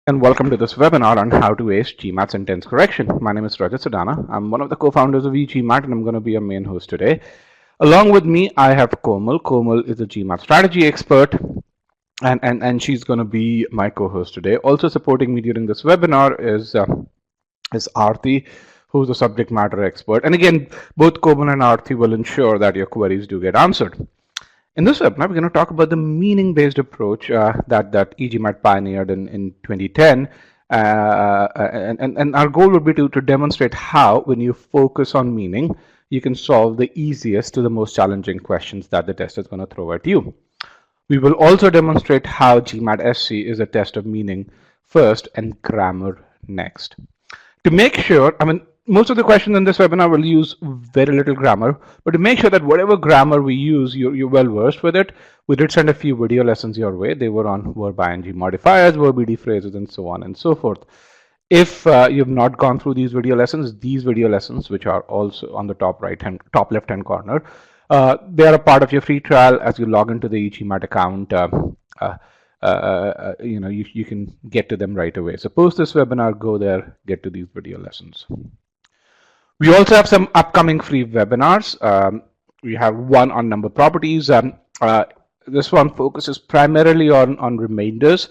And welcome to this webinar on how to ace GMAT Sentence Correction. My name is Rajat Sadana. I'm one of the co-founders of e-GMAT and I'm going to be your main host today. Along with me, I have Komal. Komal is a GMAT strategy expert and she's going to be my co-host today. Also supporting me during this webinar is Aarti, who's a subject matter expert. And again, both Komal and Aarti will ensure that your queries do get answered. In this webinar, we're going to talk about the meaning-based approach that e-GMAT pioneered in 2010. And our goal would be to demonstrate how, when you focus on meaning, you can solve the easiest to the most challenging questions that the test is going to throw at you. We will also demonstrate how GMAT SC is a test of meaning first and grammar next. To make sure, most of the questions in this webinar will use very little grammar, but to make sure that whatever grammar we use, you're well versed with it, we did send a few video lessons your way. They were on verb ing modifiers, verb ed phrases, and so on and so forth. If you've not gone through these video lessons, which are also on the top left hand corner, they are a part of your free trial. As you log into the e-GMAT account, you can get to them right away. So post this webinar, go there, get to these video lessons. We also have some upcoming free webinars. We have one on number properties. This one focuses primarily on remainders.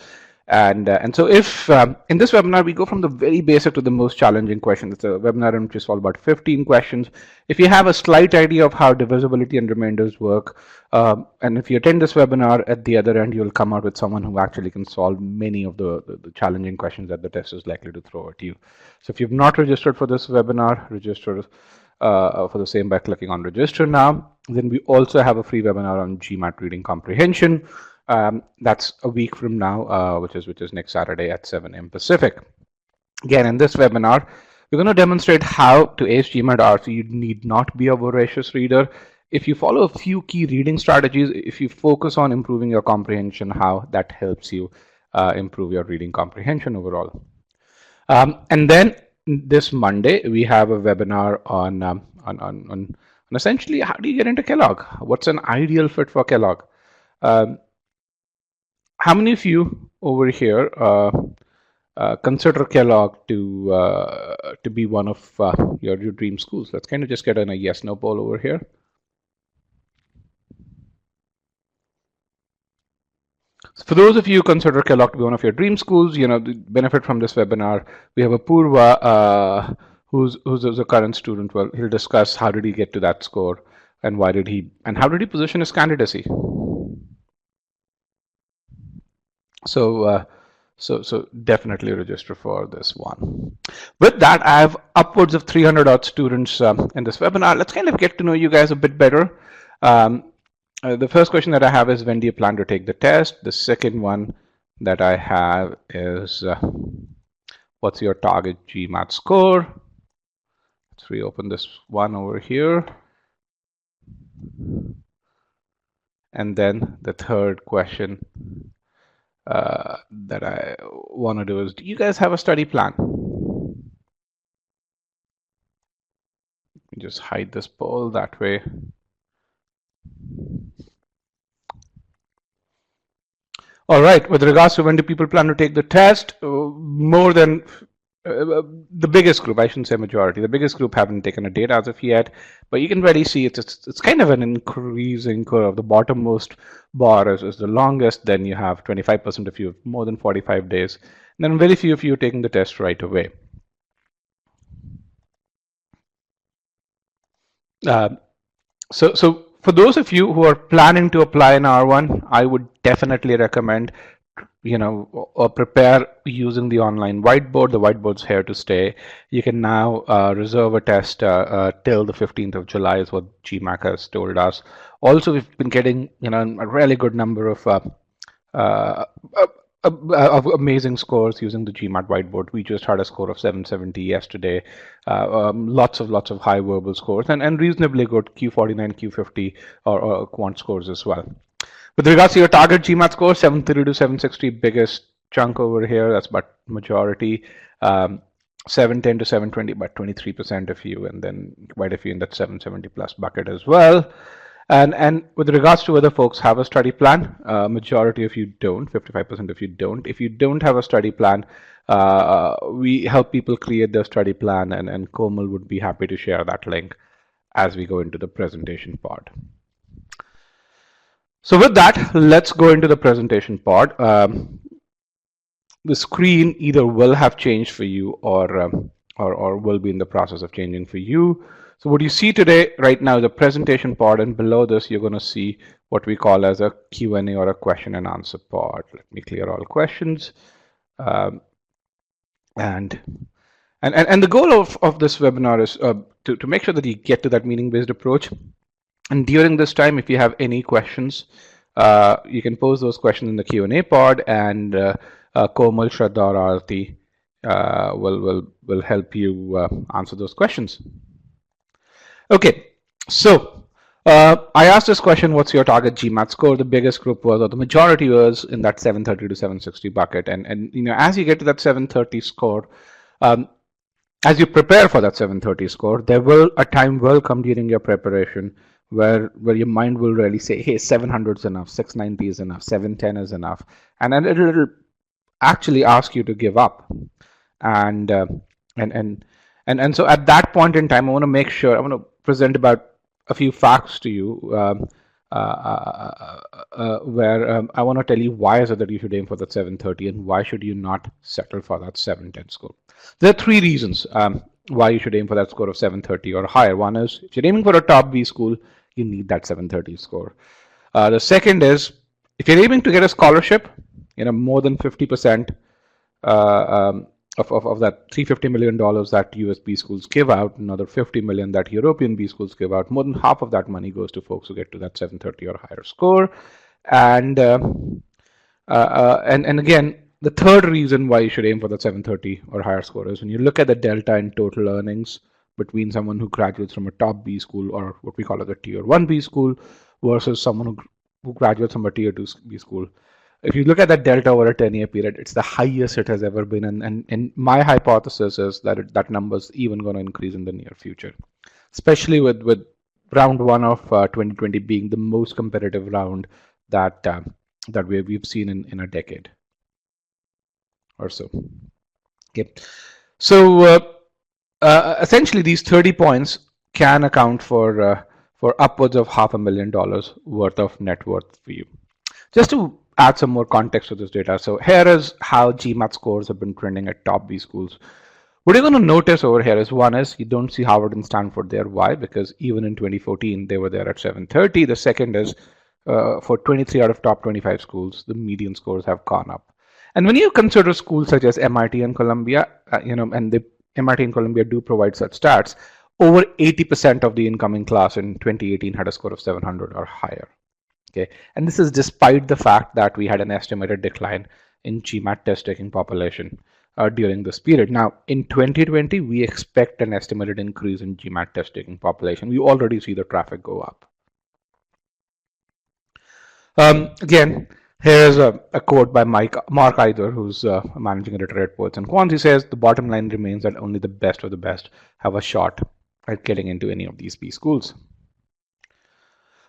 And so if in this webinar, we go from the very basic to the most challenging question. It's a webinar in which is all about 15 questions. If you have a slight idea of how divisibility and remainders work, and if you attend this webinar, at the other end, you'll come out with someone who actually can solve many of the challenging questions that the test is likely to throw at you. So if you've not registered for this webinar, register for the same by clicking on register now. Then we also have a free webinar on GMAT reading comprehension. That's a week from now, which is next Saturday at 7 a.m. Pacific. Again, in this webinar, we're going to demonstrate how to ace GMAT R. So you need not be a voracious reader. If you follow a few key reading strategies, if you focus on improving your comprehension, how that helps you improve your reading comprehension overall. And then this Monday, we have a webinar on essentially how do you get into Kellogg? What's an ideal fit for Kellogg? How many of you over here consider Kellogg to be one of your dream schools? Let's kind of just get in a yes/no poll over here. So for those of you who consider Kellogg to be one of your dream schools, the benefit from this webinar, we have Apurva, who's a current student. Well, he'll discuss how did he get to that score and how did he position his candidacy. So definitely register for this one. With that, I have upwards of 300 odd students in this webinar. Let's kind of get to know you guys a bit better. The first question that I have is, when do you plan to take the test? The second one that I have is, what's your target GMAT score? Let's reopen this one over here. And then the third question that I want to do is, do you guys have a study plan? Just hide this poll that way. All right, with regards to when do people plan to take the test, more than the biggest group, I shouldn't say majority, the biggest group haven't taken a date as of yet, but you can really see it's kind of an increasing curve. The bottommost bar is the longest, then you have 25% of you more than 45 days, and then very few of you taking the test right away. So for those of you who are planning to apply in R1, I would definitely recommend, prepare using the online whiteboard. The whiteboard's here to stay. You can now reserve a test till the 15th of July is what GMAT has told us. Also, we've been getting a really good number of amazing scores using the GMAT whiteboard. We just had a score of 770 yesterday. Lots of high verbal scores and reasonably good Q49, Q50 or quant scores as well. With regards to your target GMAT score, 730 to 760, biggest chunk over here. That's about majority. 710 to 720, about 23% of you, and then quite a few in that 770 plus bucket as well. And with regards to whether folks have a study plan, majority of you don't, 55% of you don't. If you don't have a study plan, we help people create their study plan, and Komal would be happy to share that link as we go into the presentation part. So with that, let's go into the presentation part. The screen either will have changed for you or will be in the process of changing for you. So what you see today right now is the presentation part, and below this you're going to see what we call as a Q&A or a question and answer part. Let me clear all questions. And the goal of this webinar is to make sure that you get to that meaning-based approach. And during this time, if you have any questions, you can pose those questions in the Q&A pod, and Komal, Shraddha, or Aarti will help you answer those questions. Okay, so I asked this question: what's your target GMAT score? The biggest group was, or the majority was, in that 730 to 760 bucket. And you know, as you get to that 730 score, as you prepare for that 730 score, a time will come during your preparation where your mind will really say, hey, 700 is enough, 690 is enough, 710 is enough, and then it'll actually ask you to give up. And so at that point in time, I want to present about a few facts to you, where I want to tell you why is it that you should aim for that 730 and why should you not settle for that 710 score. There are three reasons why you should aim for that score of 730 or higher. One is, if you're aiming for a top B school, you need that 730 score. The second is, if you're aiming to get a scholarship, more than 50% of that $350 million that US B schools give out, another 50 million that European B schools give out, more than half of that money goes to folks who get to that 730 or higher score. And again, the third reason why you should aim for that 730 or higher score is when you look at the delta in total earnings between someone who graduates from a top B school, or what we call as a tier 1 B school, versus someone who graduates from a tier 2 B school. If you look at that delta over a 10-year period, it's the highest it has ever been. And my hypothesis is that that number is even going to increase in the near future, especially with round one of 2020 being the most competitive round that we've seen in a decade or so. Okay, so essentially these 30 points can account for upwards of $500,000 worth of net worth for you. Just to add some more context to this data, so here is how GMAT scores have been trending at top B schools. What you're going to notice over here is, one is you don't see Harvard and Stanford there. Why? Because even in 2014 they were there at 730. The second is, for 23 out of top 25 schools, the median scores have gone up. And when you consider schools such as MIT and Columbia, and the MIT and Columbia do provide such stats, over 80% of the incoming class in 2018 had a score of 700 or higher. Okay, and this is despite the fact that we had an estimated decline in GMAT test taking population during this period. Now, in 2020, we expect an estimated increase in GMAT test taking population. We already see the traffic go up. Again, here's a quote by Mark Either, who's a managing editor at Poets and Quants. He says, the bottom line remains that only the best of the best have a shot at getting into any of these B schools.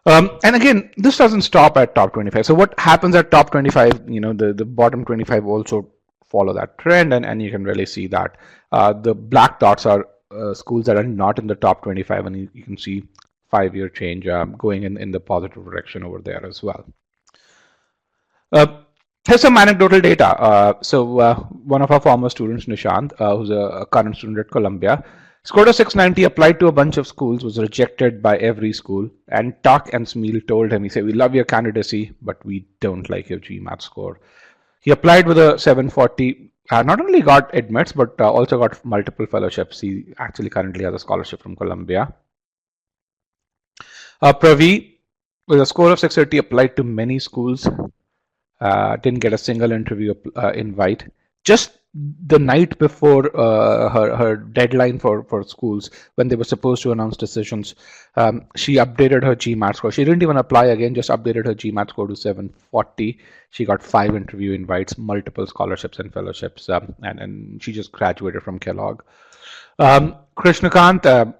And again, this doesn't stop at top 25. So what happens at top 25, the bottom 25 also follow that trend, and you can really see that. The black dots are schools that are not in the top 25, and you can see 5-year change going in the positive direction over there as well. Here's some anecdotal data. So one of our former students, Nishant, who's a current student at Columbia, scored a 690, applied to a bunch of schools, was rejected by every school, and Tuck and Smeal told him, he said, we love your candidacy, but we don't like your GMAT score. He applied with a 740, not only got admits, but also got multiple fellowships. He actually currently has a scholarship from Columbia. Pravi, with a score of 630, applied to many schools, didn't get a single interview invite. Just the night before her deadline for schools, when they were supposed to announce decisions, she updated her GMAT score. She didn't even apply again, just updated her GMAT score to 740. She got 5 interview invites, multiple scholarships and fellowships, and she just graduated from Kellogg. Krishnakant,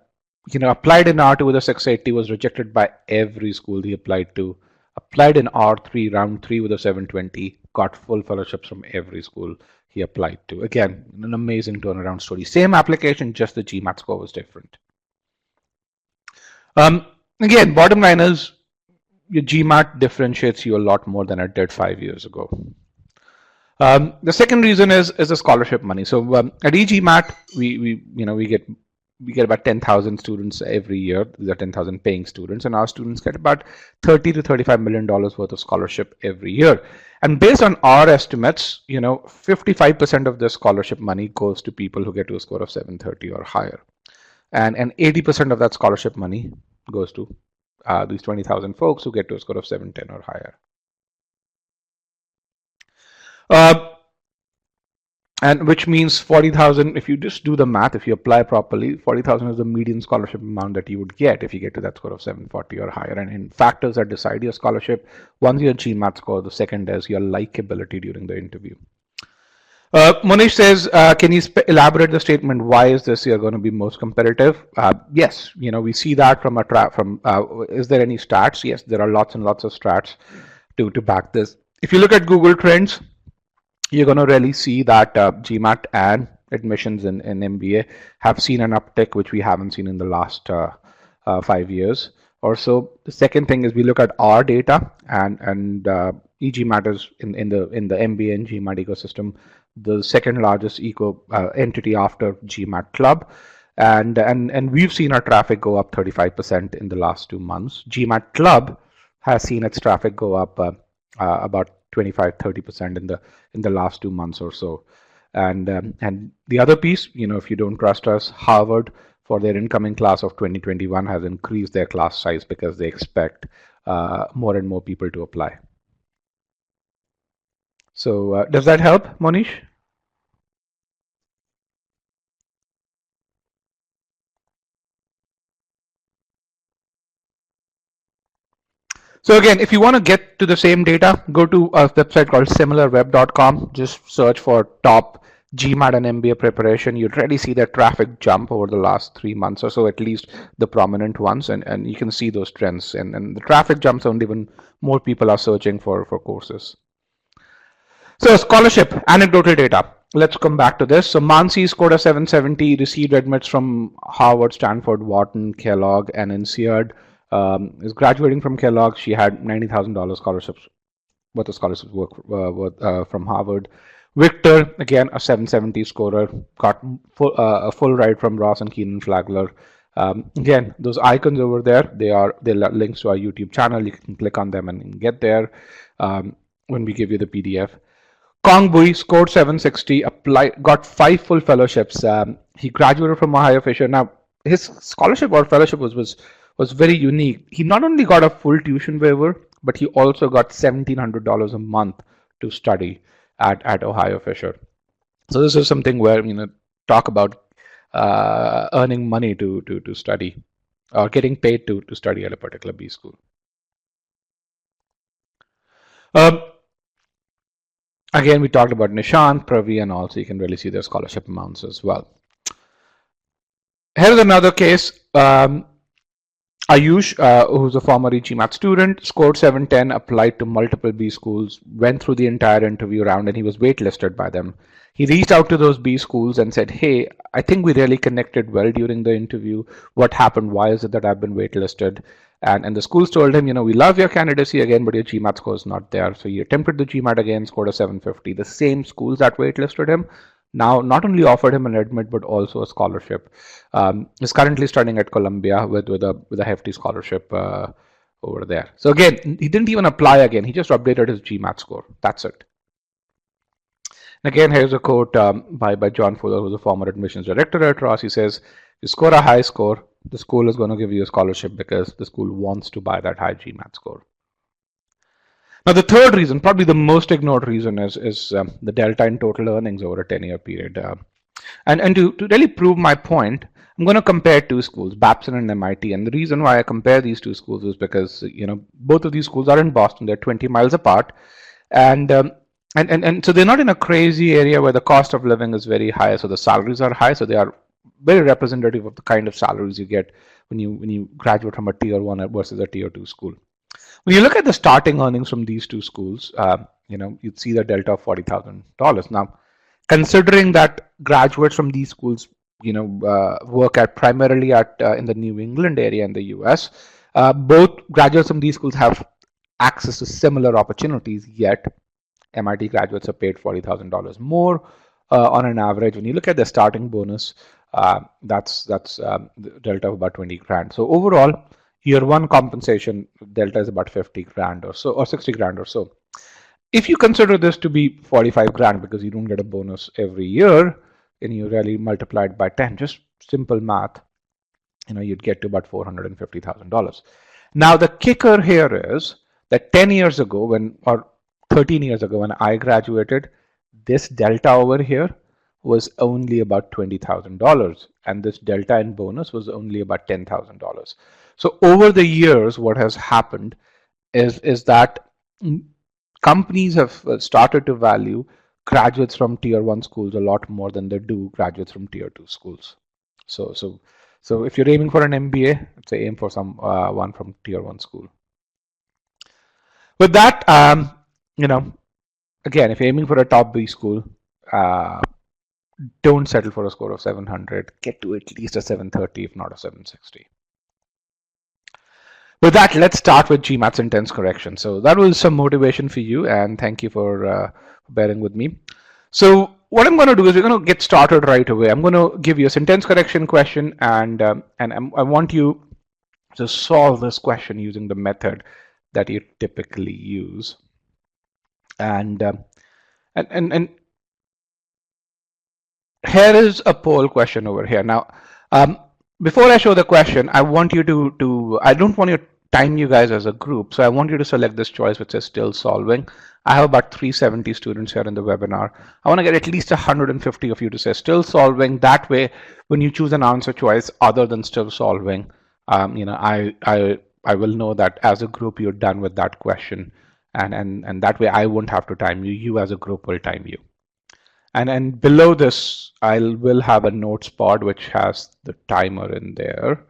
applied in R2 with a 680, was rejected by every school he applied to. Applied in R3, round 3 with a 720, got full fellowships from every school he applied to. Again, an amazing turnaround story. Same application, just the GMAT score was different. Again, bottom line is your GMAT differentiates you a lot more than it did 5 years ago. The second reason is the scholarship money. So at e-GMAT, we get about 10,000 students every year. These are 10,000 paying students, and our students get about $30 to $35 million worth of scholarship every year. And based on our estimates, 55% of the scholarship money goes to people who get to a score of 730 or higher, and 80% of that scholarship money goes to these 20,000 folks who get to a score of 710 or higher. And which means 40,000, if you just do the math, if you apply properly, 40,000 is the median scholarship amount that you would get if you get to that score of 740 or higher. And in factors that decide your scholarship, one's your GMAT score, the second is your likability during the interview. Monish says, can you elaborate the statement, why is this year going to be most competitive? Yes, we see that from is there any stats? Yes, there are lots and lots of stats to back this. If you look at Google Trends, you're going to really see that GMAT and admissions in MBA have seen an uptick, which we haven't seen in the last 5 years or so. The second thing is we look at our data, and e-GMAT is in the MBA and GMAT ecosystem the second largest entity after GMAT Club, and we've seen our traffic go up 35% in the last 2 months. GMAT Club has seen its traffic go up about 25-30% in the last 2 months or so. And the other piece, if you don't trust us, Harvard, for their incoming class of 2021, has increased their class size because they expect more and more people to apply. So does that help, Monish? So again, if you want to get to the same data, go to a website called Similarwebcom. Just search for top GMAT and MBA preparation. You'd really see that traffic jump over the last 3 months or so, at least the prominent ones, and you can see those trends. And the traffic jumps only when more people are searching for courses. So scholarship, anecdotal data. Let's come back to this. So Mansi scored a 770, received admits from Harvard, Stanford, Wharton, Kellogg, and INSEAD. Is graduating from Kellogg. She had $90,000 scholarships, worth of scholarships from Harvard. Victor, again a 770 scorer, got a full ride from Ross and Keenan Flagler. Again, those icons over there, they're links to our YouTube channel. You can click on them and get there when we give you the PDF. Kong Bui scored 760, got 5 full fellowships. He graduated from Ohio Fisher. Now, his scholarship or fellowship was very unique. He not only got a full tuition waiver, but he also got $1,700 a month to study at Ohio Fisher. So this is something where, talk about earning money to study, or getting paid to study at a particular B school. Again, we talked about Nishant, Pravi, and also you can really see their scholarship amounts as well. Here's another case. Ayush, who's a former e-GMAT student, scored 710, applied to multiple B schools, went through the entire interview round, and he was waitlisted by them. He reached out to those B schools and said, hey, I think we really connected well during the interview. What happened? Why is it that I've been waitlisted? And the schools told him, we love your candidacy again, but your GMAT score is not there. So he attempted the GMAT again, scored a 750. The same schools that waitlisted him now not only offered him an admit, but also a scholarship. He's currently studying at Columbia with a hefty scholarship over there. So again, he didn't even apply again. He just updated his GMAT score. That's it. And again, here's a quote by John Fuller, who's a former admissions director at Ross. He says, you score a high score, the school is going to give you a scholarship because the school wants to buy that high GMAT score. Now, the third reason, probably the most ignored reason, is the delta in total earnings over a 10-year period. And to really prove my point, I'm going to compare 2 schools, Babson and MIT. And the reason why I compare these 2 schools is because both of these schools are in Boston. They're 20 miles apart, and so they're not in a crazy area where the cost of living is very high. So the salaries are high. So they are very representative of the kind of salaries you get when you graduate from a tier 1 versus a tier 2 school. When you look at the starting earnings from these two schools, you'd see the delta of $40,000. Now, considering that graduates from these schools, work at primarily at in the New England area in the U.S., both graduates from these schools have access to similar opportunities. Yet, MIT graduates are paid $40,000 more on an average. When you look at the starting bonus, that's the delta of about 20 grand. So overall, year one compensation delta is about 50 grand or so, or 60 grand or so. If you consider this to be 45 grand because you don't get a bonus every year and you really multiply it by 10, just simple math, you'd get to about $450,000. Now the kicker here is that 10 years ago or 13 years ago when I graduated, this delta over here was only about $20,000 and this delta in bonus was only about $10,000. So over the years, what has happened is that companies have started to value graduates from tier 1 schools a lot more than they do graduates from tier 2 schools. So if you're aiming for an MBA, I'd say aim for some one from tier 1 school. With that, again, if you're aiming for a top B school, don't settle for a score of 700. Get to at least a 730, if not a 760. With that, let's start with GMAT Sentence Correction. So that was some motivation for you, and thank you for bearing with me. So what I'm going to do is we're going to get started right away. I'm going to give you a sentence correction question, and I want you to solve this question using the method that you typically use. And here is a poll question over here. Now, before I show the question, I want you to I don't want to time you guys as a group, so I want you to select this choice which says still solving. I have about 370 students here in the webinar. I want to get at least 150 of you to say still solving. That way, when you choose an answer choice other than still solving, I will know that as a group you're done with that question, and that way I won't have to time you. You as a group will time you. And below this, I will have a notes pod which has the timer in there.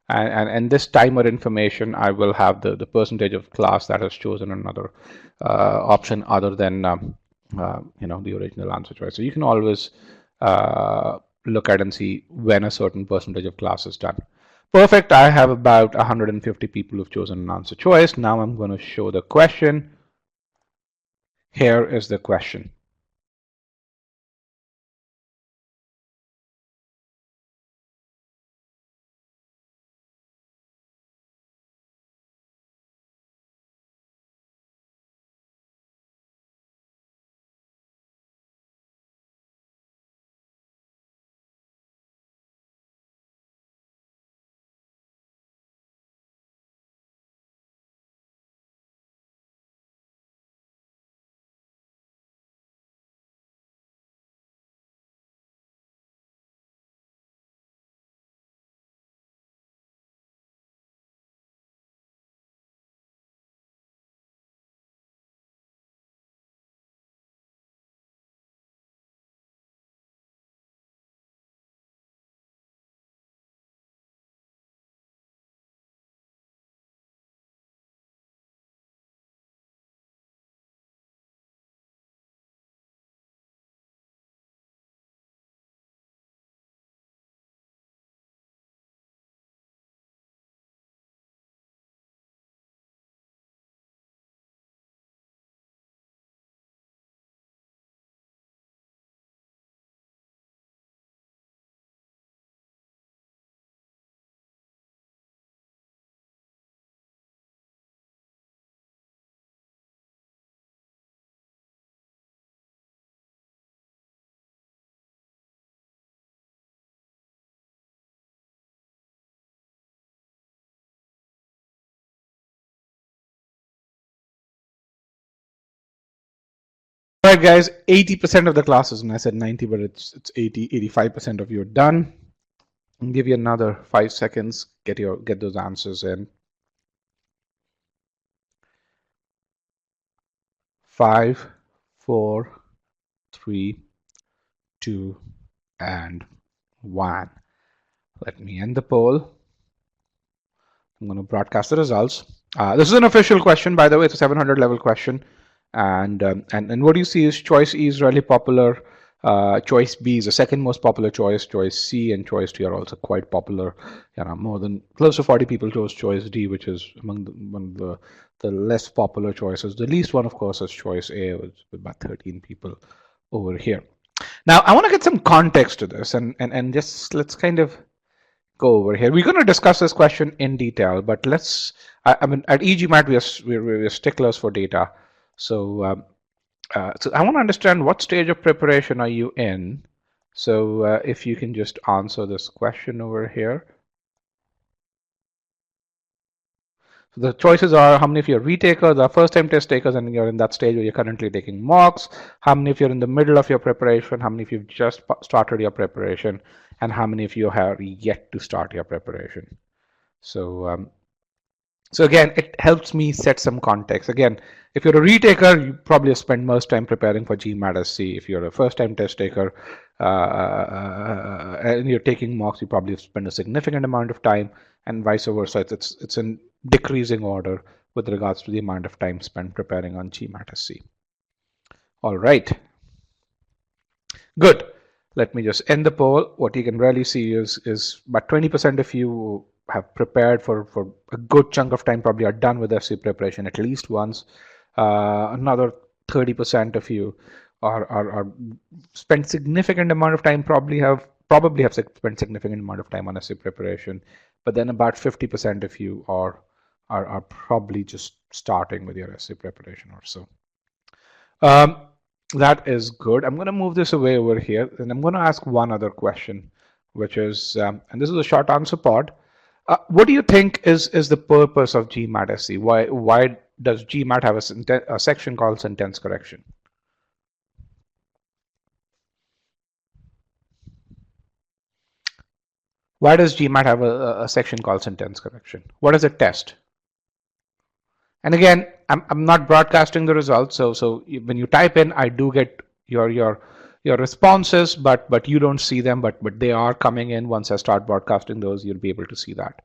And this timer information, I will have the percentage of class that has chosen another option other than the original answer choice. So you can always look at and see when a certain percentage of class is done. Perfect. I have about 150 people who've chosen an answer choice. Now I'm going to show the question. Here is the question. All right, guys, 80% of the classes, and I said 90, but it's 80, 85% of you are done. I'll give you another 5 seconds, get those answers in. 5, 4, 3, 2, and 1. Let me end the poll. I'm going to broadcast the results. This is an official question, by the way. It's a 700 level question. And what you see is choice E is really popular. Choice B is the second most popular choice. Choice C and choice D are also quite popular. More than close to 40 people chose choice D, which is among one of the less popular choices. The least one, of course, is choice A, with about 13 people over here. Now, I want to get some context to this, and just let's kind of go over here. We're going to discuss this question in detail, but I mean, at e-GMAT, we're sticklers for data. So, so I want to understand what stage of preparation are you in? So if you can just answer this question over here. So the choices are how many of you are retakers, are first-time test takers, and you're in that stage where you're currently taking mocks, how many of you are in the middle of your preparation, how many of you have just started your preparation, and how many of you are yet to start your preparation. So, so again, it helps me set some context. Again, if you're a retaker, you probably have spent most time preparing for GMAT SC. If you're a first-time test taker and you're taking mocks, you probably have spent a significant amount of time, and vice versa. It's in decreasing order with regards to the amount of time spent preparing on GMAT SC. All right. Good. Let me just end the poll. What you can really see is about 20% of you have prepared for a good chunk of time, probably are done with SC preparation at least once. Another 30% of you are spent significant amount of time, probably have spent significant amount of time on SC preparation. But then about 50% of you are probably just starting with your SC preparation or so. That is good. I'm going to move this away over here, and I'm going to ask one other question, which is, and this is a short answer pod. What do you think is the purpose of GMAT SC? Why does GMAT have a section called sentence correction? Why does GMAT have a section called sentence correction? What does it test? And again, I'm not broadcasting the results, so when you type in, I do get your responses, but you don't see them, but they are coming in. Once I start broadcasting those, you'll be able to see that.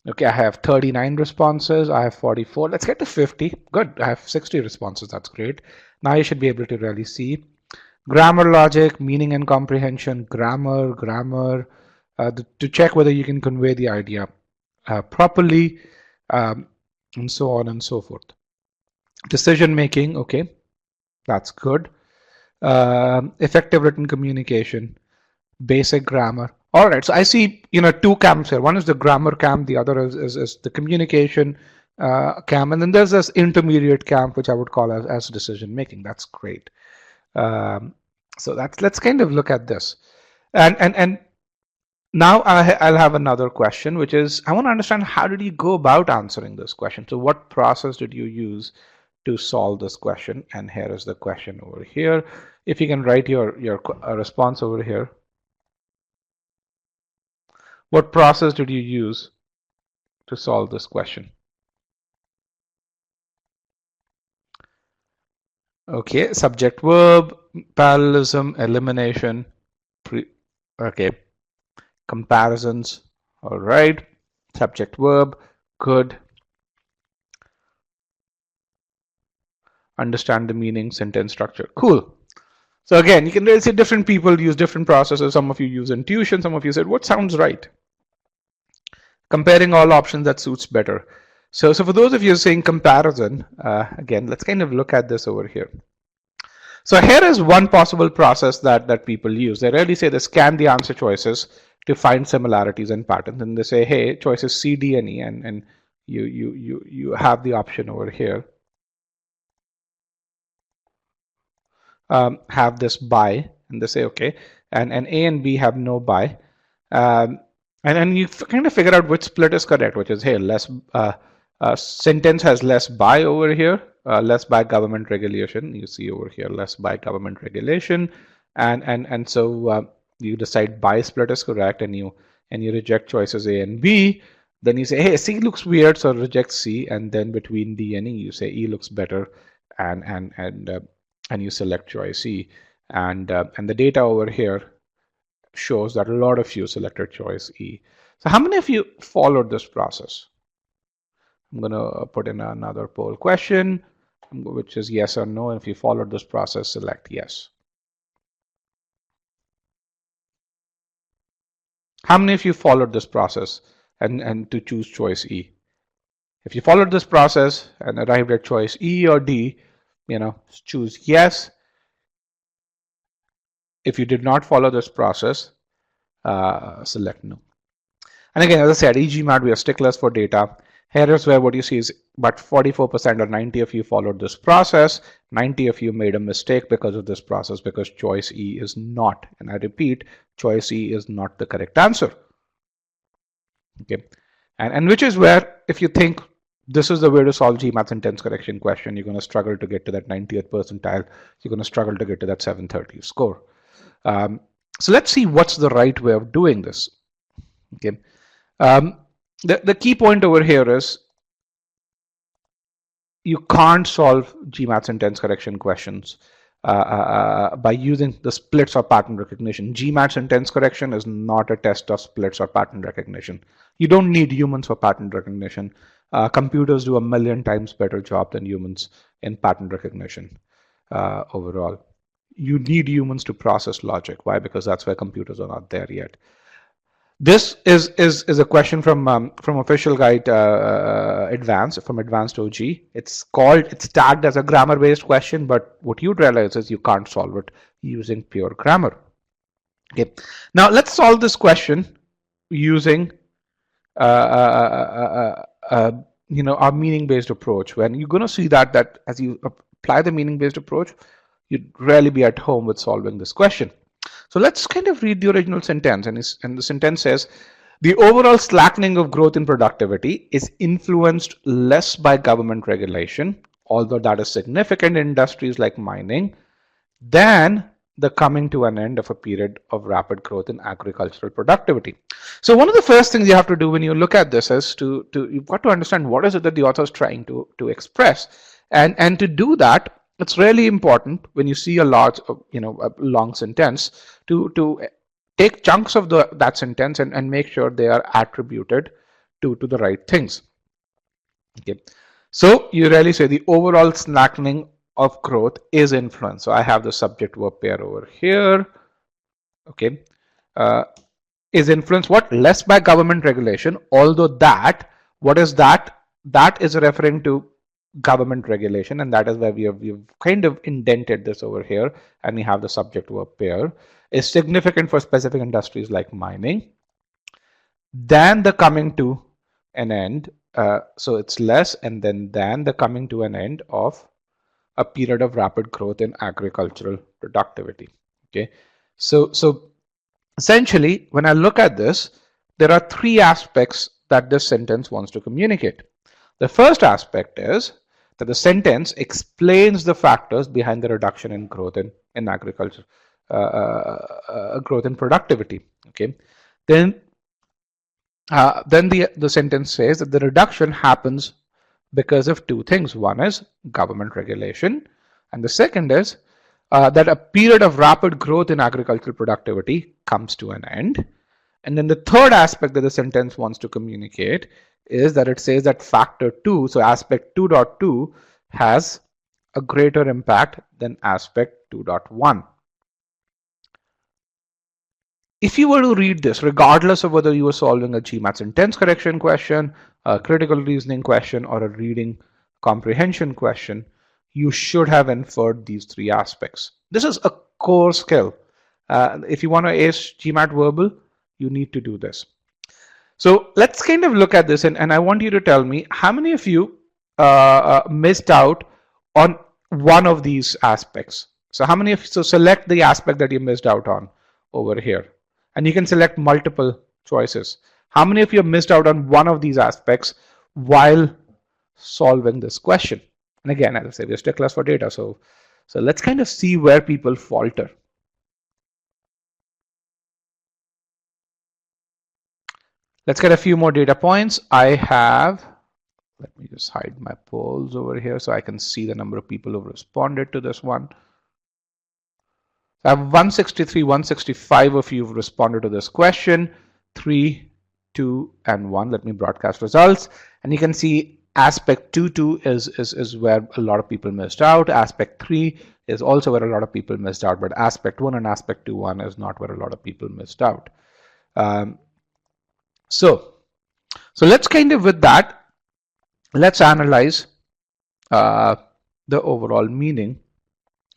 Okay, I have 39 responses. I have 44. Let's get to 50. Good. I have 60 responses. That's great. Now you should be able to really see grammar, logic, meaning and comprehension, grammar, to check whether you can convey the idea properly, and so on and so forth. Decision making, okay, that's good. Effective written communication, basic grammar. All right, so I see two camps here. One is the grammar camp, the other is the communication camp, and then there's this intermediate camp, which I would call as decision making. That's great. So let's kind of look at this, and now I'll have another question, which is I want to understand how did you go about answering this question. So what process did you use to solve this question? And here is the question over here. If you can write your response over here. What process did you use to solve this question? Okay, subject verb, parallelism, elimination, okay, comparisons. All right, subject verb, good. Understand the meaning, sentence structure, cool. So again, you can really see different people use different processes. Some of you use intuition, some of you said what sounds right. Comparing all options that suits better. So for those of you saying comparison, again, let's kind of look at this over here. So here is one possible process that people use. They really say they scan the answer choices to find similarities and patterns, and they say, hey, choices C, D, and E, and you have the option over here. Have this by, and they say okay, and A and B have no by, and then you kind of figure out which split is correct, which is hey, less sentence has less by over here, less by government regulation. You see over here less by government regulation, and so you decide by split is correct, and you reject choices A and B. Then you say hey, C looks weird, so reject C, and then between D and E you say E looks better, and and you select choice E, and the data over here shows that a lot of you selected choice E. So how many of you followed this process? I'm going to put in another poll question, which is yes or no. And if you followed this process, select yes. How many of you followed this process and to choose choice E? If you followed this process and arrived at choice E or D, choose yes. If you did not follow this process, select no. And again, as I said, e-GMAT, we are sticklers for data. Here is where what you see is but 44% or 90 of you followed this process. 90 of you made a mistake because of this process, because choice E is not, and I repeat, choice E is not the correct answer. Okay, and which is where if you think this is the way to solve GMAT sentence correction question, you're going to struggle to get to that 90th percentile. You're going to struggle to get to that 730 score. So let's see what's the right way of doing this. Okay. The key point over here is you can't solve GMAT sentence correction questions by using the splits or pattern recognition. GMAT sentence correction is not a test of splits or pattern recognition. You don't need humans for pattern recognition. Computers do a million times better job than humans in pattern recognition overall. You need humans to process logic. Why? Because that's where computers are not there yet. This is a question from official guide advanced, from advanced OG. It's tagged as a grammar based question, but what you'd realize is you can't solve it using pure grammar. Okay, now let's solve this question using our meaning based approach. When you're going to see that as you apply the meaning based approach, you'd really be at home with solving this question. So let's kind of read the original sentence, and the sentence says, the overall slackening of growth in productivity is influenced less by government regulation, although that is significant in industries like mining, than the coming to an end of a period of rapid growth in agricultural productivity. So one of the first things you have to do when you look at this is you've got to understand what is it that the author is trying to express, and to do that, it's really important when you see a large, a long sentence to take chunks of that sentence and make sure they are attributed to the right things. Okay, so you really say the overall slackening of growth is influenced. So I have the subject verb pair over here. Okay, is influenced what? Less by government regulation, although that, what is that? That is referring to government regulation, and that is where we've kind of indented this over here, and we have the subject verb pair, is significant for specific industries like mining, than the coming to an end. So it's less, and then than the coming to an end of a period of rapid growth in agricultural productivity. Okay, so essentially, when I look at this, there are three aspects that this sentence wants to communicate. The first aspect is that the sentence explains the factors behind the reduction in growth in agriculture, growth in productivity. Okay, then the sentence says that the reduction happens because of two things. One is government regulation, and the second is that a period of rapid growth in agricultural productivity comes to an end. And then the third aspect that the sentence wants to communicate is that it says that factor 2, so aspect 2.2, has a greater impact than aspect 2.1. If you were to read this, regardless of whether you were solving a GMAT sentence correction question, a critical reasoning question, or a reading comprehension question, you should have inferred these three aspects. This is a core skill. If you want to ace GMAT verbal, you need to do this. So let's kind of look at this, and I want you to tell me how many of you missed out on one of these aspects. So how many of you, so select the aspect that you missed out on over here, and you can select multiple choices. How many of you missed out on one of these aspects while solving this question? And again, as I say, we're sticklers for data, so let's kind of see where people falter. Let's get a few more data points. I have, let me just hide my polls over here so I can see the number of people who responded to this one. I have 163, 165 of you have responded to this question. 3, 2, and 1. Let me broadcast results. And you can see aspect 2 is where a lot of people missed out. Aspect 3 is also where a lot of people missed out, but aspect 1 and aspect 2.1 is not where a lot of people missed out. So let's kind of, with that, let's analyze the overall meaning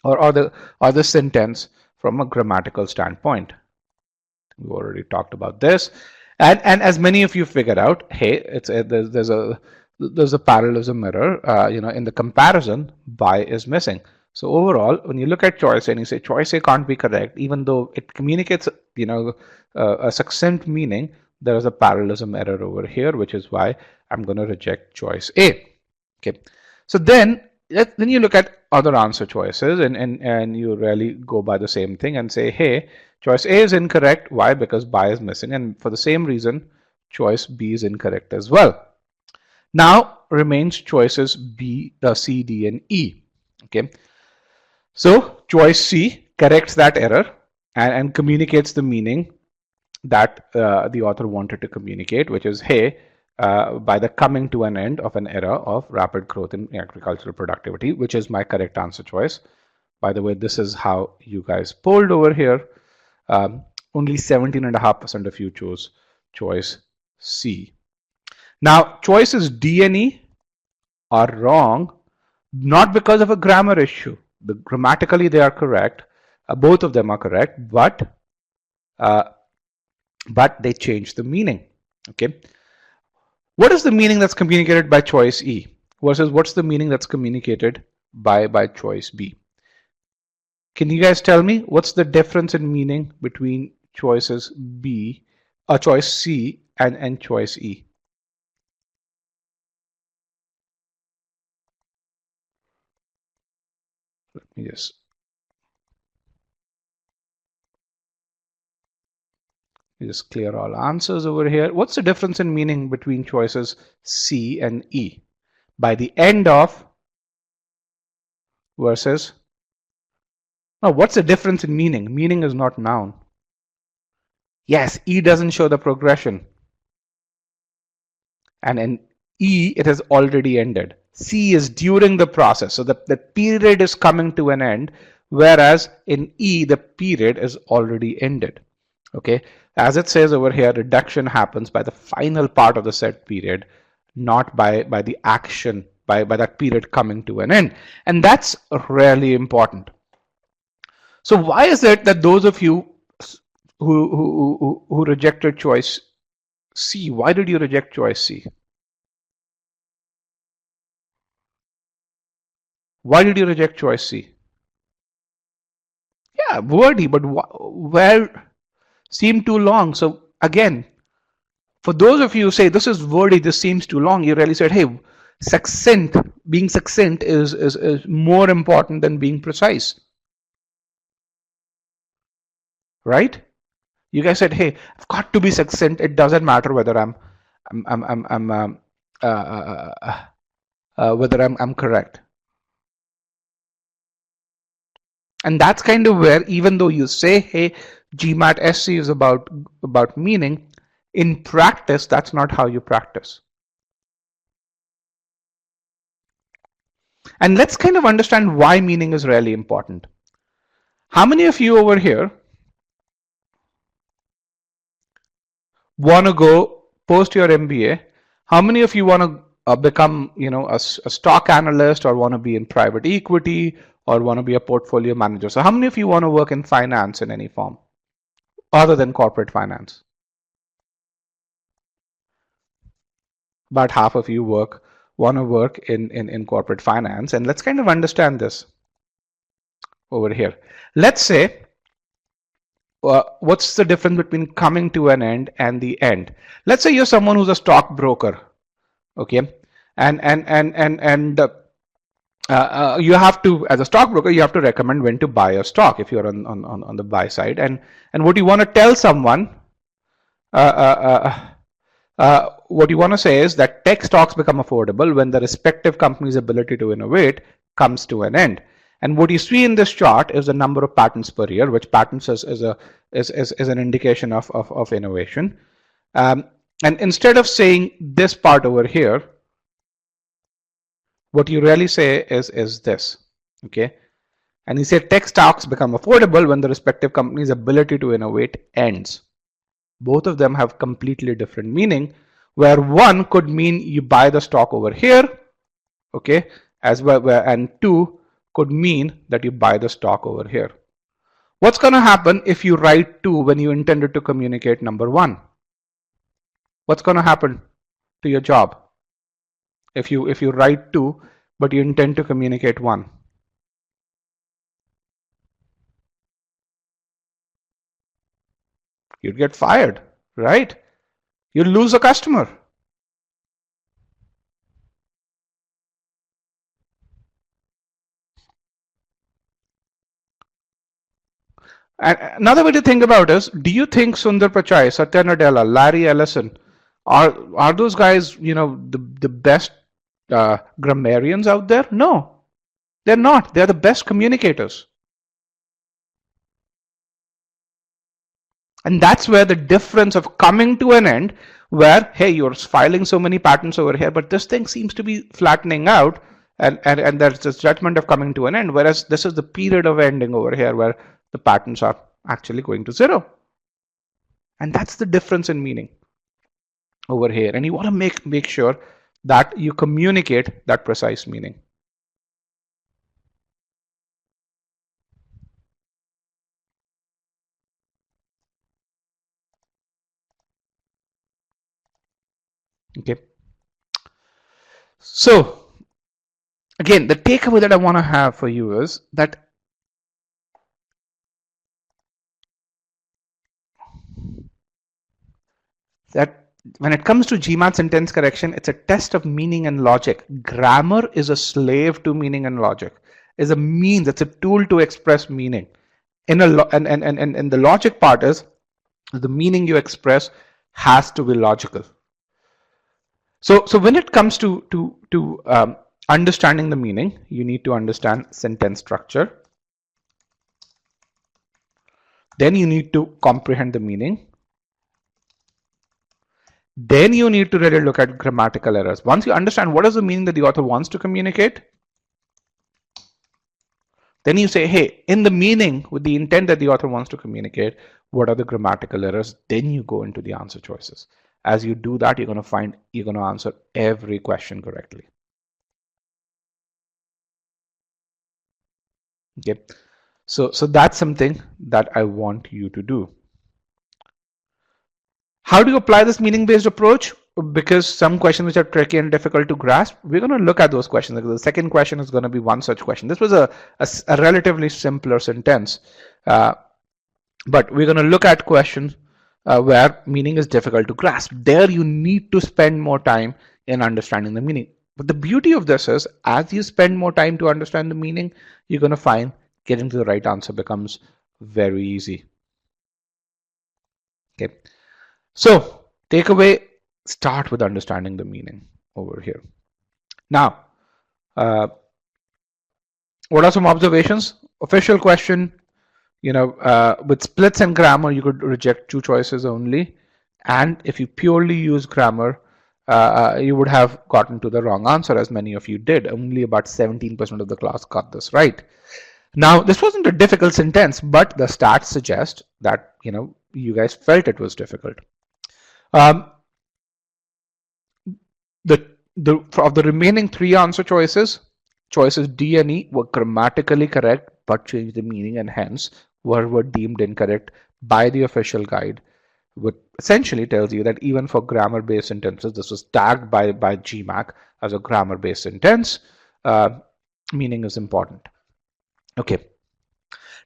or the sentence from a grammatical standpoint. We already talked about this, and as many of you figured out, hey, it's there's a parallelism error. In the comparison, by is missing. So overall, when you look at choice A and you say choice A can't be correct, even though it communicates a succinct meaning, there is a parallelism error over here, which is why I'm going to reject choice A. Okay, so then you look at other answer choices and you really go by the same thing and say, hey, choice A is incorrect. Why? Because by is missing, and for the same reason, choice B is incorrect as well. Now remains choices B, C, D, and E. Okay, so choice C corrects that error and communicates the meaning that the author wanted to communicate, which is, hey, by the coming to an end of an era of rapid growth in agricultural productivity, which is my correct answer choice. By the way, this is how you guys polled over here. Only 17.5% of you chose choice C. Now, choices D and E are wrong, not because of a grammar issue. Grammatically, they are correct. Both of them are correct, but they change the meaning. Okay. What is the meaning that's communicated by choice E versus what's the meaning that's communicated by choice B? Can you guys tell me what's the difference in meaning between choices B, choice C and choice E? Let me just clear all answers over here. What's the difference in meaning between choices C and E? By the end of versus. Now, what's the difference in meaning? Meaning is not noun. Yes, E doesn't show the progression. And in E, it has already ended. C is during the process. So the period is coming to an end, whereas in E, the period is already ended. Okay, as it says over here, reduction happens by the final part of the set period, not by the action, by that period coming to an end. And that's really important. So why is it that those of you who rejected choice C, why did you reject choice C? Why did you reject choice C? Yeah, wordy, but where seemed too long. So again, for those of you who say this is wordy, this seems too long, you really said, hey, succinct, being succinct is more important than being precise. Right? You guys said, hey, I've got to be succinct. It doesn't matter whether I'm correct. And that's kind of where, even though you say, hey, GMAT SC is about meaning, in practice, that's not how you practice. And let's kind of understand why meaning is really important. How many of you over here want to go post your MBA? How many of you want to become, a stock analyst, or want to be in private equity, or want to be a portfolio manager? So how many of you want to work in finance in any form other than corporate finance? About half of you want to work in corporate finance. And let's kind of understand this over here. Let's say, what's the difference between coming to an end and the end? Let's say you're someone who's a stockbroker, okay, and you have to, as a stockbroker, you have to recommend when to buy a stock if you're on the buy side, and what you want to tell someone, what you want to say is that tech stocks become affordable when the respective company's ability to innovate comes to an end. And what you see in this chart is the number of patents per year, which patents is an indication of innovation. And instead of saying this part over here, what you really say is this, okay? And you say tech stocks become affordable when the respective company's ability to innovate ends. Both of them have completely different meaning, where one could mean you buy the stock over here, okay, as well, and two could mean that you buy the stock over here. What's going to happen if you write two when you intended to communicate number one? What's going to happen to your job if you write two but you intend to communicate one? You'd get fired, right? You'll lose a customer. And another way to think about is, do you think Sundar Pichai, Satya Nadella, Larry Ellison are those guys, you know, the best grammarians out there? No, they're not. They're the best communicators. And that's where the difference of coming to an end, where, hey, you're filing so many patents over here, but this thing seems to be flattening out, and there's this judgment of coming to an end, whereas this is the period of ending over here where the patents are actually going to zero. And that's the difference in meaning over here. And you want to make sure that you communicate that precise meaning. Okay. So again, the takeaway that I want to have for you is that when it comes to GMAT sentence correction, it's a test of meaning and logic. Grammar is a slave to meaning and logic. Is a means, it's a tool to express meaning. And the logic part is the meaning you express has to be logical. So when it comes to understanding the meaning, you need to understand sentence structure. Then you need to comprehend the meaning. Then you need to really look at grammatical errors. Once you understand what is the meaning that the author wants to communicate, then you say, hey, in the meaning with the intent that the author wants to communicate, what are the grammatical errors? Then you go into the answer choices. As you do that, you're going to answer every question correctly. Okay, so that's something that I want you to do. How do you apply this meaning-based approach? Because some questions which are tricky and difficult to grasp, we're going to look at those questions. The second question is going to be one such question. This was a relatively simpler sentence, but we're going to look at questions where meaning is difficult to grasp. There you need to spend more time in understanding the meaning. But the beauty of this is, as you spend more time to understand the meaning, you're going to find getting to the right answer becomes very easy. Okay. So takeaway, start with understanding the meaning over here. Now, what are some observations? Official question, you know, with splits and grammar, you could reject two choices only. And if you purely use grammar, you would have gotten to the wrong answer, as many of you did. Only about 17% of the class got this right. Now, this wasn't a difficult sentence, but the stats suggest that, you know, you guys felt it was difficult. Of the remaining three answer choices D and E were grammatically correct but changed the meaning, and hence were deemed incorrect by the official guide, which essentially tells you that even for grammar-based sentences, this was tagged by GMAT as a grammar-based sentence. Meaning is important. Okay.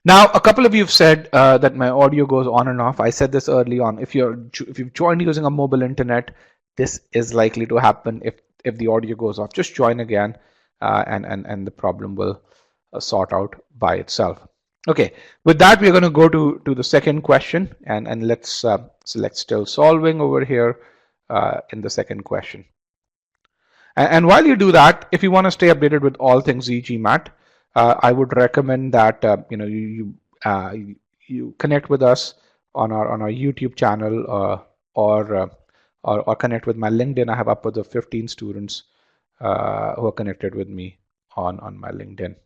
Now, a couple of you have said that my audio goes on and off. I said this early on. If you've joined using a mobile internet, this is likely to happen. If the audio goes off, just join again, and the problem will sort out by itself. Okay. With that, we're going to go to the second question, and let's select still solving over here in the second question. And while you do that, if you want to stay updated with all things e-GMAT, I would recommend that you connect with us on our YouTube channel, or connect with my LinkedIn. I have upwards of 15 students who are connected with me on my LinkedIn.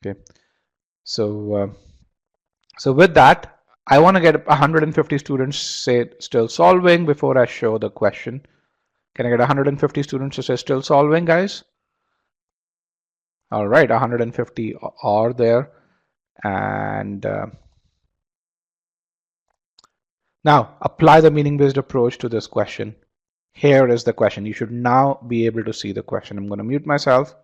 Okay, so so with that, I want to get 150 students say still solving before I show the question. Can I get 150 students to say still solving, guys? All right, 150 are there. And now apply the meaning-based approach to this question. Here is the question. You should now be able to see the question. I'm going to mute myself.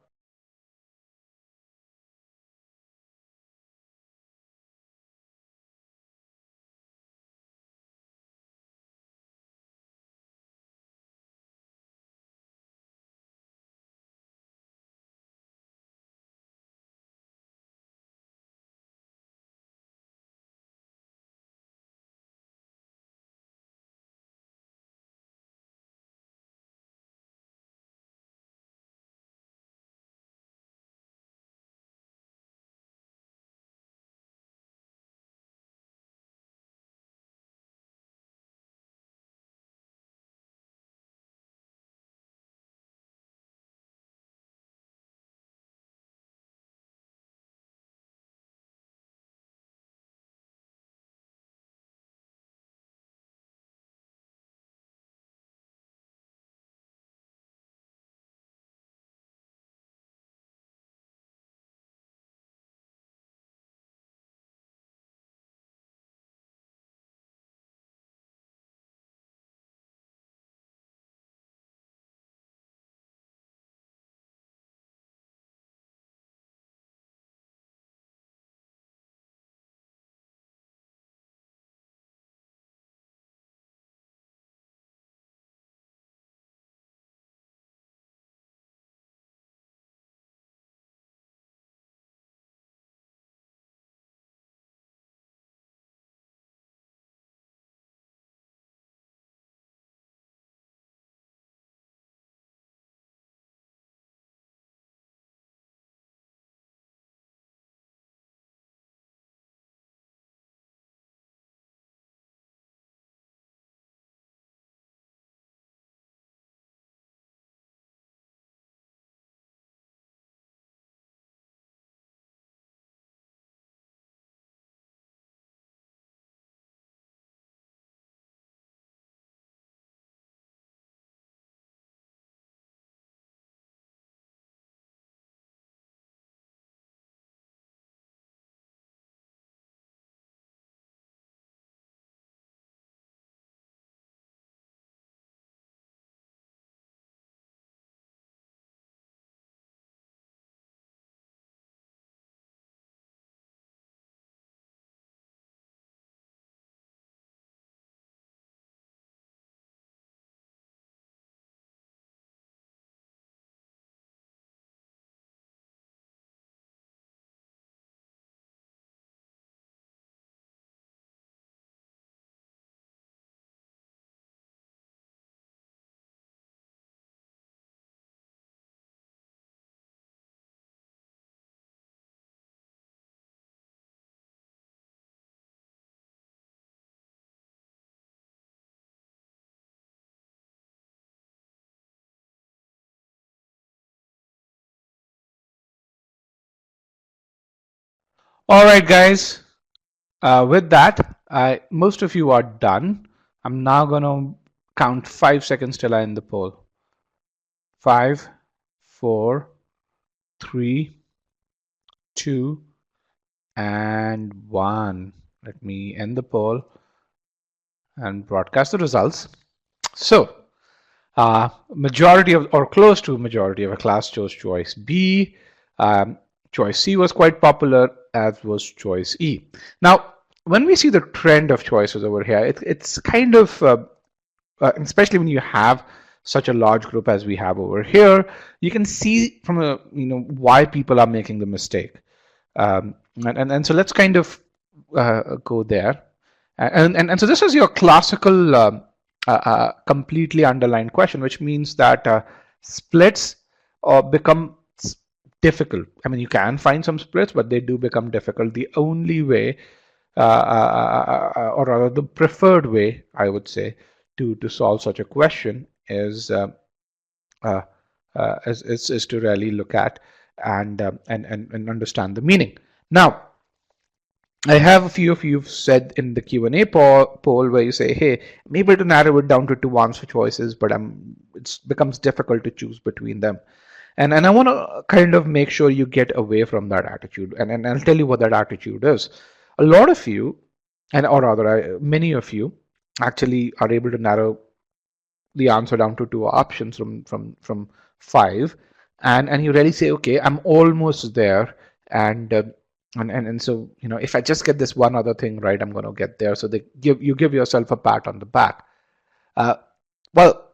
All right, guys. With that, most of you are done. I'm now going to count 5 seconds till I end the poll. 5, 4, 3, 2, and 1. Let me end the poll and broadcast the results. So, majority of, or close to majority of a class chose choice B. Choice C was quite popular, as was choice E. Now, when we see the trend of choices over here, it's kind of, especially when you have such a large group as we have over here, you can see from a, why people are making the mistake. And so let's kind of go there. And so this is your classical completely underlined question, which means that splits become difficult. I mean, you can find some splits, but they do become difficult. The only way, or rather the preferred way, I would say, to solve such a question uh, is to really look at and understand the meaning. Now, I have a few of you said in the Q&A poll where you say, hey, maybe to narrow it down to two answer choices, but it becomes difficult to choose between them. And I want to kind of make sure you get away from that attitude. And I'll tell you what that attitude is. A lot of you, or rather many of you, actually are able to narrow the answer down to two options from five, and you really say, okay, I'm almost there, and so if I just get this one other thing right, I'm going to get there. So you give yourself a pat on the back. Well,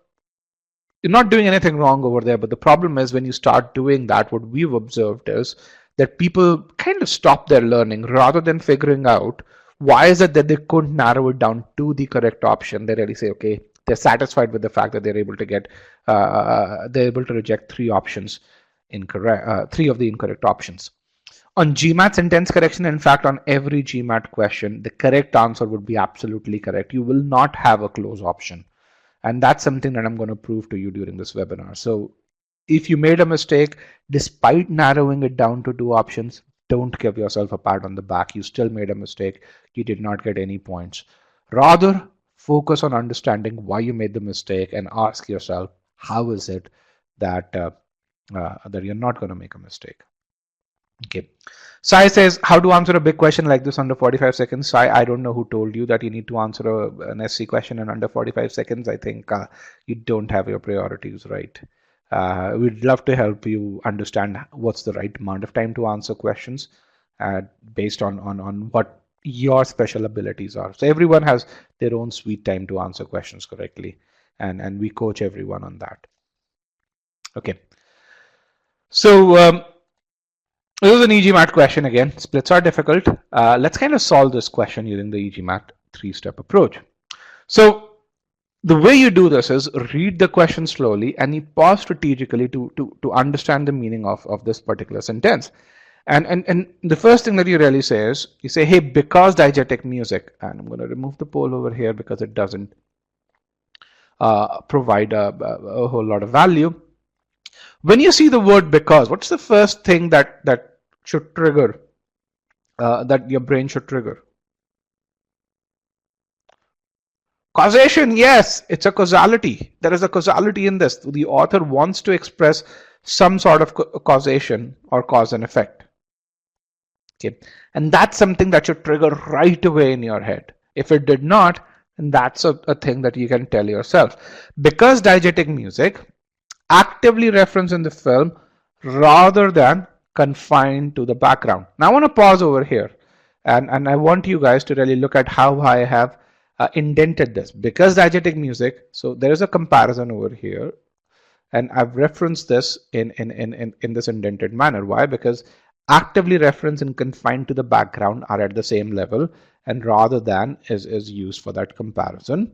you're not doing anything wrong over there, but the problem is when you start doing that, what we've observed is that people kind of stop their learning rather than figuring out why is it that they couldn't narrow it down to the correct option. They really say, okay, they're satisfied with the fact that they're able to get they're able to reject three options incorrect, three of the incorrect options. On GMAT sentence correction, in fact, on every GMAT question, the correct answer would be absolutely correct. You will not have a close option. And that's something that I'm going to prove to you during this webinar. So if you made a mistake, despite narrowing it down to two options, don't give yourself a pat on the back. You still made a mistake. You did not get any points. Rather, focus on understanding why you made the mistake and ask yourself, how is it that that you're not going to make a mistake? Okay. Sai says, how to answer a big question like this under 45 seconds? Sai, I don't know who told you that you need to answer an SC question in under 45 seconds. I think you don't have your priorities right. We'd love to help you understand what's the right amount of time to answer questions based on what your special abilities are. So everyone has their own sweet time to answer questions correctly, and we coach everyone on that. Okay. So this is an e-GMAT question again. Splits are difficult. Let's kind of solve this question using the e-GMAT three-step approach. So the way you do this is read the question slowly and you pause strategically to understand the meaning of this particular sentence. And the first thing that you really say is, you say, hey, because diegetic music, and I'm going to remove the poll over here because it doesn't provide a whole lot of value. When you see the word because, what's the first thing that should trigger, that your brain should trigger? Causation, yes, it's a causality. There is a causality in this. The author wants to express some sort of causation or cause and effect. Okay, and that's something that should trigger right away in your head. If it did not, then that's a thing that you can tell yourself. Because diegetic music actively referenced in the film rather than confined to the background. Now I want to pause over here and I want you guys to really look at how I have indented this. Because diegetic music, so there is a comparison over here and I've referenced this in this indented manner. Why? Because actively referenced and confined to the background are at the same level, and rather than is used for that comparison.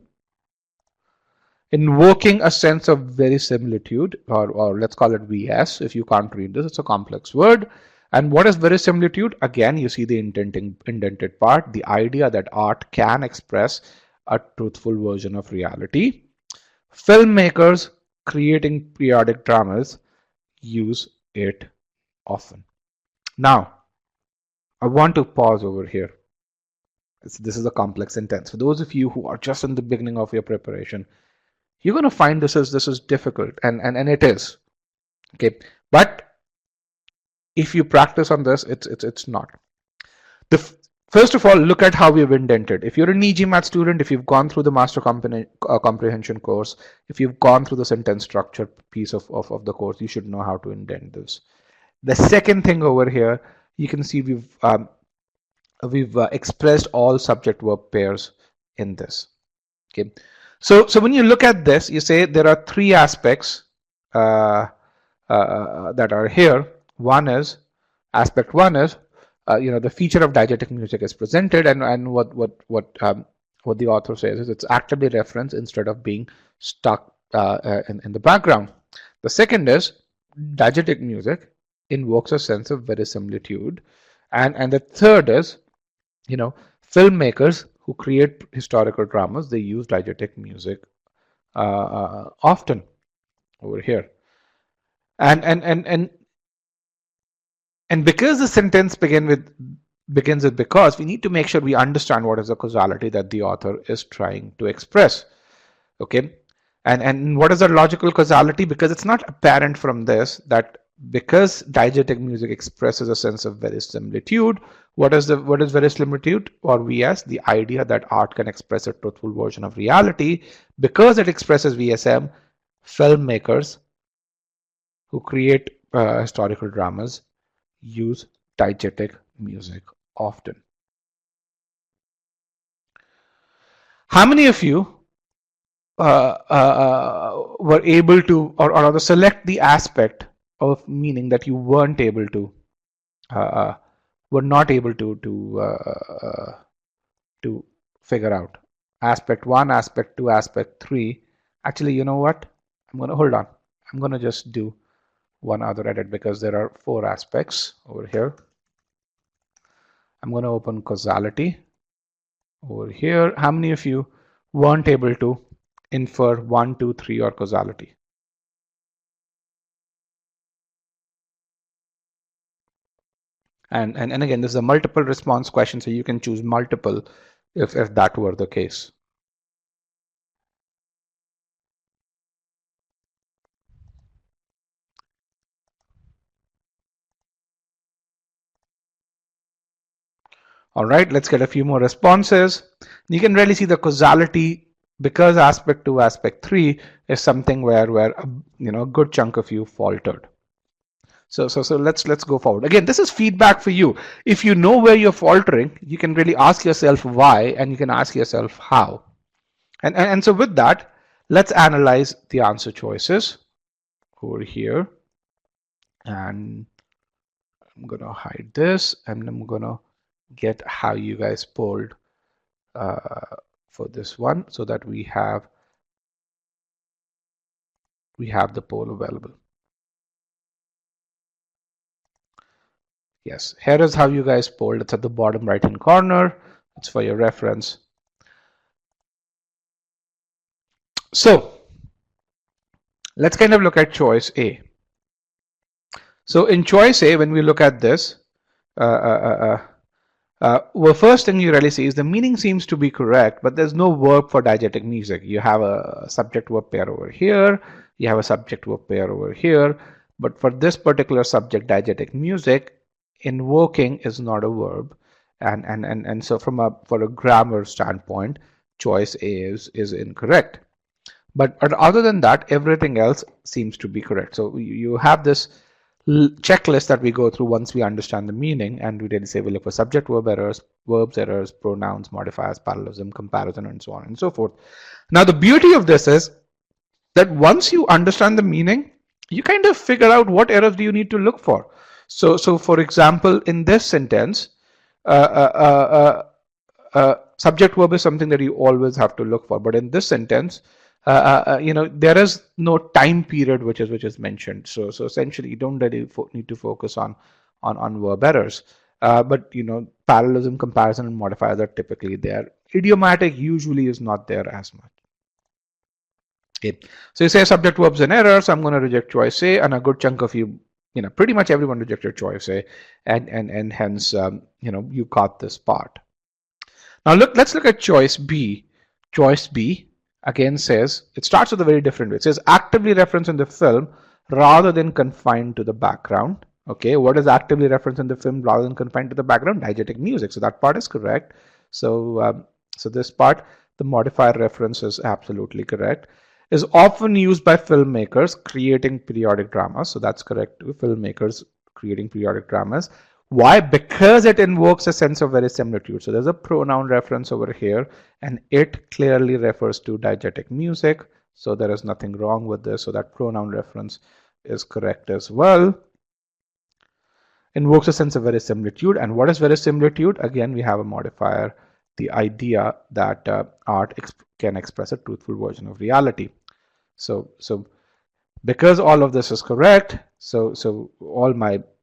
Invoking a sense of verisimilitude, or let's call it VS. If you can't read this, it's a complex word. And what is verisimilitude? Again, you see the indented part, the idea that art can express a truthful version of reality. Filmmakers creating periodic dramas use it often. Now, I want to pause over here. This is a complex sentence. For those of you who are just in the beginning of your preparation, you're going to find this is difficult, and it is. Okay, but if you practice on this, it's not. First of all, look at how we've indented. If you're an e-GMAT student, if you've gone through the master comprehension course, if you've gone through the sentence structure piece of the course, you should know how to indent this. The second thing over here, you can see we've expressed all subject verb pairs in this. Okay. So when you look at this, you say there are three aspects that are here. Aspect one is, the feature of diegetic music is presented, and what what the author says is it's actively referenced instead of being stuck in the background. The second is diegetic music invokes a sense of verisimilitude. And the third is, filmmakers who create historical dramas, they use diegetic music often over here. And because the sentence begins with because, we need to make sure we understand what is the causality that the author is trying to express. Okay, and what is the logical causality? Because it's not apparent from this that because diegetic music expresses a sense of verisimilitude, what is verisimilitude, or VS? The idea that art can express a truthful version of reality. Because it expresses VSM, filmmakers who create historical dramas use diegetic music often. How many of you were able to, or rather select the aspect of meaning that you weren't able to, were not able to figure out? Aspect 1, aspect 2, aspect 3. Actually, you know what? I'm going to hold on. I'm going to just do one other edit because there are 4 aspects over here. I'm going to open causality over here. How many of you weren't able to infer 1, 2, 3 or causality? And again, this is a multiple response question, so you can choose multiple if that were the case. All right, let's get a few more responses. You can really see the causality because aspect 2, aspect 3 is something where a good chunk of you faltered. So let's go forward. Again, this is feedback for you. If you know where you're faltering, you can really ask yourself why, and you can ask yourself how. And so with that, let's analyze the answer choices over here. And I'm going to hide this, and I'm going to get how you guys polled for this one so that we have the poll available. Yes, here is how you guys polled. It's at the bottom right hand corner. It's for your reference. So let's kind of look at choice A. So in choice A, when we look at this, well, first thing you really see is the meaning seems to be correct, but there's no verb for diegetic music. You have a subject-verb pair over here. You have a subject-verb pair over here. But for this particular subject, diegetic music, invoking is not a verb. And so for a grammar standpoint, choice A is incorrect. But other than that, everything else seems to be correct. So you have this checklist that we go through once we understand the meaning, and we really say we look for subject verb errors, verbs errors, pronouns, modifiers, parallelism, comparison, and so on and so forth. Now the beauty of this is that once you understand the meaning, you kind of figure out what errors do you need to look for. So for example, in this sentence, subject verb is something that you always have to look for, but in this sentence, there is no time period which is mentioned. So essentially, you don't really need to focus on verb errors. But parallelism, comparison, and modifiers are typically there. Idiomatic usually is not there as much. Okay. So you say subject verbs and errors. I'm going to reject choice A, and a good chunk of you, pretty much everyone rejected choice A, and hence you got this part. Now let's look at choice B. Choice B again says, it starts with a very different way. It says actively referenced in the film rather than confined to the background. Okay, what is actively referenced in the film rather than confined to the background? Diegetic music. So that part is correct. So so this part, the modifier reference is absolutely correct. Is often used by filmmakers creating periodic dramas. So that's correct too. Filmmakers creating periodic dramas. Why? Because it invokes a sense of verisimilitude. So there's a pronoun reference over here, and it clearly refers to diegetic music. So there is nothing wrong with this. So that pronoun reference is correct as well. Invokes a sense of verisimilitude. And what is verisimilitude? Again, we have a modifier. the idea that art can express a truthful version of reality. So because all of this is correct, so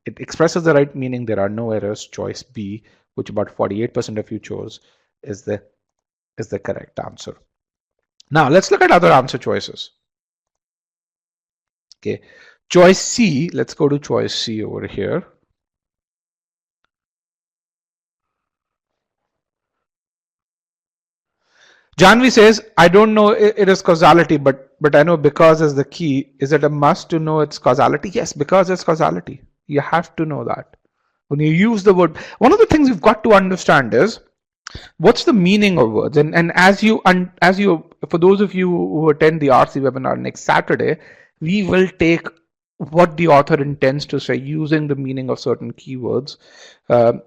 it expresses the right meaning. There are no errors. Choice B, which about 48% of you chose, is the correct answer. Now let's look at other answer choices. Okay, choice C. Let's go to choice C over here. Janvi says, I don't know it is causality, but I know because is the key. Is it a must to know its causality? Yes, because it's causality. You have to know that. When you use the word, one of the things you've got to understand is what's the meaning of words. And as you, for those of you who attend the RC webinar next Saturday, we will take what the author intends to say using the meaning of certain keywords to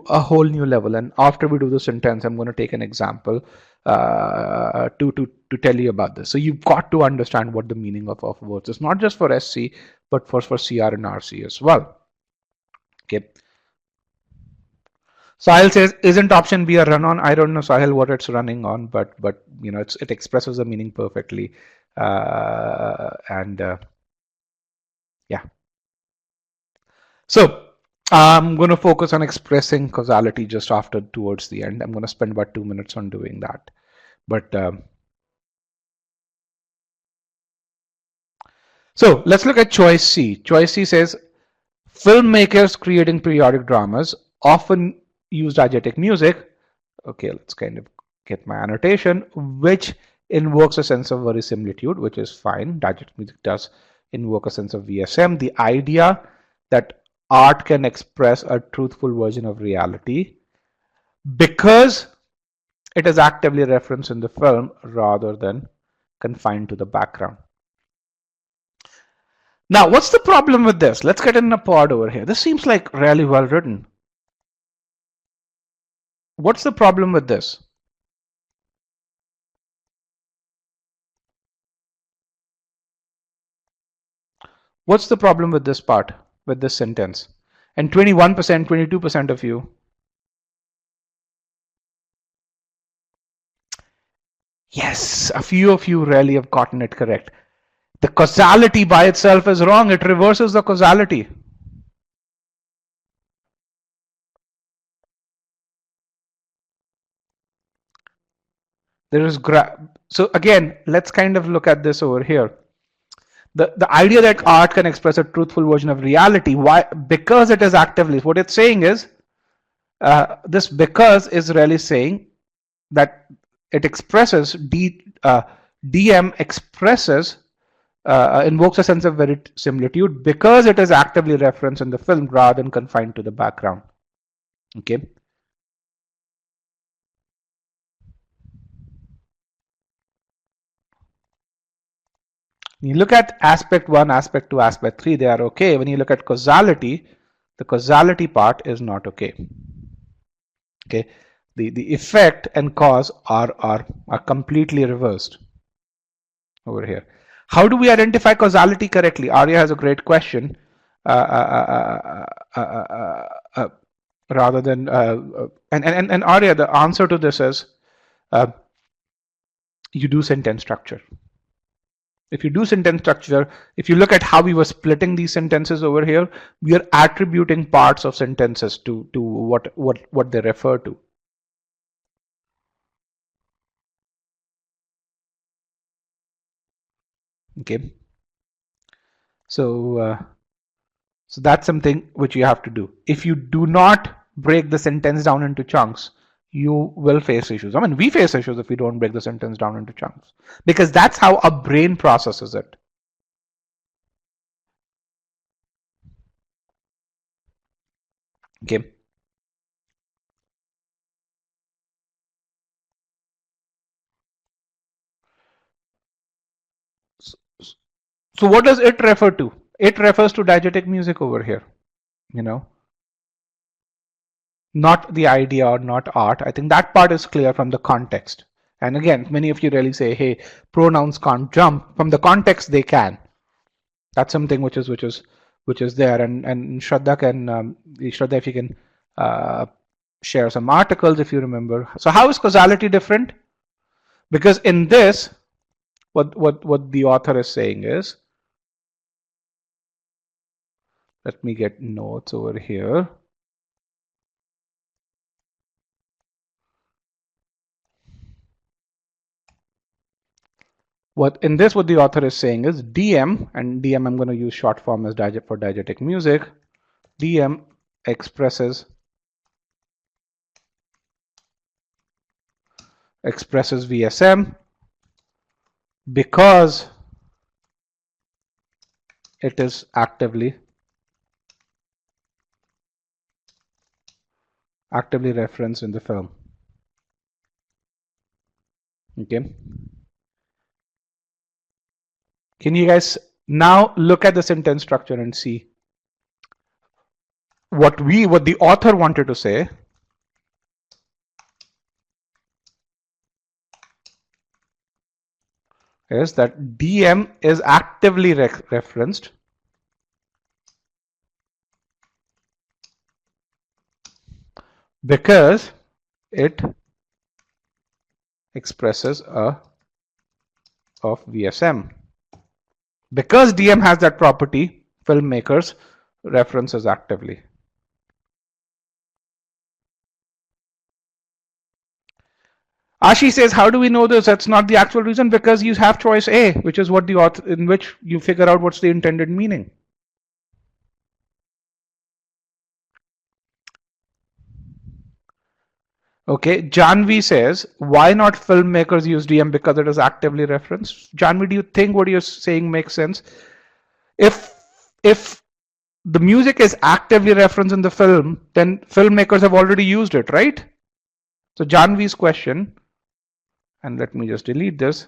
a whole new level. And after we do the sentence, I'm going to take an example to tell you about this. So you've got to understand what the meaning of words is, not just for SC, but for CR and RC as well. Okay. Sahil says, isn't option B a run-on? I don't know, Sahil, what it's running on, but you know, it expresses the meaning perfectly, yeah. So I'm going to focus on expressing causality just towards the end. I'm going to spend about 2 minutes on doing that. But so let's look at choice C. Choice C says, filmmakers creating periodic dramas often use diegetic music. Okay, let's kind of get my annotation, which invokes a sense of verisimilitude, which is fine. Diegetic music does invoke a sense of VSM. The idea that art can express a truthful version of reality because it is actively referenced in the film rather than confined to the background. Now, what's the problem with this? Let's get in a pod over here. This seems like really well written. What's the problem with this? What's the problem with this part, with this sentence? And 21%, 22% of you. Yes, a few of you really have gotten it correct. The causality by itself is wrong. It reverses the causality. There is so again, let's kind of look at this over here. The idea that art can express a truthful version of reality, why? Because it is actively. What it's saying is, this because is really saying that it expresses DM expresses invokes a sense of verisimilitude because it is actively referenced in the film rather than confined to the background. Okay. When you look at aspect 1, aspect 2, aspect 3, they are okay. When you look at causality, the causality part is not okay. Okay, the effect and cause are completely reversed over here. How do we identify causality correctly? Arya has a great question. Rather than and Arya, the answer to this is you do sentence structure. If you do sentence structure, if you look at how we were splitting these sentences over here, we are attributing parts of sentences to what they refer to. Okay. So so that's something which you have to do. If you do not break the sentence down into chunks, you will face issues. I mean, we face issues if we don't break the sentence down into chunks, because that's how our brain processes it. Okay. So what does it refer to? It refers to diegetic music over here, you know, not the idea or not art. I think that part is clear from the context. And again, many of you really say, hey, pronouns can't jump. From the context, they can. That's something which is there. And Shraddha can, Shraddha, if you can share some articles if you remember. So how is causality different? Because in this, what the author is saying is, let me get notes over here. What the author is saying is DM, and DM I'm going to use short form as for diegetic music. DM expresses VSM because it is actively referenced in the film. Okay. Can you guys now look at the sentence structure and see what the author wanted to say is that DM is actively referenced because it expresses a of VSM. Because DM has that property, filmmakers references actively. Ashi says, how do we know this? That's not the actual reason, because you have choice A, which is what the author, in which you figure out what's the intended meaning. Okay, Janvi says, why not filmmakers use DM? Because it is actively referenced. Janvi, do you think what you're saying makes sense? If the music is actively referenced in the film, then filmmakers have already used it, right? So Janvi's question, and let me just delete this.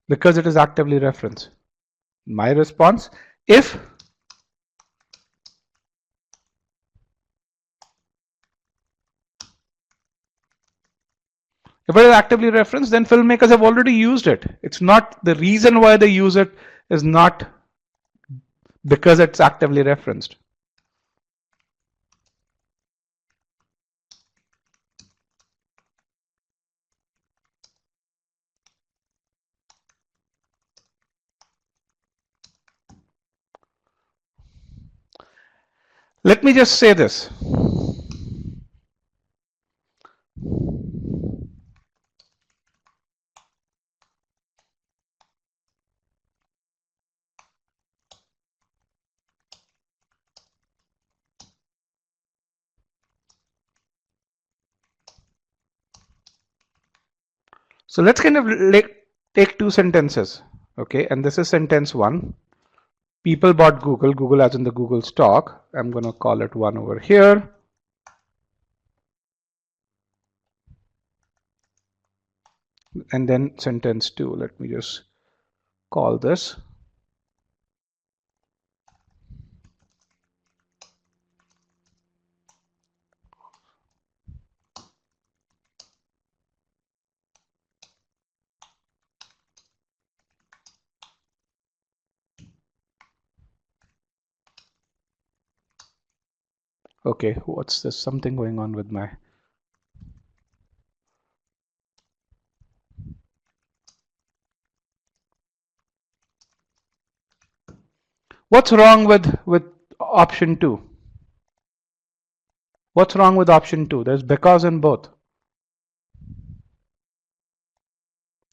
Because it is actively referenced. My response, if it is actively referenced, then filmmakers have already used it. It's not the reason why they use it is not because it's actively referenced. Let me just say this. So let's kind of take two sentences, okay? And this is sentence one. People bought Google, Google as in the Google stock. I'm going to call it one over here. And then sentence two, let me just call this. Okay, what's this? Something going on with my... What's wrong with option two? What's wrong with option two? There's because in both.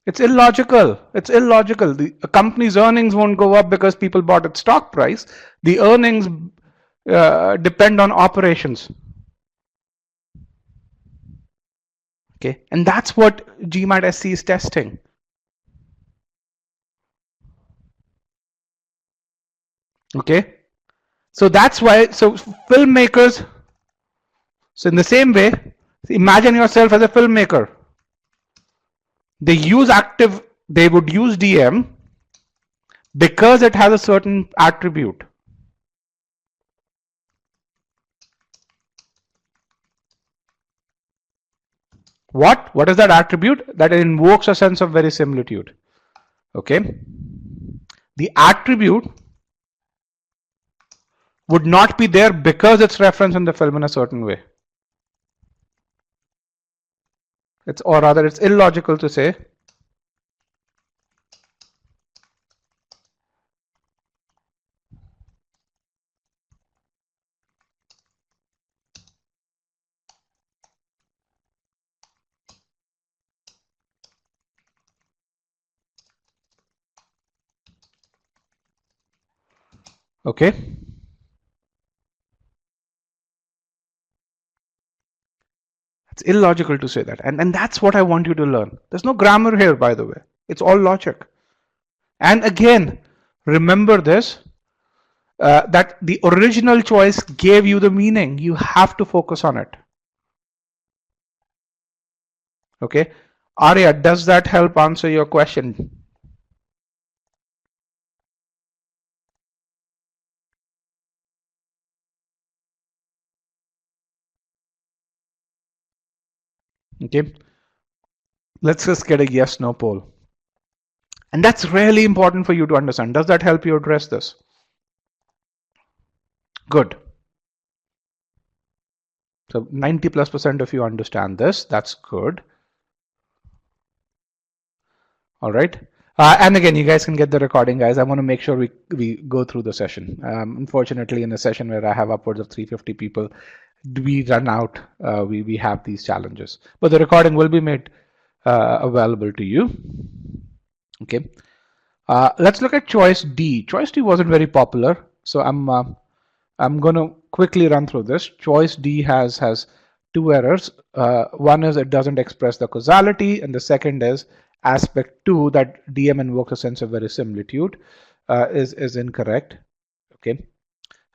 It's illogical. It's illogical. The company's earnings won't go up because people bought its stock price. The earnings depend on operations. Okay, and that's what GMAT SC is testing. Okay, so that's why. So filmmakers. So in the same way, imagine yourself as a filmmaker. They would use DM Because it has a certain attribute. What is that attribute? That it invokes a sense of verisimilitude. Okay. The attribute would not be there because it's referenced in the film in a certain way. Or rather, it's illogical to say okay. It's illogical to say that. And that's what I want you to learn. There's no grammar here, by the way. It's all logic. And again, remember this, that the original choice gave you the meaning. You have to focus on it. Okay. Arya, does that help answer your question? Okay. Let's just get a yes no poll. And that's really important for you to understand. Does that help you address this? Good. So 90+% of you understand this. That's good. All right. And again, you guys can get the recording, guys. I want to make sure we go through the session. Unfortunately, in a session where I have upwards of 350 people, we run out. We have these challenges. But the recording will be made available to you. Okay. Let's look at choice D. Choice D wasn't very popular, so I'm going to quickly run through this. Choice D has two errors. One is it doesn't express the causality, and the second is aspect 2, that DM invokes a sense of verisimilitude, is incorrect. Okay.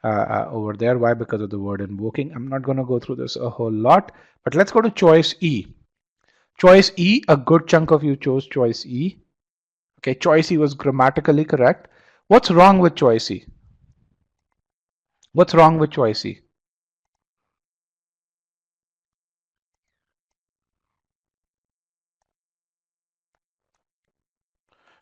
Over there. Why? Because of the word invoking. I'm not going to go through this a whole lot, but let's go to choice E. Choice E, a good chunk of you chose choice E. Okay, choice E was grammatically correct. What's wrong with choice E? What's wrong with choice E?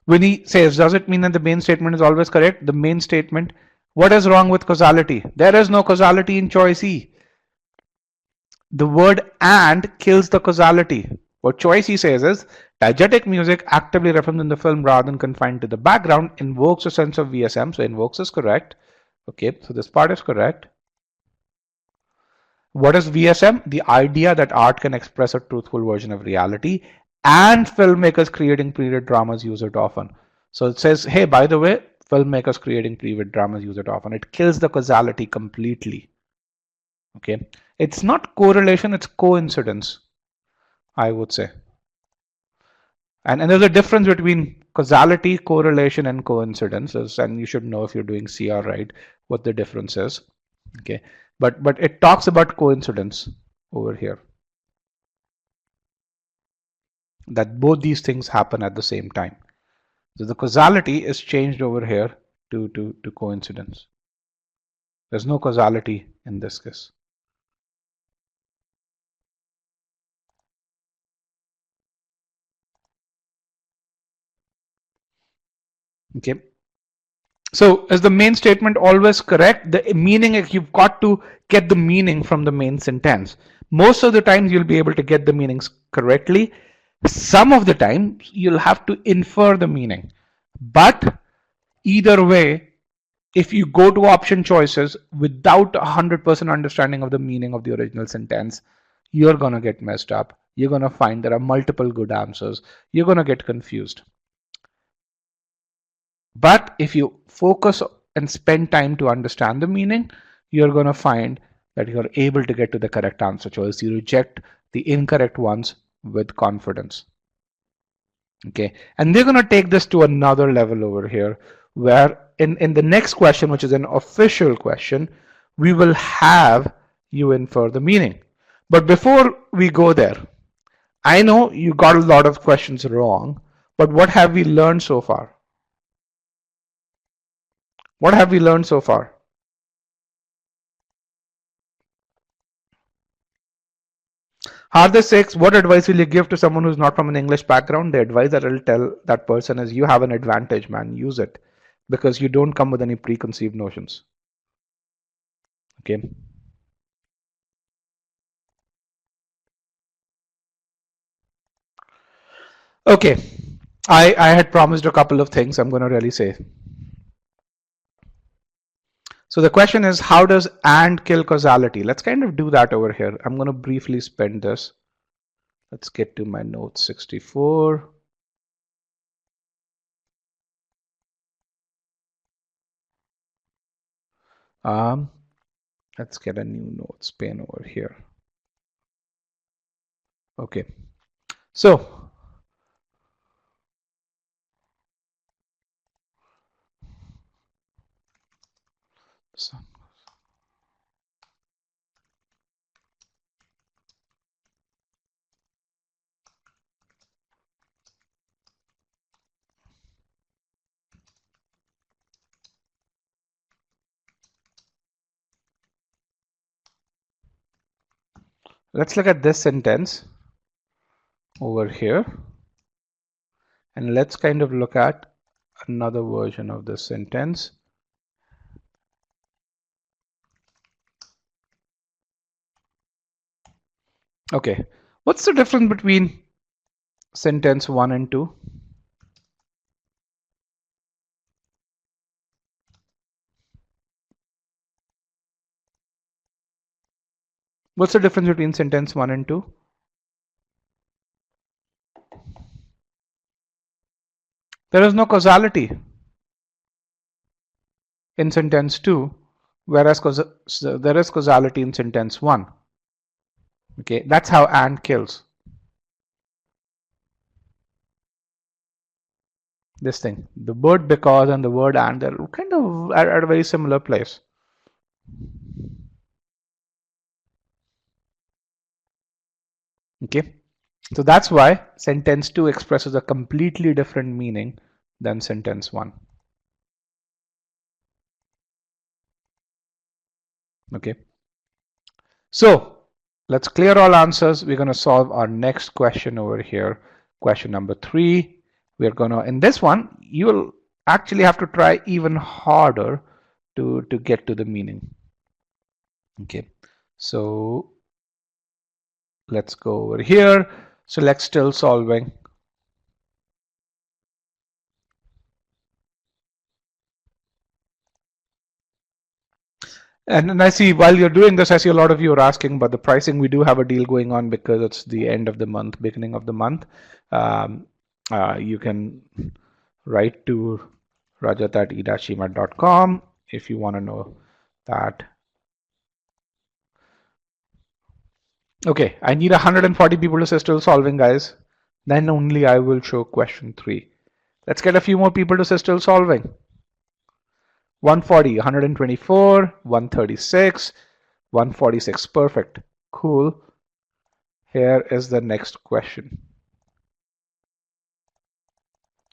When he says, does it mean that the main statement is always correct? The main statement, what is wrong with causality? There is no causality in choice E. The word and kills the causality. What choice E says is, diegetic music actively referenced in the film rather than confined to the background invokes a sense of VSM. So invokes is correct. Okay, so this part is correct. What is VSM? The idea that art can express a truthful version of reality, and filmmakers creating period dramas use it often. So it says, hey, by the way, filmmakers creating period dramas use it often. It kills the causality completely. Okay, it's not correlation, it's coincidence, I would say. And there's a difference between causality, correlation, and coincidence. And you should know, if you're doing CR right, what the difference is. Okay, but it talks about coincidence over here, that both these things happen at the same time. So the causality is changed over here to coincidence. There's no causality in this case. Okay. So is the main statement always correct? The meaning, you've got to get the meaning from the main sentence. Most of the times you'll be able to get the meanings correctly. Some of the time you'll have to infer the meaning. But either way, if you go to option choices without 100% understanding of the meaning of the original sentence, you're going to get messed up. You're going to find there are multiple good answers. You're going to get confused. But if you focus and spend time to understand the meaning, you're going to find that you're able to get to the correct answer choice. You reject the incorrect ones with confidence. Okay, and they're going to take this to another level over here, where in the next question, which is an official question, we will have you infer the meaning. But before we go there, I know you got a lot of questions wrong, but what have we learned so far? What have we learned so far? Hardest 6, what advice will you give to someone who's not from an English background? The advice that I'll tell that person is you have an advantage, man. Use it because you don't come with any preconceived notions. Okay. Okay. I had promised a couple of things I'm going to really say. So the question is, how does and kill causality? Let's kind of do that over here. I'm going to briefly spend this. Let's get to my notes 64. Let's get a new notes pane over here. Okay. So let's look at this sentence over here, and let's kind of look at another version of this sentence. Okay, what's the difference between sentence 1 and 2? What's the difference between sentence 1 and 2? There is no causality in sentence 2, whereas there is causality in sentence 1. Okay, that's how and kills. This thing, the word because and the word and, they're kind of at a very similar place. Okay, so that's why sentence 2 expresses a completely different meaning than sentence 1. Okay, so let's clear all answers. We're going to solve our next question over here. Question number 3. We're going to, in this one, you'll actually have to try even harder to get to the meaning. Okay, so let's go over here, select still solving. And I see while you're doing this, I see a lot of you are asking about the pricing. We do have a deal going on because it's the end of the month, beginning of the month. You can write to rajat at e-gmat.com if you want to know that. Okay, I need 140 people to say still solving, guys. Then only I will show question 3. Let's get a few more people to say still solving. 140, 124, 136, 146. Perfect. Cool. Here is the next question.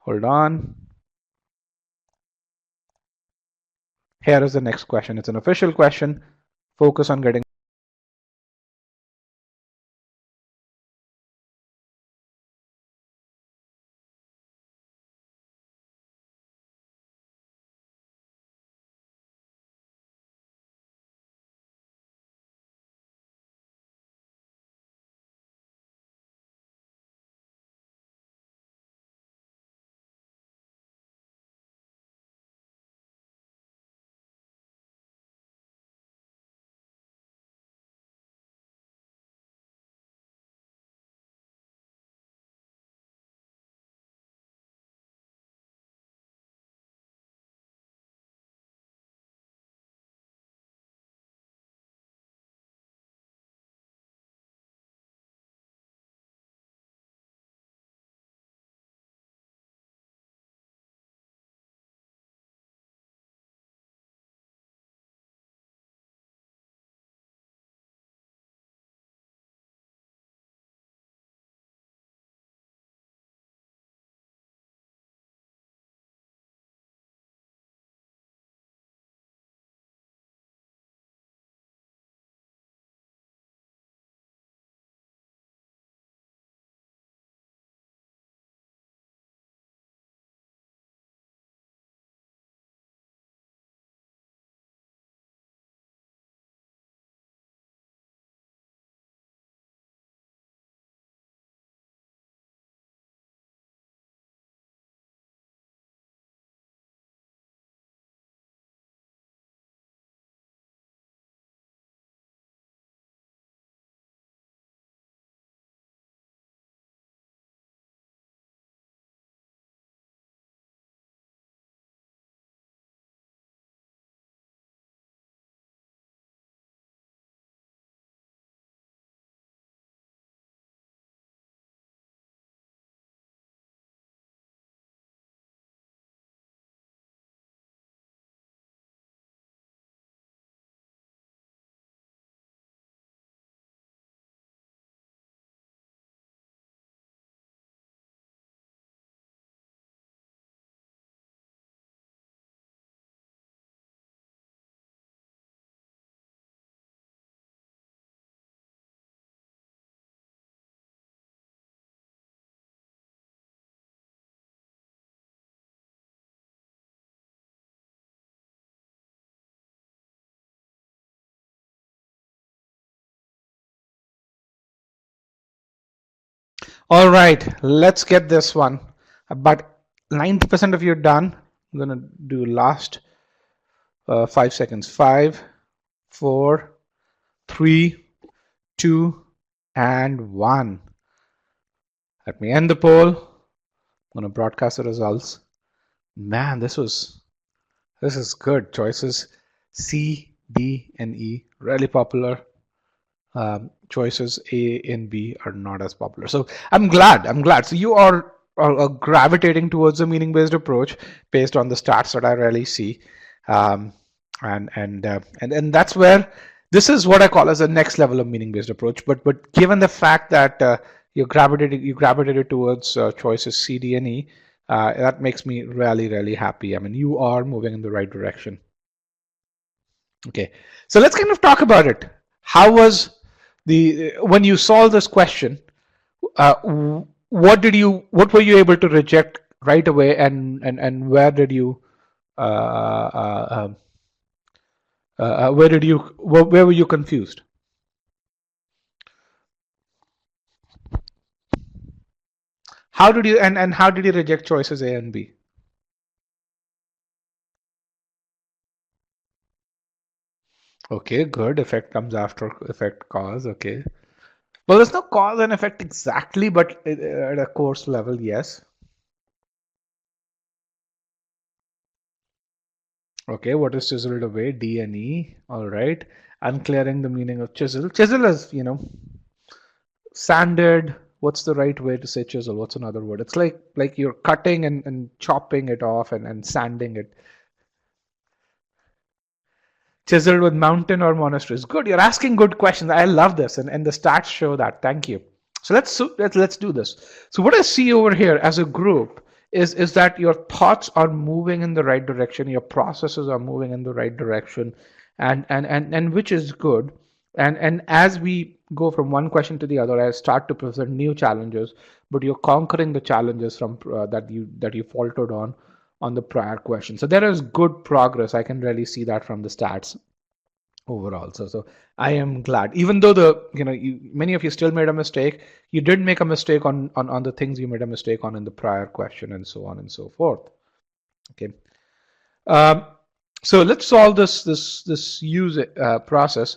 Hold on. Here is the next question. It's an official question. Focus on getting All right, let's get this one. About 90% of you done. I'm gonna do last 5 seconds. 5, 4, 3, 2, and 1. Let me end the poll. I'm gonna broadcast the results. Man, this is good. Choices C, D, and E really popular. Choices A and B are not as popular. So I'm glad. So you are gravitating towards a meaning-based approach based on the stats that I really see, um, and that's where this is what I call as a next level of meaning-based approach. But given the fact that you gravitated towards choices C, D, and E, that makes me really happy. I mean, you are moving in the right direction. Okay, so let's kind of talk about it. How was when you solved this question? What were you able to reject right away, and where did you where were you confused? How did you and how did you reject choices A and B? Okay, good. Effect comes after effect cause. Okay. Well, there's no cause and effect exactly, but at a course level, yes. Okay, what is chiseled away? D and E. All right. Unclearing the meaning of chisel. Chisel is, sanded. What's the right way to say chisel? What's another word? It's like you're cutting and chopping it off and sanding it. Chiseled with mountain or monasteries. Good. You're asking good questions. I love this, and the stats show that. Thank you. So let's do this. So what I see over here as a group is that your thoughts are moving in the right direction, your processes are moving in the right direction, and which is good. And as we go from one question to the other, I start to present new challenges, but you're conquering the challenges from that you faltered on the prior question. So there is good progress. I can really see that from the stats overall. So I am glad, even though many of you still made a mistake. You did make a mistake on the things you made a mistake on in the prior question, and so on and so forth. Okay. Um, so let's solve this use process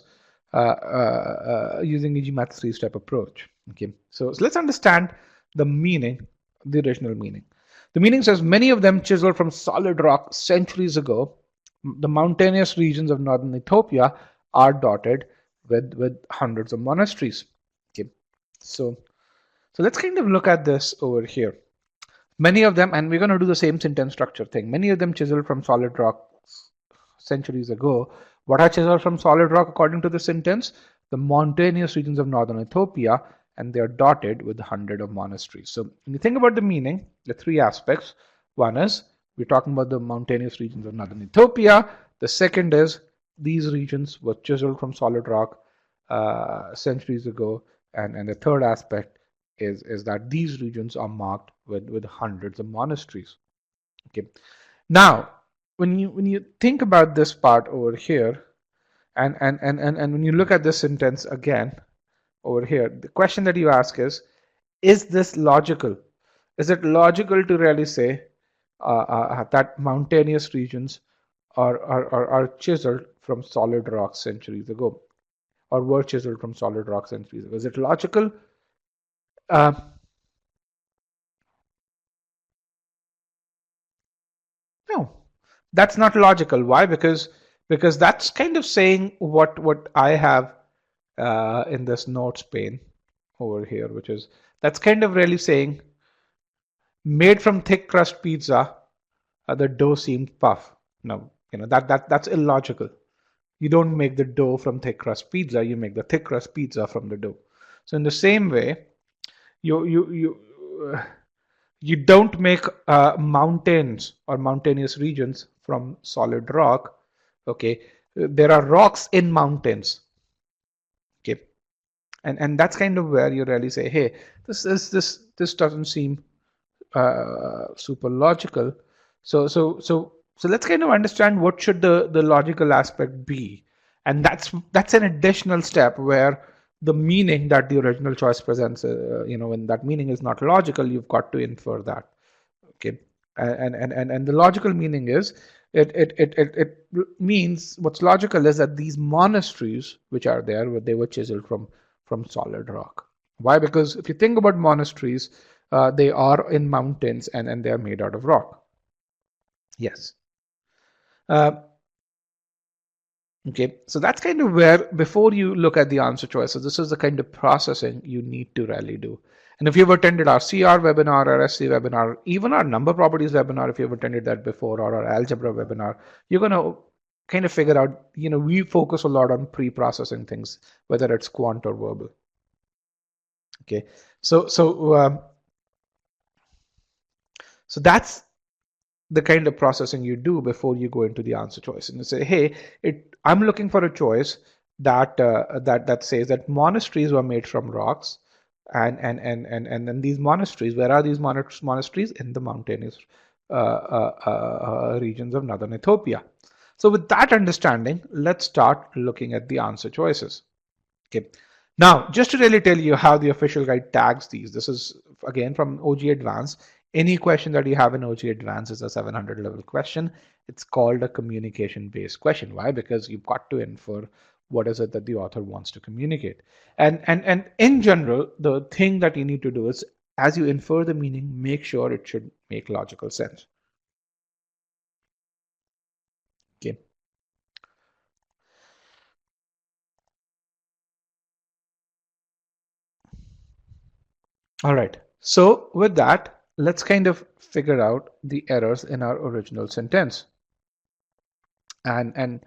using the GMAT three-step approach. Okay. So let's understand the meaning, the original meaning. The meaning says many of them chiseled from solid rock centuries ago. The mountainous regions of northern Ethiopia are dotted with hundreds of monasteries. Okay. So let's kind of look at this over here. Many of them, and we're going to do the same sentence structure thing. Many of them chiseled from solid rock centuries ago. What are chiseled from solid rock according to the sentence? The mountainous regions of northern Ethiopia, and they are dotted with 100 of monasteries. So when you think about the meaning, the three aspects. One is we're talking about the mountainous regions of northern Ethiopia. The second is these regions were chiseled from solid rock centuries ago, and the third aspect is that these regions are marked with hundreds of monasteries. Okay. Now, when you think about this part over here, and when you look at this sentence again over here, the question that you ask is this logical? Is it logical to really say that mountainous regions are chiseled from solid rock centuries ago, or were chiseled from solid rock centuries ago? Is it logical? No, that's not logical. Why? Because that's kind of saying what I have in this notes pane over here, which is that's kind of really saying made from thick crust pizza, the dough seemed puff. No, that's illogical. You don't make the dough from thick crust pizza. You make the thick crust pizza from the dough. So in the same way, you don't make mountains or mountainous regions from solid rock. Okay, there are rocks in mountains. Okay, and that's kind of where you really say, hey, this doesn't seem super logical. So let's kind of understand what should the logical aspect be, and that's an additional step where the meaning that the original choice presents, when that meaning is not logical, you've got to infer that. Okay, and the logical meaning is it means what's logical is that these monasteries which are there, they were chiseled from solid rock. Why? Because if you think about monasteries, they are in mountains and they are made out of rock. Yes. Okay, so that's kind of where, before you look at the answer choices, this is the kind of processing you need to really do. And if you've attended our CR webinar, our SC webinar, even our number properties webinar, if you've attended that before, or our algebra webinar, you're going to kind of figure out, we focus a lot on pre-processing things, whether it's quant or verbal. Okay, so that's the kind of processing you do before you go into the answer choice, and you say, hey, I'm looking for a choice that that says that monasteries were made from rocks, and then these monasteries, where are these monasteries? In the mountainous regions of northern Ethiopia. So with that understanding, let's start looking at the answer choices. Okay. Now, just to really tell you how the official guide tags these, this is again from OG Advanced. Any question that you have in OG Advanced is a 700 level question. It's called a communication based question. Why? Because you've got to infer what is it that the author wants to communicate. And in general, the thing that you need to do is, as you infer the meaning, make sure it should make logical sense. Okay. All right. So with that, let's kind of figure out the errors in our original sentence. And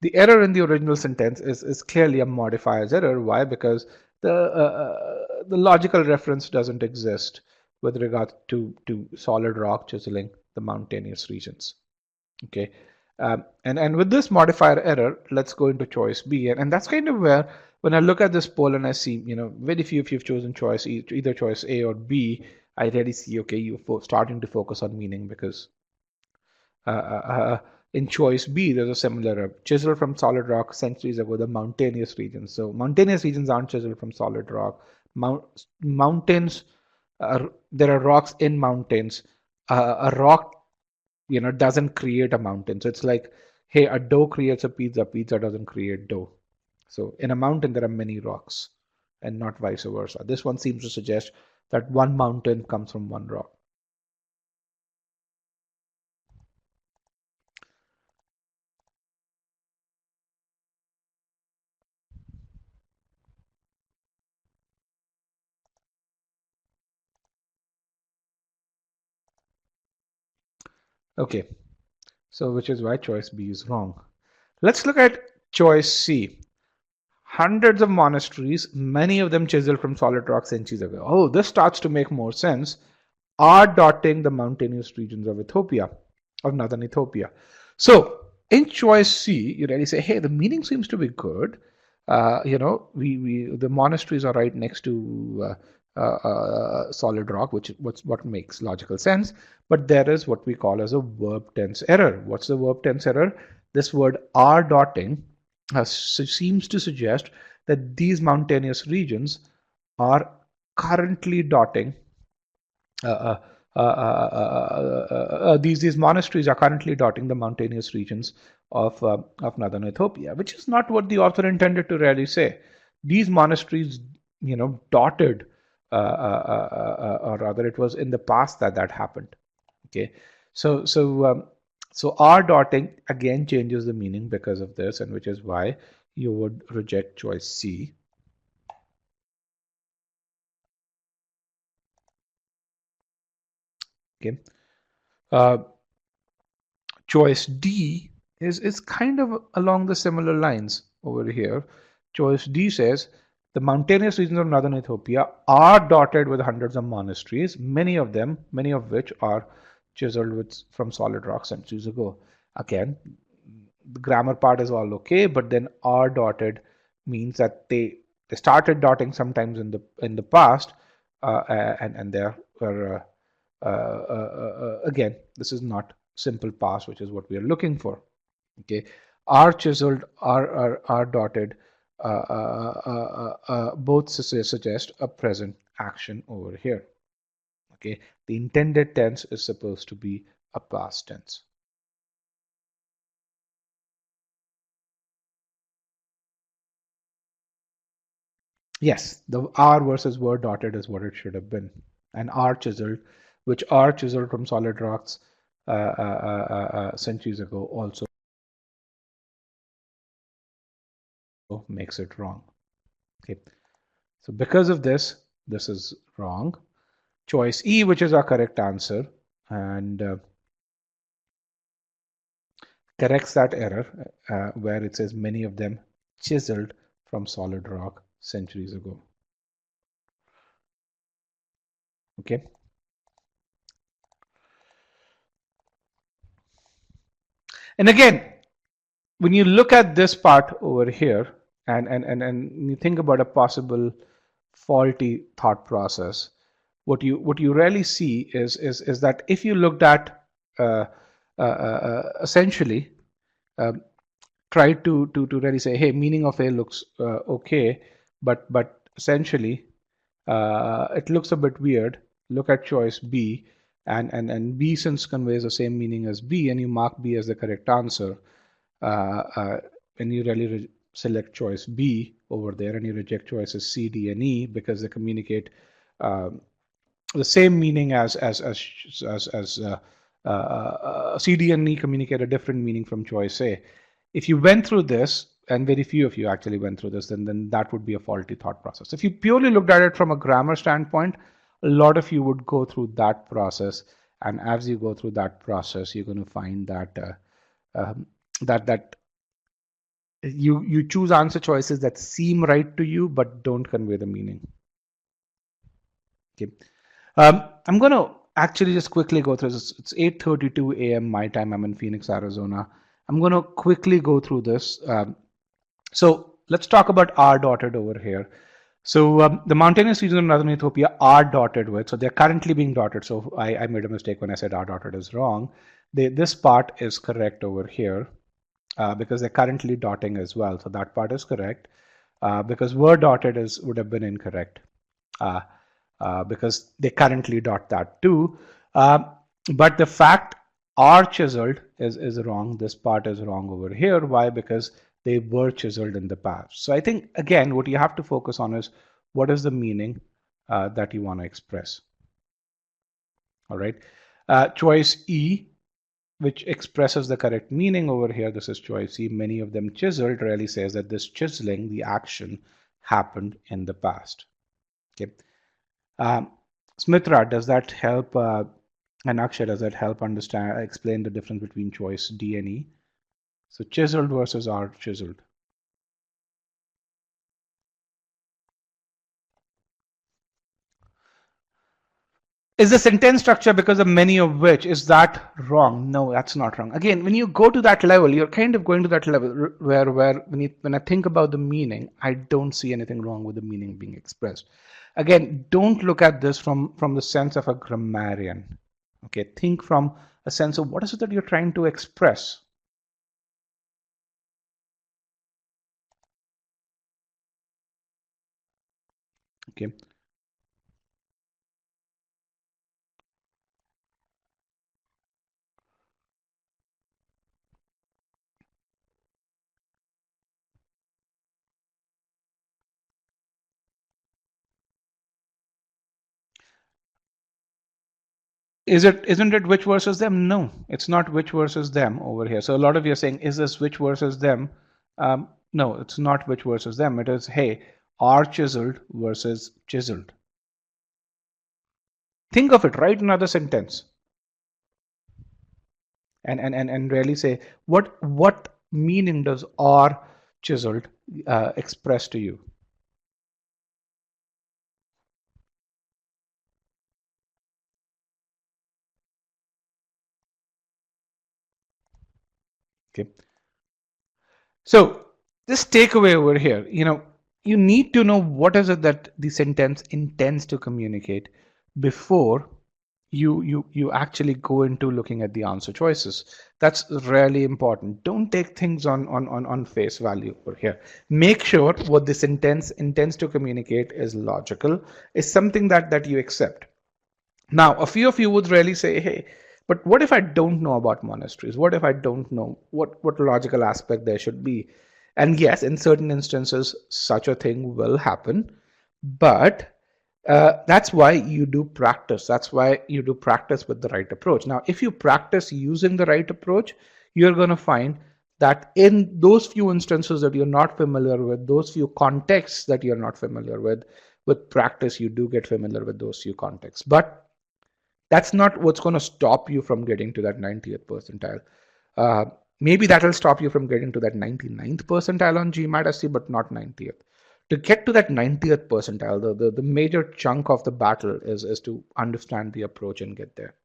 the error in the original sentence is clearly a modifier's error. Why? Because the logical reference doesn't exist with regard to solid rock chiseling the mountainous regions. Okay. And with this modifier error, let's go into choice B. And that's kind of where, when I look at this poll and I see, very few if you've chosen choice either choice A or B, I really see, okay, you're starting to focus on meaning, because in choice B, there's a similar chisel from solid rock centuries ago, the mountainous regions. So mountainous regions aren't chiseled from solid rock. Mountains, there are rocks in mountains. A rock doesn't create a mountain. So it's like, hey, a dough creates a pizza, pizza doesn't create dough. So in a mountain, there are many rocks and not vice versa. This one seems to suggest that one mountain comes from one rock. Okay, so which is why choice B is wrong. Let's look at choice C. Hundreds of monasteries, many of them chiseled from solid rock centuries ago. Oh, this starts to make more sense. Are dotting the mountainous regions of Ethiopia, of northern Ethiopia. So in choice C, you really say, hey, the meaning seems to be good. The monasteries are right next to solid rock, what makes logical sense. But there is what we call as a verb tense error. What's the verb tense error? This word are dotting seems to suggest that these mountainous regions are currently dotting. These monasteries are currently dotting the mountainous regions of northern Ethiopia, which is not what the author intended to really say. These monasteries, dotted, or rather, it was in the past that happened. Okay, so R dotting again changes the meaning because of this, and which is why you would reject choice C. Okay. Choice D is kind of along the similar lines over here. Choice D says the mountainous regions of northern Ethiopia are dotted with hundreds of monasteries, many of which are chiseled from solid rock centuries ago. Again, the grammar part is all okay, but then are dotted means that they started dotting sometimes in the past, and there were again, this is not simple past, which is what we are looking for. Okay, are chiseled, are dotted both suggest a present action over here. Okay, the intended tense is supposed to be a past tense. Yes, the R versus were dotted is what it should have been. And R chiseled, which R chiseled from solid rocks centuries ago, also makes it wrong. Okay, so because of this, this is wrong. Choice E, which is our correct answer, and corrects that error where it says many of them chiseled from solid rock centuries ago. Okay. And again, when you look at this part over here and you think about a possible faulty thought process, what you really see is that if you looked at essentially tried to really say, hey, meaning of A looks okay, but essentially it looks a bit weird. Look at choice B, and B since conveys the same meaning as B, and you mark B as the correct answer, and you really select choice B over there, and you reject choices C, D, and E because they communicate the same meaning as C, D, and E communicate a different meaning from choice A. If you went through this, and very few of you actually went through this, then that would be a faulty thought process. If you purely looked at it from a grammar standpoint, a lot of you would go through that process, and as you go through that process, you're going to find that that you choose answer choices that seem right to you but don't convey the meaning. Okay. I'm going to actually just quickly go through this. It's 8:32 a.m. my time. I'm in Phoenix, Arizona. I'm going to quickly go through this. So let's talk about R dotted over here. So the mountainous regions of northern Ethiopia are dotted with. So they're currently being dotted. So I made a mistake when I said R dotted is wrong. This part is correct over here because they're currently dotting as well. So that part is correct. Because were dotted would have been incorrect. Because they currently dot that too. But the fact are chiseled is wrong. This part is wrong over here. Why? Because they were chiseled in the past. So I think, again, what you have to focus on is what is the meaning that you want to express. All right. Choice E, which expresses the correct meaning over here. This is choice E. Many of them chiseled really says that this chiseling, the action, happened in the past. Okay. Smithra, does that help? And Akshay, does that help explain the difference between choice D and E? So chiseled versus are chiseled. Is the sentence structure because of many of which, is that wrong? No, that's not wrong. Again, when you go to that level, you're kind of going to that level where when I think about the meaning, I don't see anything wrong with the meaning being expressed. Again, don't look at this from the sense of a grammarian. Okay, think from a sense of what is it that you're trying to express. Okay. Isn't it which versus them? No, it's not which versus them over here. So a lot of you are saying, is this which versus them? No, it's not which versus them. It is, hey, are chiseled versus chiseled. Think of it, write another sentence. And really say, what meaning does are chiseled express to you? Okay. So this takeaway over here, you need to know what is it that the sentence intends to communicate before you actually go into looking at the answer choices. That's really important. Don't take things on face value over here. Make sure what this intends to communicate is logical, is something that you accept. Now, a few of you would really say, hey, but what if I don't know about monasteries? What if I don't know what logical aspect there should be? And yes, in certain instances, such a thing will happen. But that's why you do practice. That's why you do practice with the right approach. Now, if you practice using the right approach, you're going to find that in those few instances that you're not familiar with, those few contexts that you're not familiar with practice, you do get familiar with those few contexts. But that's not what's going to stop you from getting to that 90th percentile. Maybe that will stop you from getting to that 99th percentile on GMAT SC, but not 90th. To get to that 90th percentile, the major chunk of the battle is to understand the approach and get there.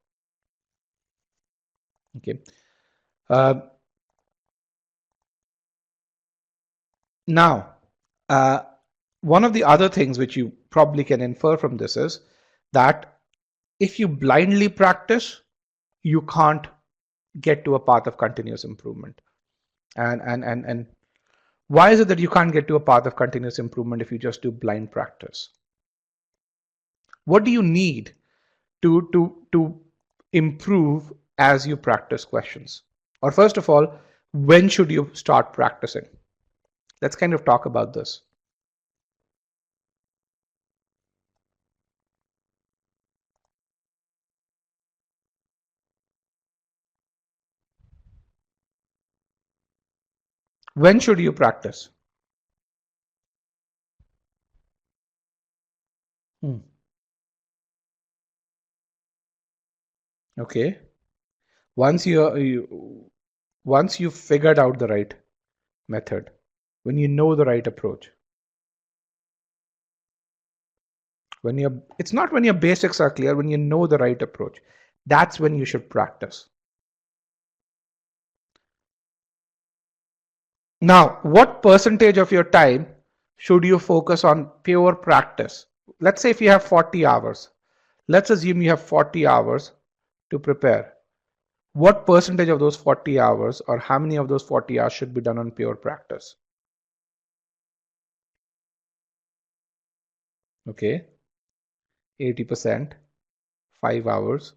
Okay. Now, one of the other things which you probably can infer from this is that if you blindly practice, you can't get to a path of continuous improvement. And why is it that you can't get to a path of continuous improvement if you just do blind practice? What do you need to improve as you practice questions? Or first of all, when should you start practicing? Let's kind of talk about this. When should you practice? Okay. Once you've figured out the right method, when you know the right approach, it's not when your basics are clear, when you know the right approach, that's when you should practice. Now, what percentage of your time should you focus on pure practice? Let's say if you have 40 hours, let's assume you have 40 hours to prepare. What percentage of those 40 hours, or how many of those 40 hours should be done on pure practice? Okay, 80%, 5 hours.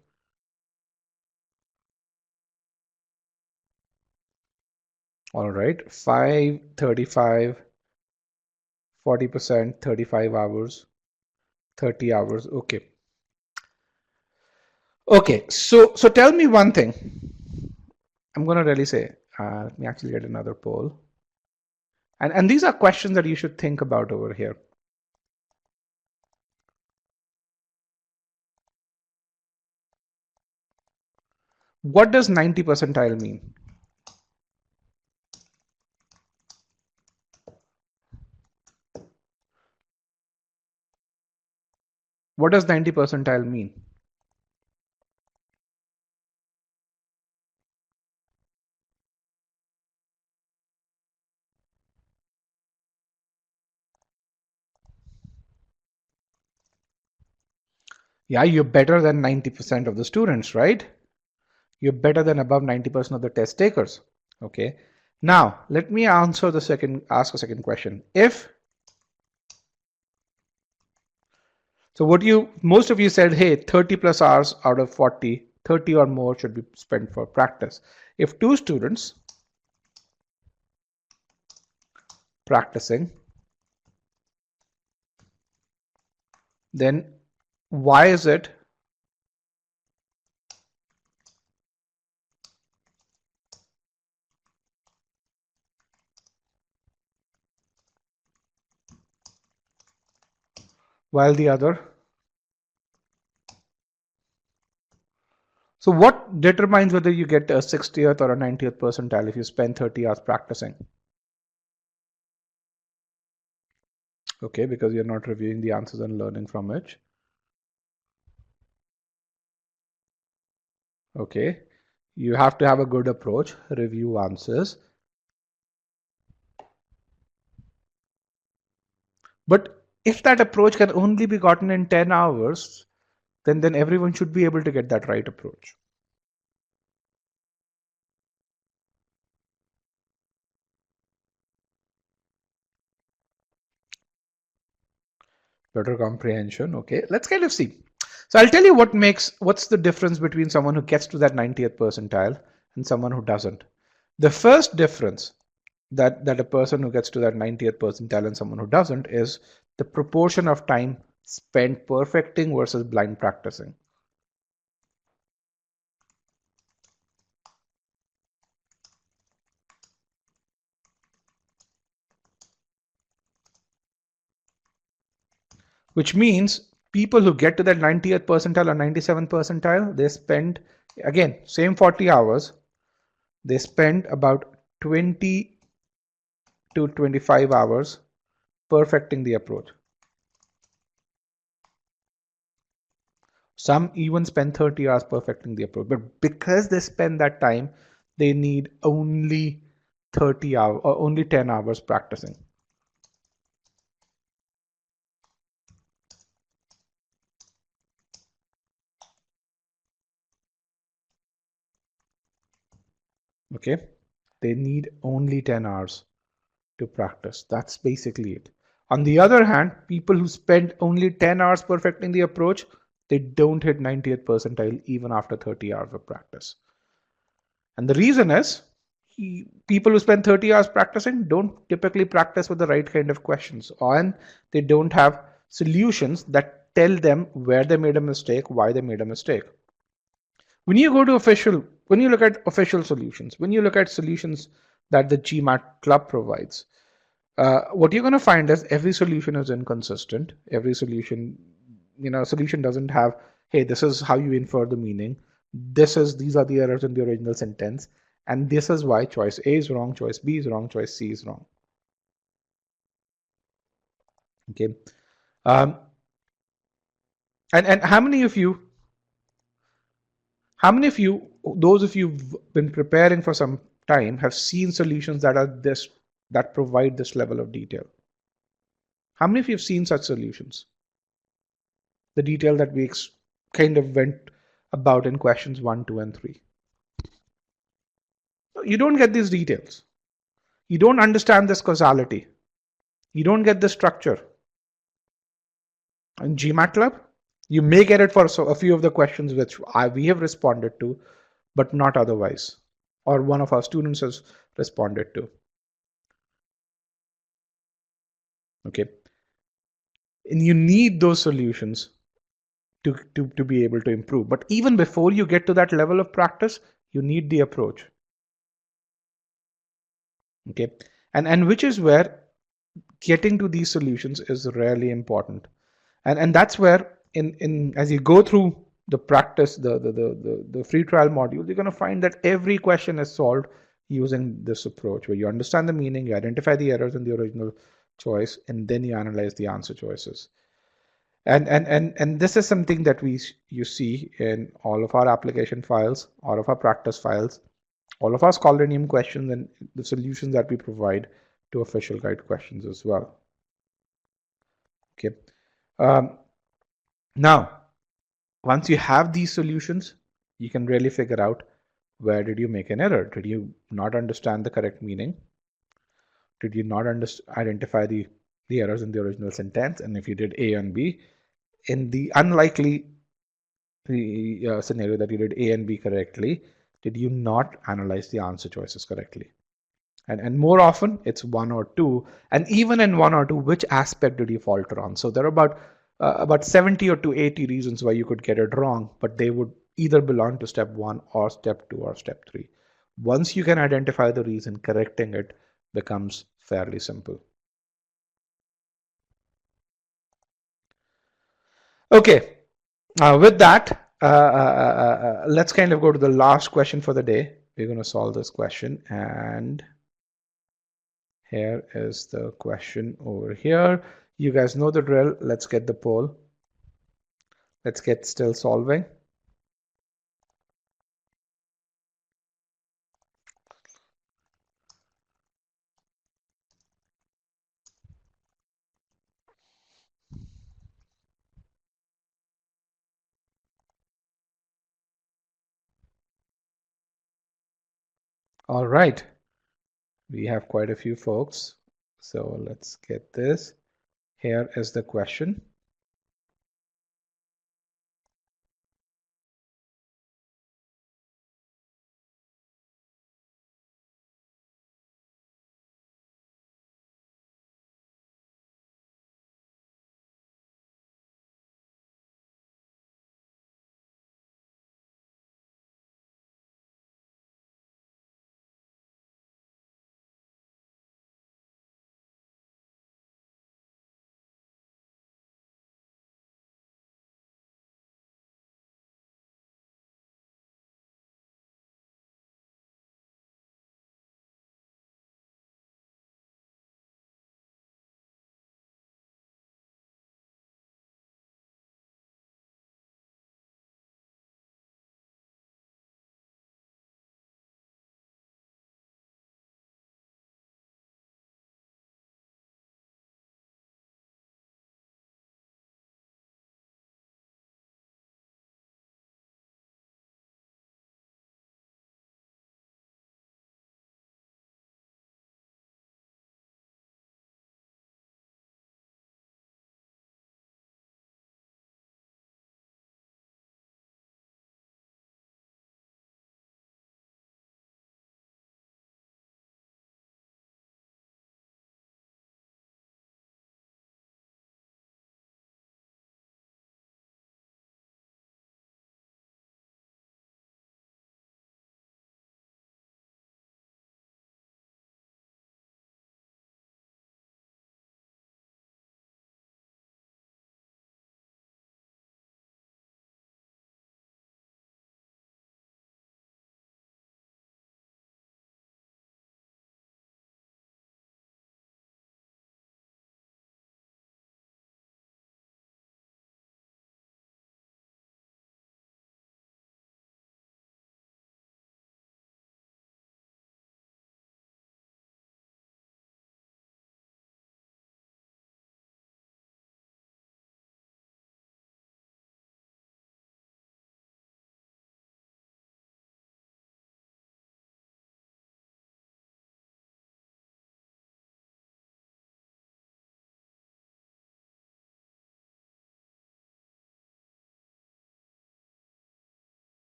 All right, 5, 35, 40%, 35 hours, 30 hours. Okay. Okay, so tell me one thing. I'm going to really say, let me actually get another poll. And these are questions that you should think about over here. What does 90 percentile mean? What does 90 percentile mean? Yeah, you're better than 90% of the students, right? You're better than above 90% of the test takers. Okay. Now, let me ask a second question. So most of you said, hey, 30 plus hours out of 40, 30 or more should be spent for practice. If two students practicing, then why is it while the other? So what determines whether you get a 60th or a 90th percentile if you spend 30 hours practicing? Okay, because you're not reviewing the answers and learning from it. Okay, you have to have a good approach, review answers. But if that approach can only be gotten in 10 hours, then everyone should be able to get that right approach. Better comprehension. Okay, let's kind of see. So I'll tell you what's the difference between someone who gets to that 90th percentile and someone who doesn't. The first difference that a person who gets to that 90th percentile and someone who doesn't is the proportion of time spent perfecting versus blind practicing. Which means people who get to that 90th percentile or 97th percentile, they spend, again, same 40 hours, they spend about 20 to 25 hours perfecting the approach. Some even spend 30 hours perfecting the approach, but because they spend that time, they need only 30 hours or only 10 hours practicing. Okay, they need only 10 hours to practice. That's basically it. On the other hand, people who spend only 10 hours perfecting the approach, they don't hit 90th percentile even after 30 hours of practice. And the reason is people who spend 30 hours practicing don't typically practice with the right kind of questions, and they don't have solutions that tell them where they made a mistake, why they made a mistake. When you go to when you look at official solutions, when you look at solutions that the GMAT club provides, what you're going to find is every solution is inconsistent. Every solution, solution doesn't have, hey, this is how you infer the meaning. These are the errors in the original sentence. And this is why choice A is wrong, choice B is wrong, choice C is wrong. Okay. Um, and how many of you, those of you who've been preparing for some time, have seen solutions that provide this level of detail? How many of you have seen such solutions? The detail that we kind of went about in questions 1, 2, and 3. You don't get these details. You don't understand this causality. You don't get the structure. In GMAT Club, you may get it for a few of the questions which we have responded to, but not otherwise, or one of our students has responded to. Okay. And you need those solutions to be able to improve. But even before you get to that level of practice, you need the approach. Okay. And which is where getting to these solutions is really important. And that's where in as you go through the practice, the free trial module, you're going to find that every question is solved using this approach where you understand the meaning, you identify the errors in the original choice, and then you analyze the answer choices. And this is something that you see in all of our application files, all of our practice files, all of our Scholarinium questions, and the solutions that we provide to official guide questions as well. Okay. Now, once you have these solutions, you can really figure out where did you make an error? Did you not understand the correct meaning? Did you not identify the errors in the original sentence? And if you did A and B, in the unlikely scenario that you did A and B correctly, did you not analyze the answer choices correctly? And more often it's 1 or 2, and even in 1 or 2, which aspect did you falter on? So there are about 70 or to 80 reasons why you could get it wrong, but they would either belong to step 1 or step 2 or step 3. Once you can identify the reason, correcting it becomes fairly simple. Okay, with that, let's kind of go to the last question for the day. We're going to solve this question, and here is the question over here. You guys know the drill. Let's get the poll. Let's get still solving. All right, we have quite a few folks. So let's get this. Here is the question.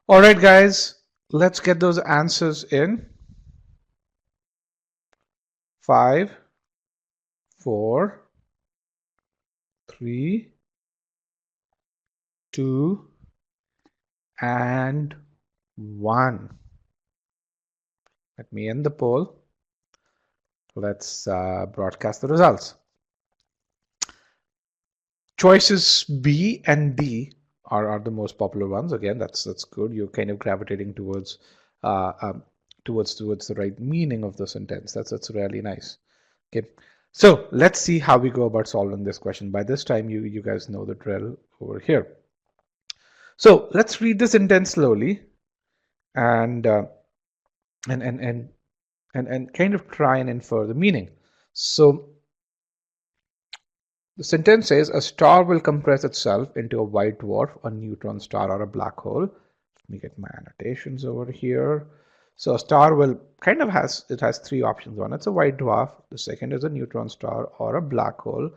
All right, guys, let's get those answers in. 5, 4, 3, 2, and 1. Let me end the poll. Let's broadcast the results. Choices B and D are the most popular ones. Again, that's good. You're kind of gravitating towards uh, um, towards the right meaning of the sentence. That's really nice. Okay, so let's see how we go about solving this question. By this time, you guys know the drill over here. So let's read the sentence slowly and and and and and kind of try and infer the meaning. So the sentence says a star will compress itself into a white dwarf, a neutron star, or a black hole. Let me get my annotations over here. So a star will kind of has 3 options. One, it's a white dwarf. The second is a neutron star or a black hole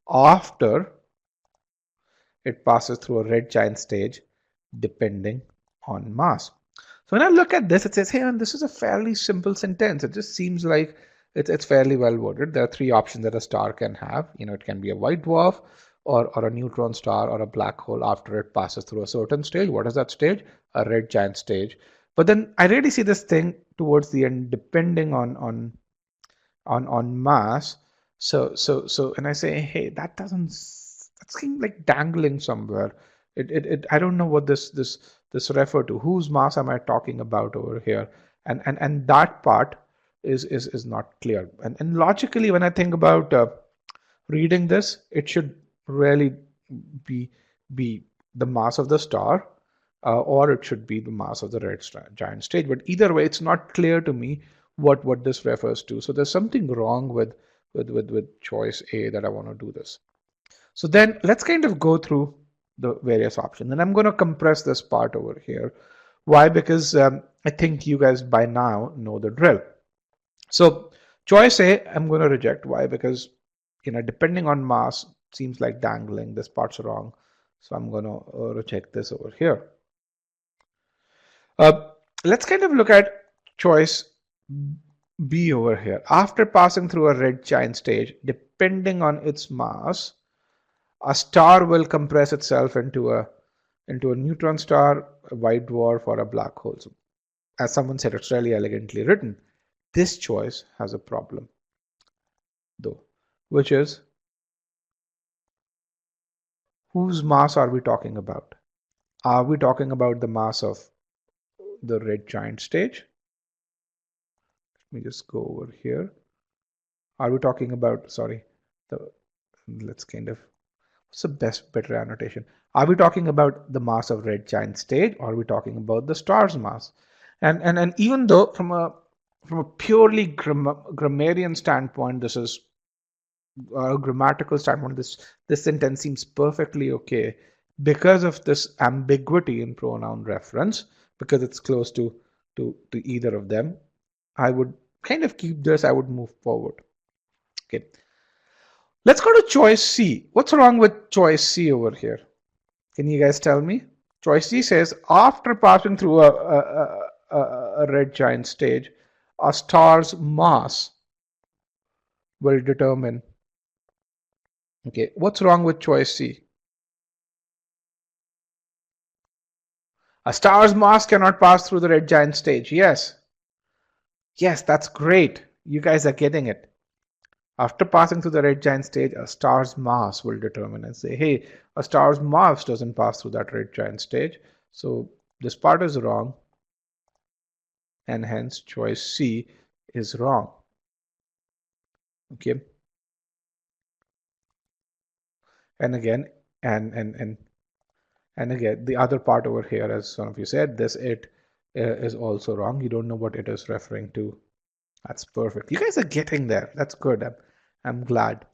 after it passes through a red giant stage, depending on mass. So when I look at this, it says, hey, man, this is a fairly simple sentence. It just seems like it's fairly well worded. There are 3 options that a star can have. It can be a white dwarf or a neutron star or a black hole after it passes through a certain stage. What is that stage? A red giant stage. But then I really see this thing towards the end, depending on mass. So and I say, hey, that's kind of like dangling somewhere. I don't know what this this refer to? Whose mass am I talking about over here? And that part is not clear. And logically, when I think about reading this, it should really be the mass of the star, or it should be the mass of the red giant stage. But either way, it's not clear to me what this refers to. So there's something wrong with choice A that I want to do this. So then let's kind of go through the various options, and I'm going to compress this part over here. Why? Because I think you guys by now know the drill. So choice A, I'm going to reject. Why? Because depending on mass, seems like dangling. This part's wrong, so I'm going to reject this over here. Let's kind of look at choice B over here. After passing through a red giant stage, depending on its mass, a star will compress itself into a neutron star, a white dwarf, or a black hole. So, as someone said, it's really elegantly written. This choice has a problem, though, which is, whose mass are we talking about? Are we talking about the mass of the red giant stage? Let me just go over here. Are we talking about, sorry, let's kind of, what's the better annotation? Are we talking about the mass of red giant stage, or are we talking about the star's mass? And even though from a purely grammarian standpoint, this is a grammatical standpoint, this sentence seems perfectly okay because of this ambiguity in pronoun reference, because it's close to either of them. I would kind of keep this. I would move forward. Okay. Let's go to choice C. What's wrong with choice C over here? Can you guys tell me? Choice C says, after passing through a red giant stage, a star's mass will determine. Okay, what's wrong with choice C? A star's mass cannot pass through the red giant stage. Yes. Yes, that's great. You guys are getting it. After passing through the red giant stage, a star's mass will determine and say, hey, a star's mass doesn't pass through that red giant stage. So this part is wrong. And hence choice C is wrong. Okay. And again, and again, the other part over here, as some of you said, this it is also wrong. You don't know what it is referring to. That's perfect. You guys are getting there. That's good. I'm glad.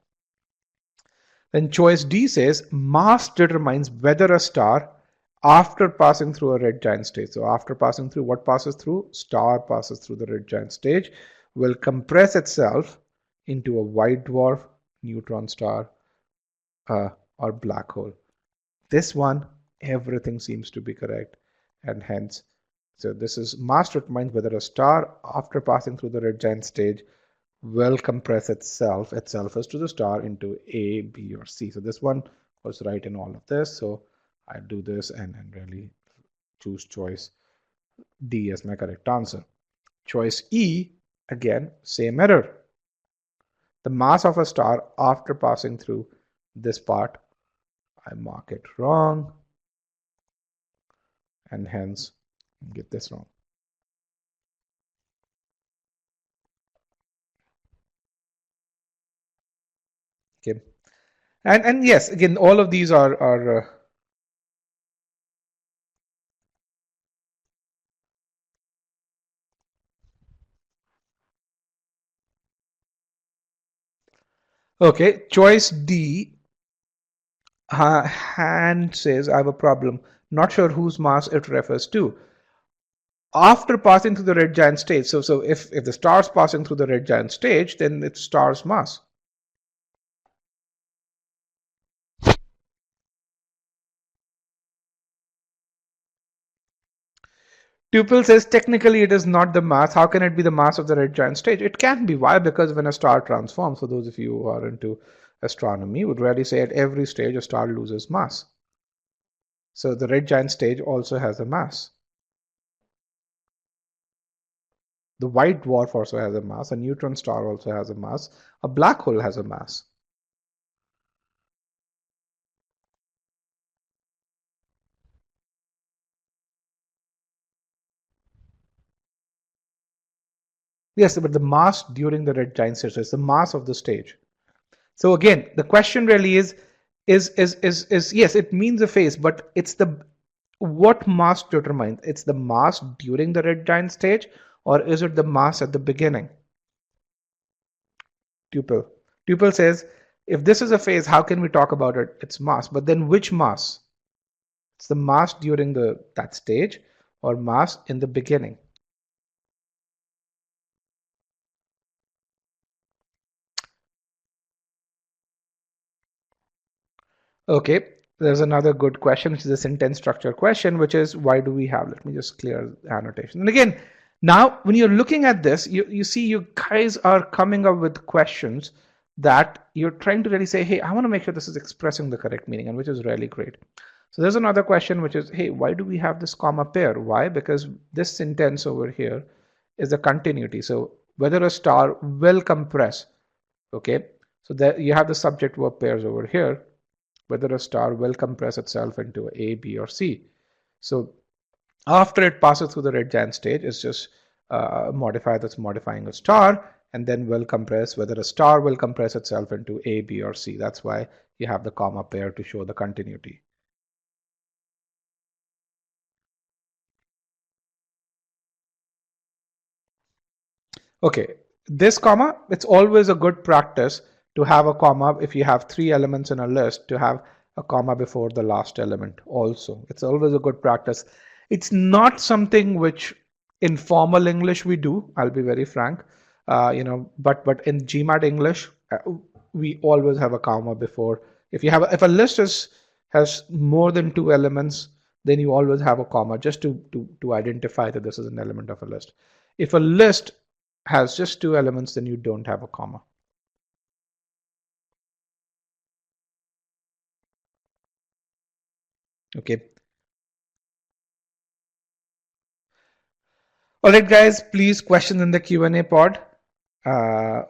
Then choice D says mass determines whether a star, after passing through a red giant stage. So after passing through, what passes through? Star passes through the red giant stage, will compress itself into a white dwarf, neutron star, or black hole. This one, everything seems to be correct, and hence, so this is mass determines whether a star, after passing through the red giant stage, will compress itself as to the star into A, B, or C. So this one was right in all of this. So I do this and really choose choice D as my correct answer. Choice E, again, same error. The mass of a star after passing through this part, I mark it wrong, and hence get this wrong. Okay. And yes, again, all of these are okay. Choice D, hand says I have a problem. Not sure whose mass it refers to. After passing through the red giant stage, so if the star's passing through the red giant stage, then it's star's mass. Tuple says technically it is not the mass. How can it be the mass of the red giant stage? It can be. Why? Because when a star transforms, for those of you who are into astronomy, would really say at every stage a star loses mass. So the red giant stage also has a mass. The white dwarf also has a mass. A neutron star also has a mass. A black hole has a mass. Yes, but the mass during the red giant stage is the mass of the stage. So again, the question really is yes, it means a phase, but it's the what mass determines? It's the mass during the red giant stage, or is it the mass at the beginning? Tuple. Tuple says, if this is a phase, how can we talk about it? It's mass, but then which mass? It's the mass during that stage or mass in the beginning. Okay, there's another good question, which is a sentence structure question, which is why do we have? Let me just clear the annotation. And again, now when you're looking at this, you see you guys are coming up with questions that you're trying to really say, hey, I want to make sure this is expressing the correct meaning, and which is really great. So there's another question, which is, hey, why do we have this comma pair? Why? Because this sentence over here is a continuity. So whether a star will compress, okay? So that you have the subject verb pairs over here, whether a star will compress itself into A, B, or C. So after it passes through the red giant stage, it's just a modifier that's modifying a star, and then will compress, whether a star will compress itself into A, B, or C. That's why you have the comma pair to show the continuity. Okay, this comma, it's always a good practice to have a comma if you have 3 elements in a list, to have a comma before the last element also. It's always a good practice. It's not something which in formal English we do, I'll be very frank, but in GMAT English, we always have a comma before. If a list has more than 2 elements, then you always have a comma just to identify that this is an element of a list. If a list has just 2 elements, then you don't have a comma. Okay. All right, guys, please questions in the Q&A pod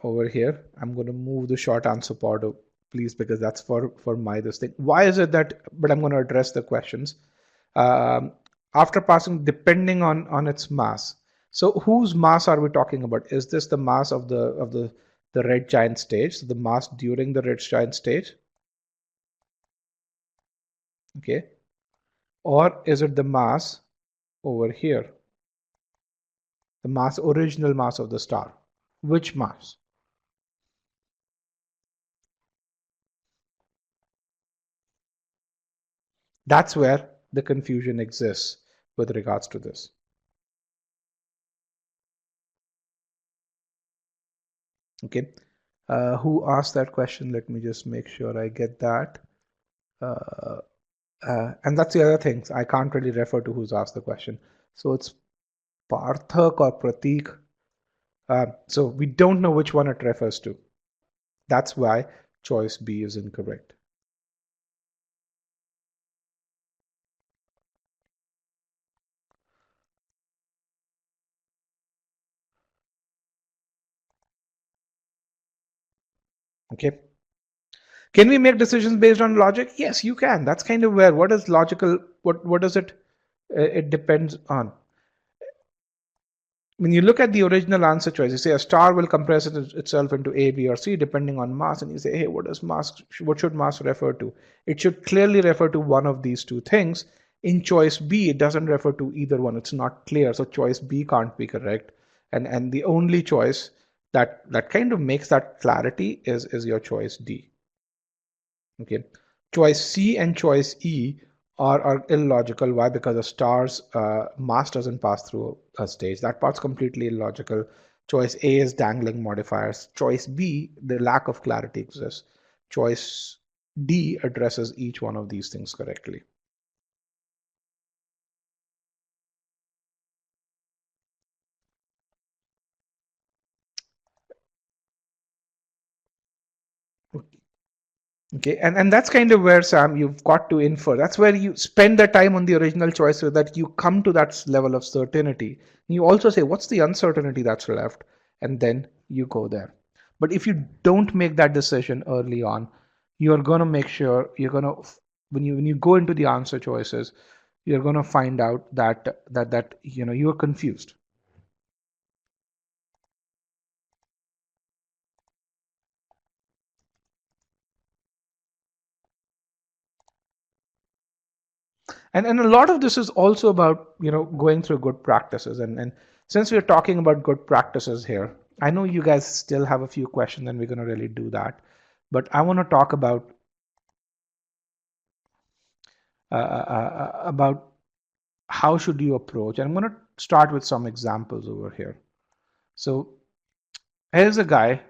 over here. I'm going to move the short answer pod, please, because that's for my this thing. Why is it that? But I'm going to address the questions after passing, depending on its mass. So whose mass are we talking about? Is this the mass of the red giant stage? So the mass during the red giant stage, okay, or is it the mass over here? The mass, original mass of the star. Which mass? That's where the confusion exists with regards to this. Okay. Who asked that question? Let me just make sure I get that. And that's the other thing. I can't really refer to who's asked the question. So it's Parthak or Pratik. So we don't know which one it refers to. That's why choice B is incorrect. Okay. Can we make decisions based on logic? Yes, you can. That's kind of where what is logical, what does it depends on. When you look at the original answer choice, you say a star will compress itself into A, B, or C depending on mass, and you say, hey, what should mass refer to? It should clearly refer to one of these two things. In choice B, it doesn't refer to either one. It's not clear, so choice B can't be correct. And the only choice that kind of makes that clarity is your choice D. Okay, choice C and choice E are illogical. Why? Because a star's mass doesn't pass through a stage. That part's completely illogical. Choice A is dangling modifiers. Choice B, the lack of clarity exists. Choice D addresses each one of these things correctly. Okay, and that's kind of where, Sam, you've got to infer. That's where you spend the time on the original choice so that you come to that level of certainty. You also say, what's the uncertainty that's left? And then you go there. But if you don't make that decision early on, you're going to make sure you're going to, when you go into the answer choices, you're going to find out that you're confused. And a lot of this is also about, going through good practices. And since we're talking about good practices here, I know you guys still have a few questions and we're going to really do that. But I want to talk about how should you approach. And I'm going to start with some examples over here. So here's a guy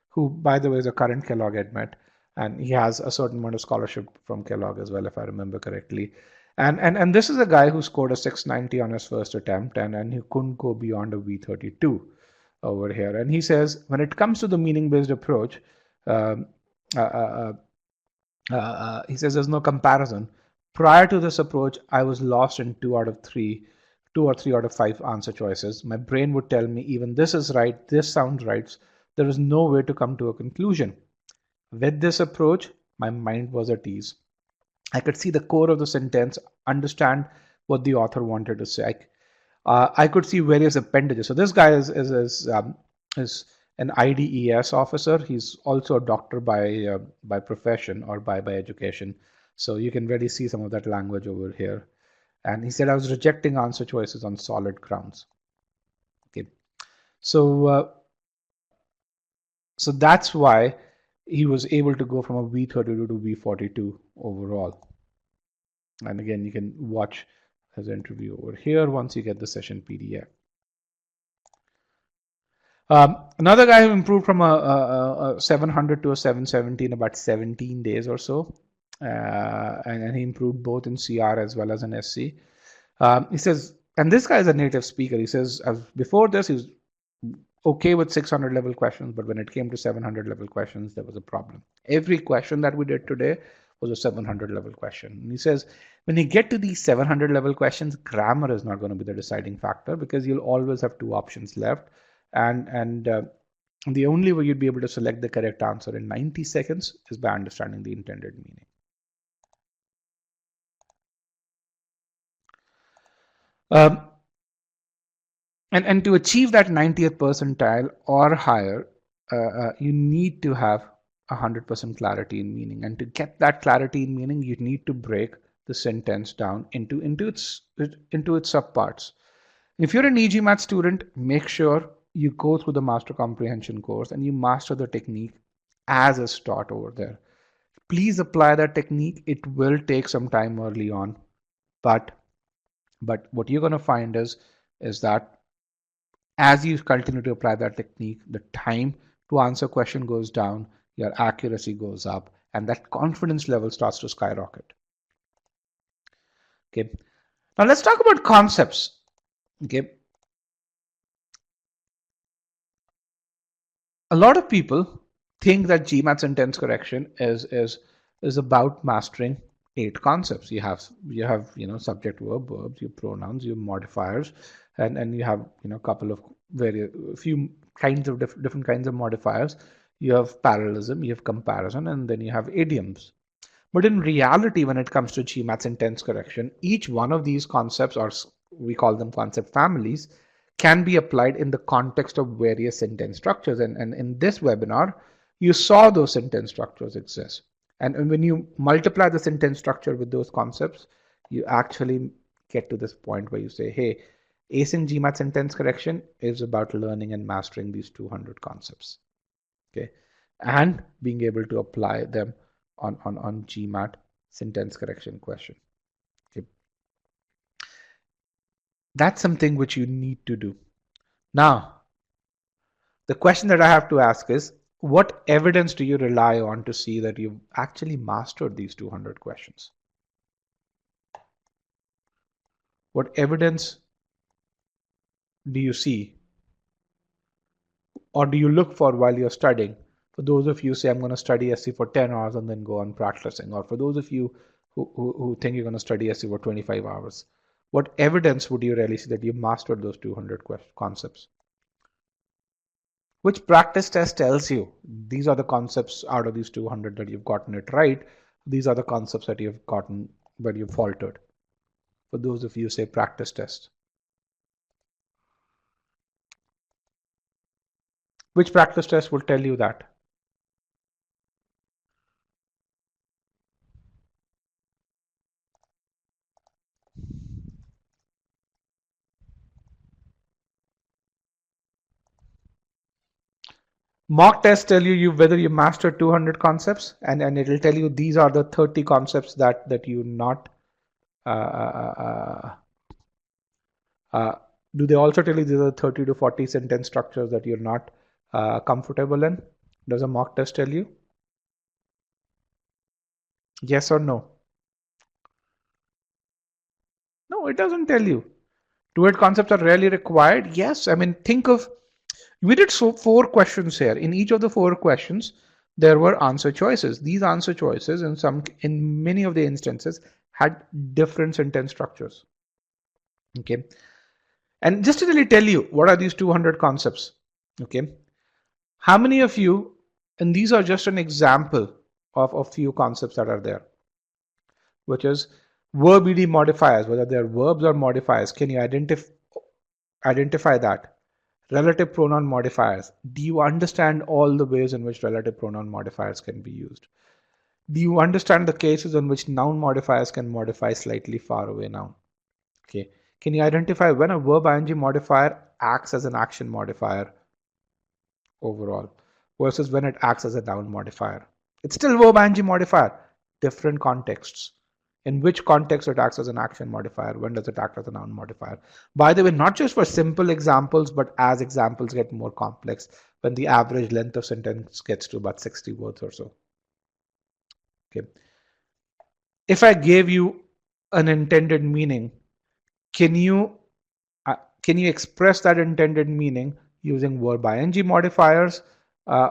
who, by the way, is a current Kellogg admit, and he has a certain amount of scholarship from Kellogg as well, if I remember correctly. And this is a guy who scored a 690 on his first attempt, and he couldn't go beyond a V32 over here. And he says, when it comes to the meaning-based approach, um, uh, uh, he says there's no comparison. Prior to this approach, I was lost in two or three out of five answer choices. My brain would tell me even this is right, this sounds right. There is no way to come to a conclusion. With this approach, my mind was at ease. I could see the core of the sentence, understand what the author wanted to say. I could see various appendages. So this guy is an IDES officer. He's also a doctor by profession or by education. So you can really see some of that language over here. And he said I was rejecting answer choices on solid grounds. Okay, so so that's why he was able to go from a V32 to V42 overall. And again, you can watch his interview over here once you get the session PDF. Another guy who improved from a 700 to a 770 in about 17 days or so. And he improved both in CR as well as in SC. He says, and this guy is a native speaker. He says, before this, he was okay with 600 level questions, but when it came to 700 level questions, there was a problem. Every question that we did today was a 700 level question. And he says, when you get to these 700 level questions, grammar is not going to be the deciding factor because you'll always have two options left. And the only way you'd be able to select the correct answer in 90 seconds is by understanding the intended meaning. And to achieve that 90th percentile or higher, you need to have 100% clarity in meaning. And to get that clarity in meaning, you need to break the sentence down into its subparts. If you're an e-GMAT student, make sure you go through the master comprehension course and you master the technique as is taught over there. Please apply that technique. It will take some time early on, but what you're going to find is that as you continue to apply that technique, the time to answer question goes down, your accuracy goes up, and that confidence level starts to skyrocket. Okay, now let's talk about concepts. Okay, a lot of people think that GMAT sentence correction is about mastering 8 concepts. You have subject, verb, verbs, your pronouns, your modifiers, and you have a couple of few kinds of different kinds of modifiers. You have parallelism, you have comparison, and then you have idioms. But in reality, when it comes to GMAT sentence correction, each one of these concepts, or we call them concept families, can be applied in the context of various sentence structures. And in this webinar, you saw those sentence structures exist. And when you multiply the sentence structure with those concepts, you actually get to this point where you say, hey, acing GMAT sentence correction is about learning and mastering these 200 concepts. Okay, and being able to apply them on GMAT sentence correction question. Okay, that's something which you need to do. Now, the question that I have to ask is, what evidence do you rely on to see that you've actually mastered these 200 questions? What evidence do you see, or do you look for while you're studying? For those of you say, I'm going to study SC for 10 hours and then go on practicing, or for those of you who think you're going to study SC for 25 hours, what evidence would you really see that you mastered those 200 concepts? Which practice test tells you these are the concepts out of these 200 that you've gotten it right? These are the concepts that you've gotten where you've faltered. For those of you say practice test. Which practice test will tell you that? Mock tests tell you whether you mastered 200 concepts, and it'll tell you these are the 30 concepts that you not. Uh, uh, do they also tell you these are 30 to 40 sentence structures that you're not comfortable in? Does a mock test tell you? Yes or no? No, it doesn't tell you. Two-word concepts are rarely required. Yes, I mean, think of, we did four questions here. In each of the four questions, there were answer choices. These answer choices, in many of the instances, had different sentence structures. Okay, and just to really tell you, what are these 200 concepts? Okay, how many of you, and these are just an example of a few concepts that are there, which is verb ed modifiers, whether they're verbs or modifiers. Can you identify that? Relative pronoun modifiers. Do you understand all the ways in which relative pronoun modifiers can be used? Do you understand the cases in which noun modifiers can modify slightly far away noun? Okay. Can you identify when a verb ing modifier acts as an action modifier overall versus when it acts as a noun modifier? It's still verb ing modifier, different contexts. In which context it acts as an action modifier? When does it act as a noun modifier? By the way, not just for simple examples, but as examples get more complex, when the average length of sentence gets to about 60 words or so. Okay. If I gave you an intended meaning, can you express that intended meaning using verb ing modifiers? Uh,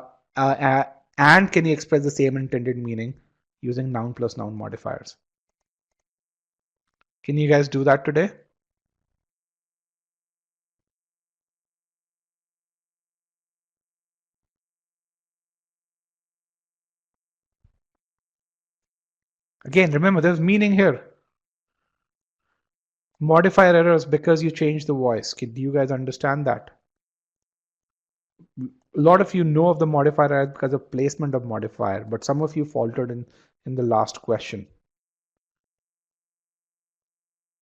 and can you express the same intended meaning using noun plus noun modifiers? Can you guys do that today? Again, remember, there's meaning here. Modifier errors because you changed the voice. Do you guys understand that? A lot of you know of the modifier error because of placement of modifier, but some of you faltered in the last question.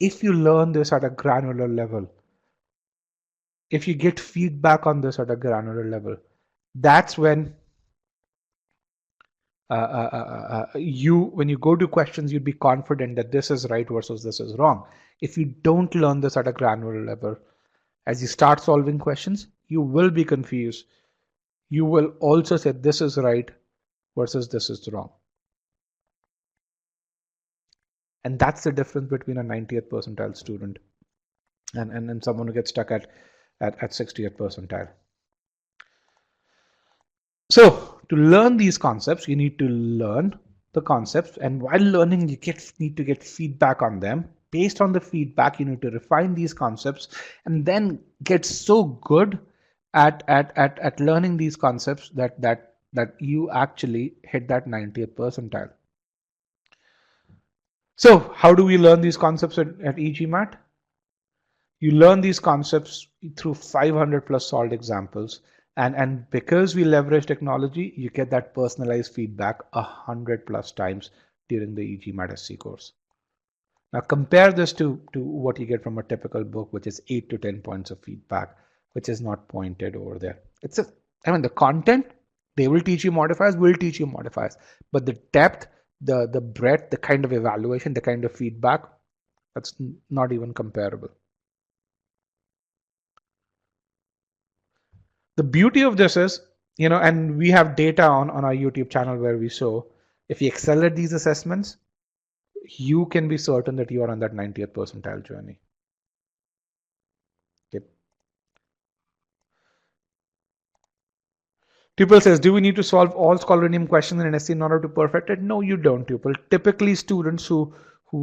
If you learn this at a granular level, if you get feedback on this at a granular level, that's when when you go to questions, you'd be confident that this is right versus this is wrong. If you don't learn this at a granular level, as you start solving questions, you will be confused. You will also say this is right versus this is wrong. And that's the difference between a 90th percentile student and someone who gets stuck at 60th percentile. So to learn these concepts, you need to learn the concepts, and while learning, you need to get feedback on them. Based on the feedback, you need to refine these concepts and then get so good at learning these concepts that you actually hit that 90th percentile. So how do we learn these concepts at e-GMAT? You learn these concepts through 500 plus solved examples. And because we leverage technology, you get that personalized feedback 100 plus times during the e-GMAT SC course. Now compare this to what you get from a typical book, which is 8 to 10 points of feedback, which is not pointed over there. The content, they will teach you modifiers, but the depth, the breadth, the kind of evaluation, the kind of feedback, that's not even comparable. The beauty of this is, and we have data on our YouTube channel where we show if you excel at these assessments, you can be certain that you are on that 90th percentile journey. Okay. Tuple says, do we need to solve all scholarinium questions in an SC in order to perfect it? No, you don't, Tuple. Typically, students who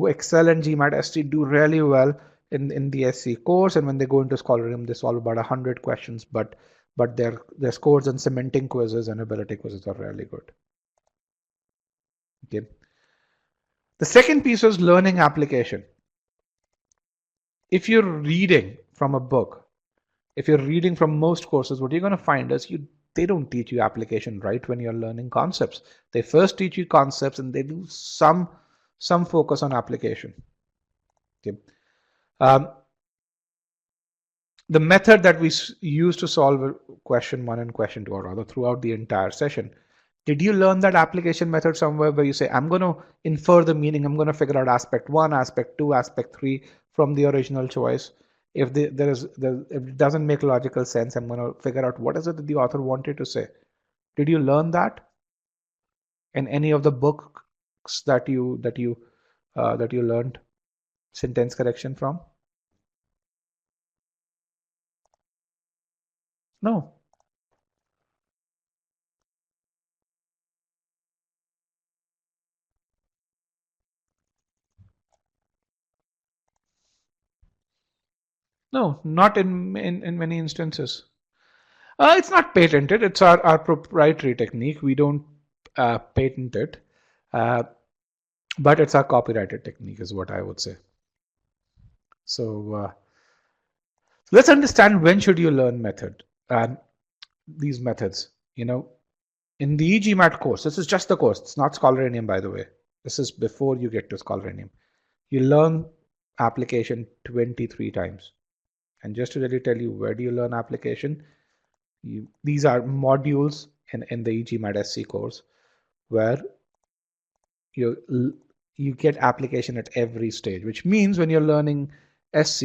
excel in GMAT SC do really well in the SC course, and when they go into scholarinium, they solve about 100 questions, but their scores on cementing quizzes and ability quizzes are really good. Okay. The second piece is learning application. If you're reading from a book, if you're reading from most courses, what you're going to find is they don't teach you application right when you're learning concepts. They first teach you concepts and they do some focus on application. Okay. The method that we use to solve question 1 and question 2, or rather throughout the entire session, did you learn that application method somewhere where you say, I'm going to infer the meaning, I'm going to figure out aspect 1, aspect 2, aspect 3 from the original choice? If if it doesn't make logical sense, I'm going to figure out what is it that the author wanted to say. Did you learn that in any of the books that you learned sentence correction from? No. No, not in many instances. It's not patented. It's our proprietary technique. We don't patent it, but it's our copyrighted technique, is what I would say. So let's understand when should you learn these methods. In the e-GMAT course, this is just the course. It's not Scholarinium, by the way. This is before you get to Scholarinium. You learn application 23 times. And just to really tell you, where do you learn application? These are modules in the e-GMAT SC course where you get application at every stage, which means when you're learning SC,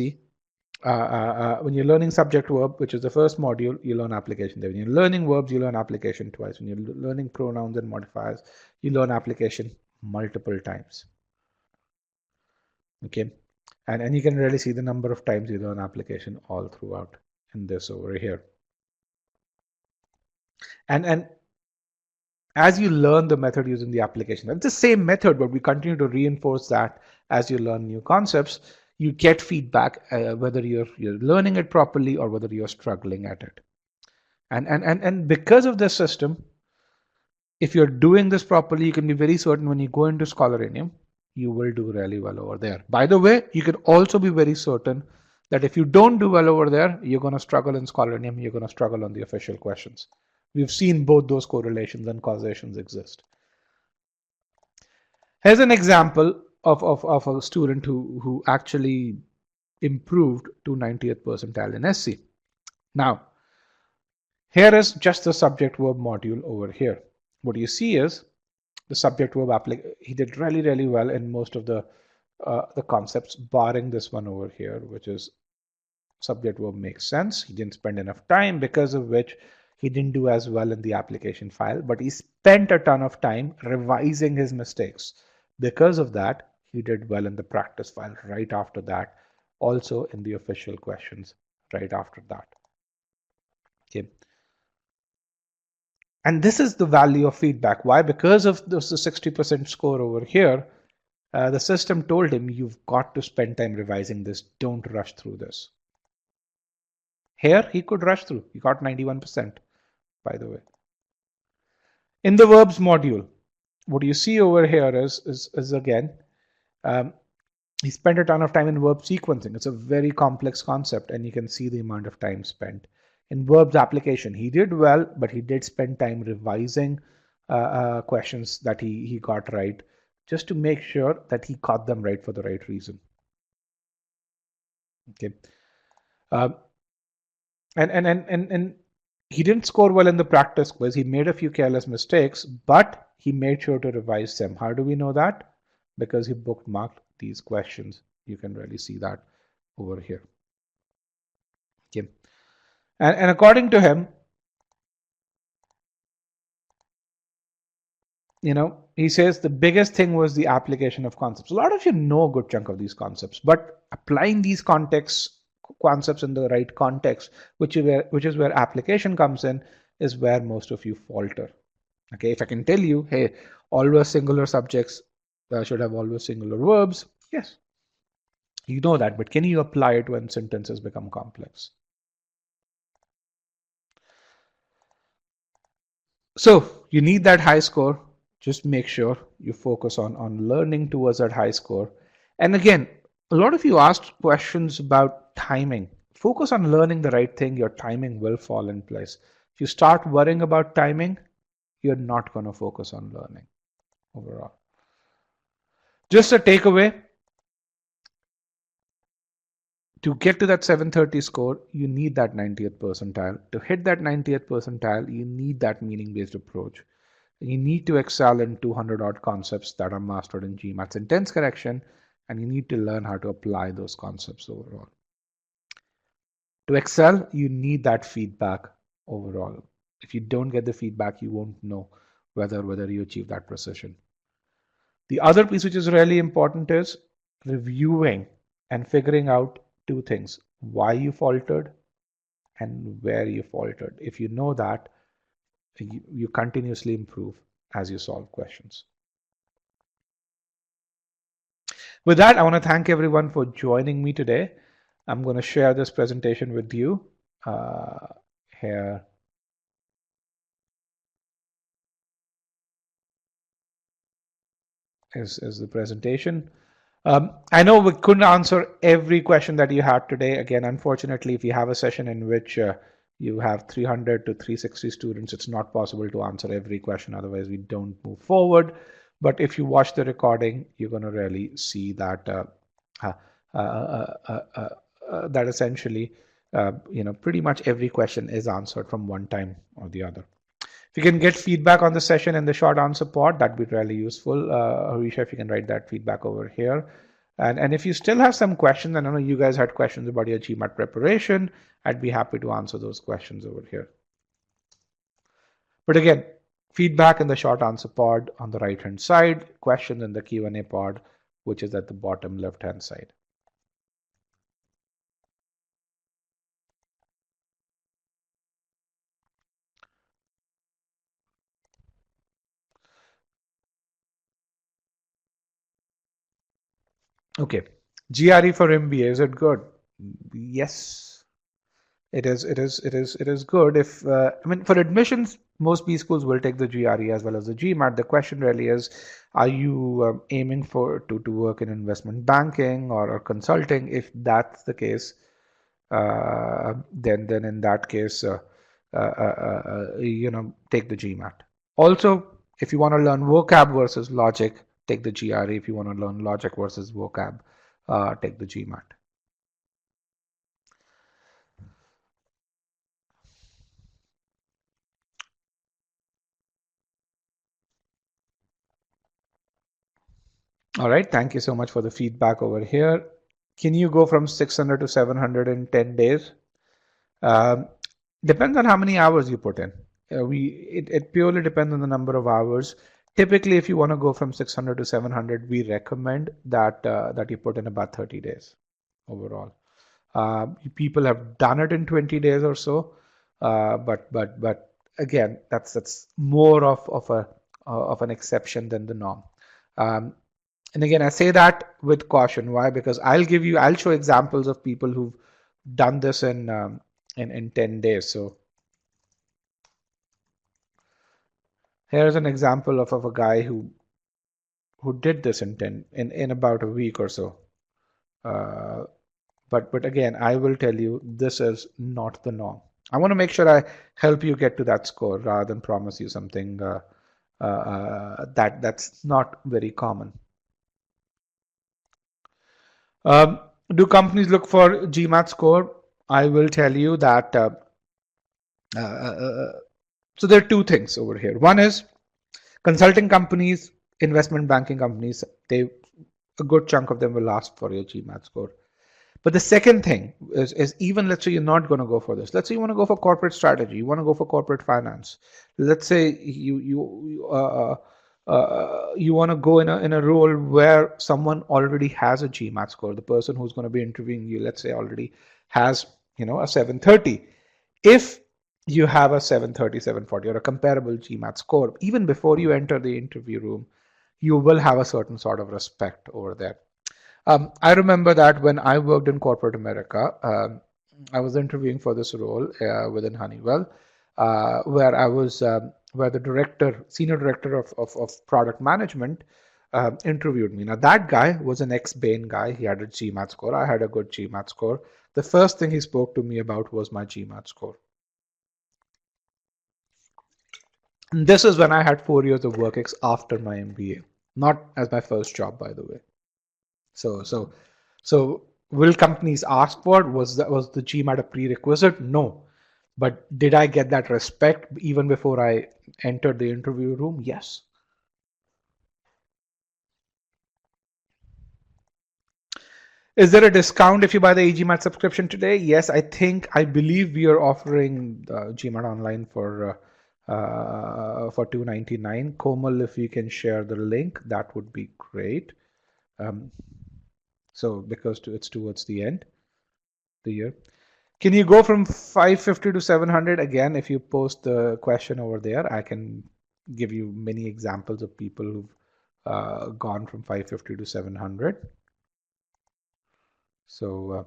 when you're learning subject verb, which is the first module, you learn application there. When you're learning verbs, you learn application twice. When you're learning pronouns and modifiers, you learn application multiple times. Okay, and you can really see the number of times you learn application all throughout in this over here. And as you learn the method using the application, it's the same method, but we continue to reinforce that as you learn new concepts. You get feedback whether you're learning it properly or whether you're struggling at it. And because of this system, if you're doing this properly, you can be very certain when you go into Scholarinium, you will do really well over there. By the way, you can also be very certain that if you don't do well over there, you're going to struggle in Scholarinium, you're going to struggle on the official questions. We've seen both those correlations and causations exist. Here's an example of a student who actually improved to 90th percentile in SC. Now, here is just the subject verb module over here. What you see is the subject verb he did really well in most of the concepts, barring this one over here, which is subject verb makes sense. He didn't spend enough time, because of which he didn't do as well in the application file, but he spent a ton of time revising his mistakes. Because of that, he did well in the practice file right after that, also in the official questions right after that. Okay. And this is the value of feedback. Why? Because of the 60% score over here, the system told him, you've got to spend time revising this. Don't rush through this. Here, he could rush through. He got 91%, by the way. In the verbs module, what you see over here is again, he spent a ton of time in verb sequencing. It's a very complex concept, and you can see the amount of time spent. In verbs application, he did well, but he did spend time revising questions that he got right, just to make sure that he got them right for the right reason. Okay. And he didn't score well in the practice quiz. He made a few careless mistakes, but he made sure to revise them. How do we know that? Because he bookmarked these questions. You can really see that over here. Okay. And according to him, he says the biggest thing was the application of concepts. A lot of you know a good chunk of these concepts, but applying these concepts in the right context, which is where application comes in, is where most of you falter. Okay, if I can tell you, hey, always singular subjects should have always singular verbs, yes, you know that, but can you apply it when sentences become complex? So you need that high score. Just make sure you focus on learning towards that high score. And again, a lot of you asked questions about timing. Focus on learning the right thing. Your timing will fall in place. If you start worrying about timing, you're not going to focus on learning overall. Just a takeaway. To get to that 730 score, you need that 90th percentile. To hit that 90th percentile, you need that meaning-based approach. You need to excel in 200 odd concepts that are mastered in GMAT Sentence Correction, and you need to learn how to apply those concepts overall. To excel, you need that feedback overall. If you don't get the feedback, you won't know whether you achieve that precision. The other piece which is really important is reviewing and figuring out two things: why you faltered and where you faltered. If you know that, you continuously improve as you solve questions. With that, I want to thank everyone for joining me today. I'm going to share this presentation with you. Here is the presentation. I know we couldn't answer every question that you had today. Again, unfortunately, if you have a session in which you have 300 to 360 students, it's not possible to answer every question. Otherwise, we don't move forward. But if you watch the recording, you're going to really see that that essentially, pretty much every question is answered from one time or the other. If you can get feedback on the session in the short answer pod, that'd be really useful. Harisha, if you can write that feedback over here. And if you still have some questions, and I know you guys had questions about your GMAT preparation, I'd be happy to answer those questions over here. But again, feedback in the short answer pod on the right-hand side, questions in the Q&A pod, which is at the bottom left-hand side. Okay, GRE for MBA, is it good? Yes, it is good. If I mean, for admissions, most B schools will take the GRE as well as the GMAT. The question really is, are you aiming to work in investment banking or consulting? If that's the case, then in that case, take the GMAT. Also, if you want to learn vocab versus logic, take the GRE. If you want to learn logic versus vocab, take the GMAT. All right, thank you so much for the feedback over here. Can you go from 600 to 700 in 10 days? Depends on how many hours you put in. It purely depends on the number of hours. Typically, if you want to go from 600 to 700, we recommend that that you put in about 30 days overall. People have done it in 20 days or so, but again, that's more of an exception than the norm. And again, I say that with caution. Why? Because I'll show examples of people who've done this in 10 days. So here's an example of a guy who did this in about a week or so. But again, I will tell you, this is not the norm. I want to make sure I help you get to that score rather than promise you something that's not very common. Do companies look for GMAT score? I will tell you that. So there are two things over here. One is consulting companies, investment banking companies. A good chunk of them will ask for your GMAT score. But the second thing is even let's say you're not going to go for this. Let's say you want to go for corporate strategy. You want to go for corporate finance. Let's say you want to go in a role where someone already has a GMAT score. The person who's going to be interviewing you, let's say, already has a 730. If you have a 730, 740 or a comparable GMAT score, even before you enter the interview room, you will have a certain sort of respect over there. I remember that when I worked in corporate America, I was interviewing for this role within Honeywell, where I was where the senior director of product management interviewed me. Now that guy was an ex-Bain guy. He had a GMAT score. I had a good GMAT score. The first thing he spoke to me about was my GMAT score. And this is when I had 4 years of work after my MBA, not as my first job, by the way. So will companies ask for? Was the GMAT a prerequisite? No. But did I get that respect even before I entered the interview room? Yes. Is there a discount if you buy the e-GMAT subscription today? Yes, I believe we are offering GMAT online for $299. Komal, if you can share the link, that would be great. So because it's towards the end of the year. Can you go from 550 to 700? Again, if you post the question over there, I can give you many examples of people who've gone from 550 to 700. So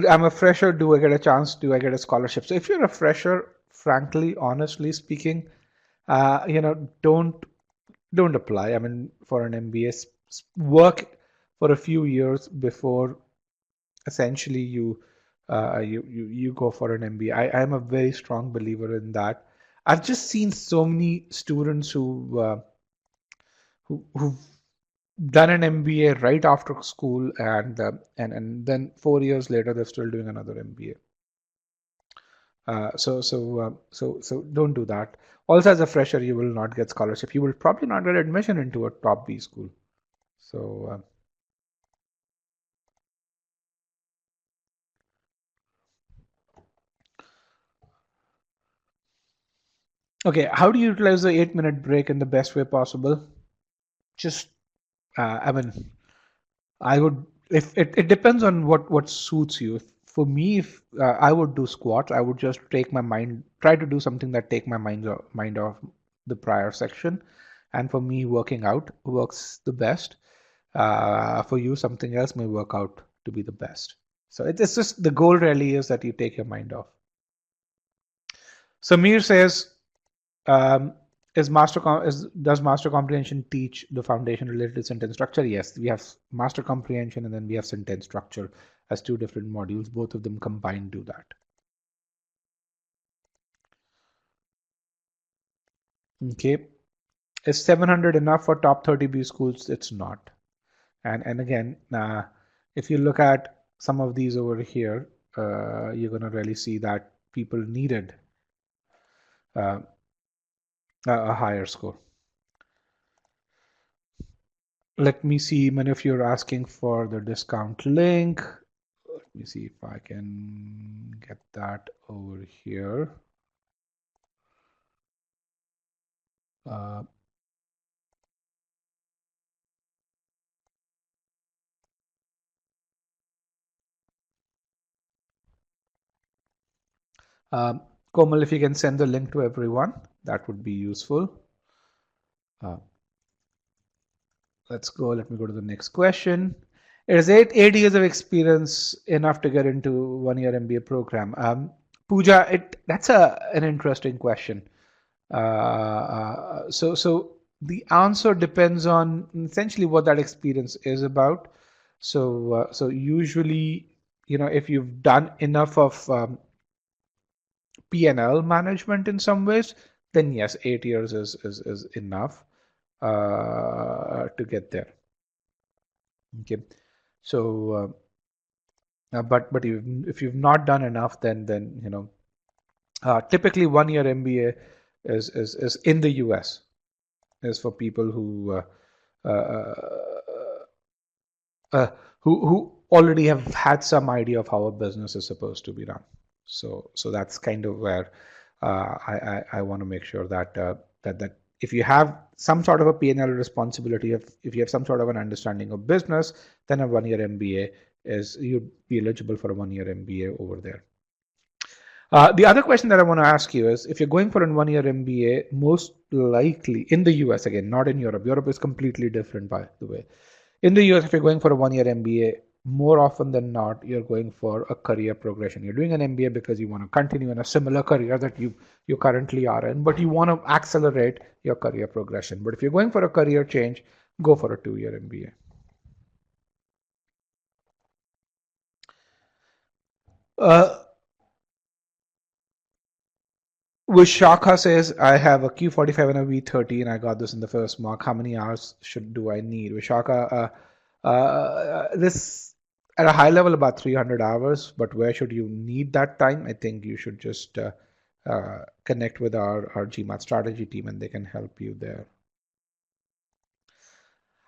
I'm a fresher. Do I get a chance? Do I get a scholarship? So if you're a fresher, frankly, honestly speaking, don't apply. I mean, for an MBA, work for a few years before essentially you go for an MBA. I'm a very strong believer in that. I've just seen so many students who've done an MBA right after school, and then 4 years later they're still doing another MBA. So don't do that. Also, as a fresher, you will not get scholarship. You will probably not get admission into a top B school. So okay, how do you utilize the 8-minute break in the best way possible? Just I mean, I would, if it depends on what suits you. For me, if I would do squats, I would just try to do something that take my mind off the prior section. And for me, working out works the best. For you, something else may work out to be the best. So it's just the goal really is that you take your mind off. Samir says, um, does master comprehension teach the foundation related to sentence structure? Yes, we have master comprehension and then we have sentence structure as two different modules. Both of them combined do that. Okay, is 700 enough for top 30 B schools? It's not. And again, if you look at some of these over here, you're going to really see that people needed a higher score. Let me see, many of you are asking for the discount link. Let me see if I can get that over here. Komal, if you can send the link to everyone, that would be useful. Let's go. Let me go to the next question. Is 8 years of experience enough to get into 1-year MBA program? Pooja, that's an interesting question. So the answer depends on essentially what that experience is about. So usually, if you've done enough of P&L management in some ways, then yes, 8 years is enough to get there. Okay, so but if you've not done enough, then typically 1-year MBA is in the US is for people who already have had some idea of how a business is supposed to be run. So that's kind of where I want to make sure that that if you have some sort of a P&L responsibility, if you have some sort of an understanding of business, then a 1-year MBA you'd be eligible for a 1-year MBA over there. The other question that I want to ask you is, if you're going for a 1-year MBA, most likely in the US, again, not in Europe. Europe is completely different, by the way. In the US, if you're going for a 1-year MBA, more often than not, you're going for a career progression. You're doing an MBA because you want to continue in a similar career that you currently are in, but you want to accelerate your career progression. But if you're going for a career change, go for a 2-year MBA. Uh, Vishaka says, I have a Q45 and a V30 and I got this in the first mock. How many hours do I need? Vishaka, this at a high level about 300 hours, but where should you need that time? I think you should just connect with our GMAT strategy team and they can help you there.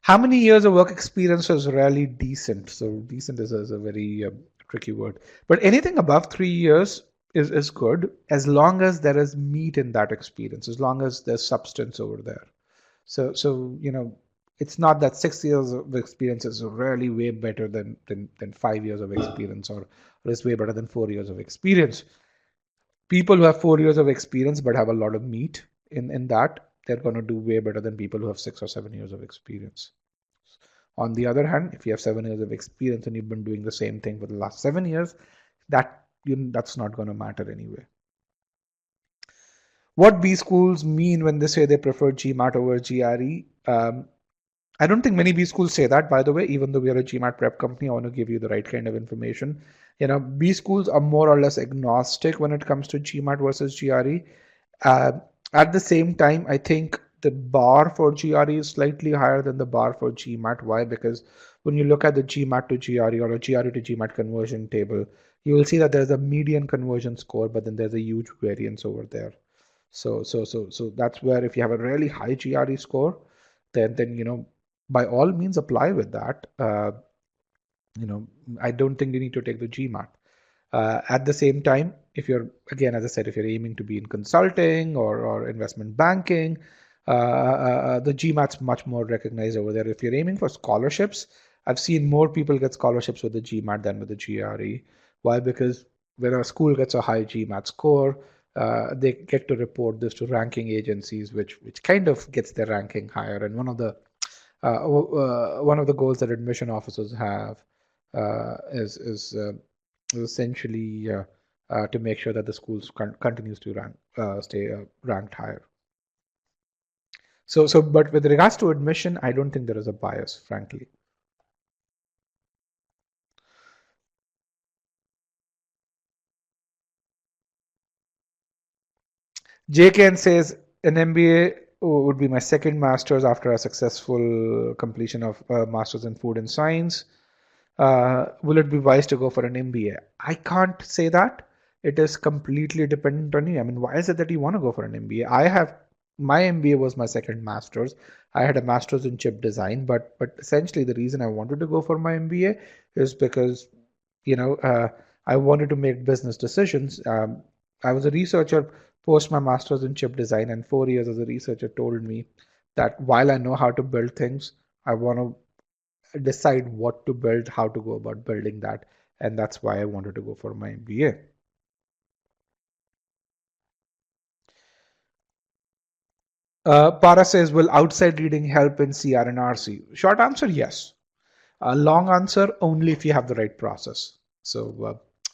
How many years of work experience is really decent? So decent is a very tricky word. But anything above 3 years is good as long as there is meat in that experience, as long as there's substance over there. So it's not that 6 years of experience is really way better than 5 years of experience or is way better than 4 years of experience. People who have 4 years of experience but have a lot of meat in that, they're going to do way better than people who have 6 or 7 years of experience. On the other hand, if you have 7 years of experience and you've been doing the same thing for the last 7 years, that's not going to matter anyway. What B schools mean when they say they prefer GMAT over GRE? I don't think many B schools say that, by the way. Even though we are a GMAT prep company, I want to give you the right kind of information. B schools are more or less agnostic when it comes to GMAT versus GRE. At the same time, I think the bar for GRE is slightly higher than the bar for GMAT. Why? Because when you look at the GMAT to GRE or a GRE to GMAT conversion table, you will see that there's a median conversion score, but then there's a huge variance over there. So that's where if you have a really high GRE score, then by all means apply with that. I don't think you need to take the GMAT. At the same time, if you're, again, as I said, if you're aiming to be in consulting or investment banking, the GMAT's much more recognized over there. If you're aiming for scholarships, I've seen more people get scholarships with the GMAT than with the GRE. Why? Because when a school gets a high GMAT score, they get to report this to ranking agencies, which kind of gets their ranking higher. And one of the goals that admission officers have is essentially to make sure that the schools continues to stay ranked higher. But with regards to admission, I don't think there is a bias, frankly. JKN says an MBA would be my second master's after a successful completion of master's in food and science. Will it be wise to go for an MBA? I can't say that. It is completely dependent on you. I mean, why is it that you want to go for an MBA? My MBA was my second master's. I had a master's in chip design, but essentially the reason I wanted to go for my MBA is because I wanted to make business decisions. I was a researcher post my master's in chip design, and 4 years as a researcher told me that while I know how to build things, I want to decide what to build, how to go about building that, and that's why I wanted to go for my MBA. Para says, will outside reading help in CR and RC? Short answer, yes. Long answer, only if you have the right process.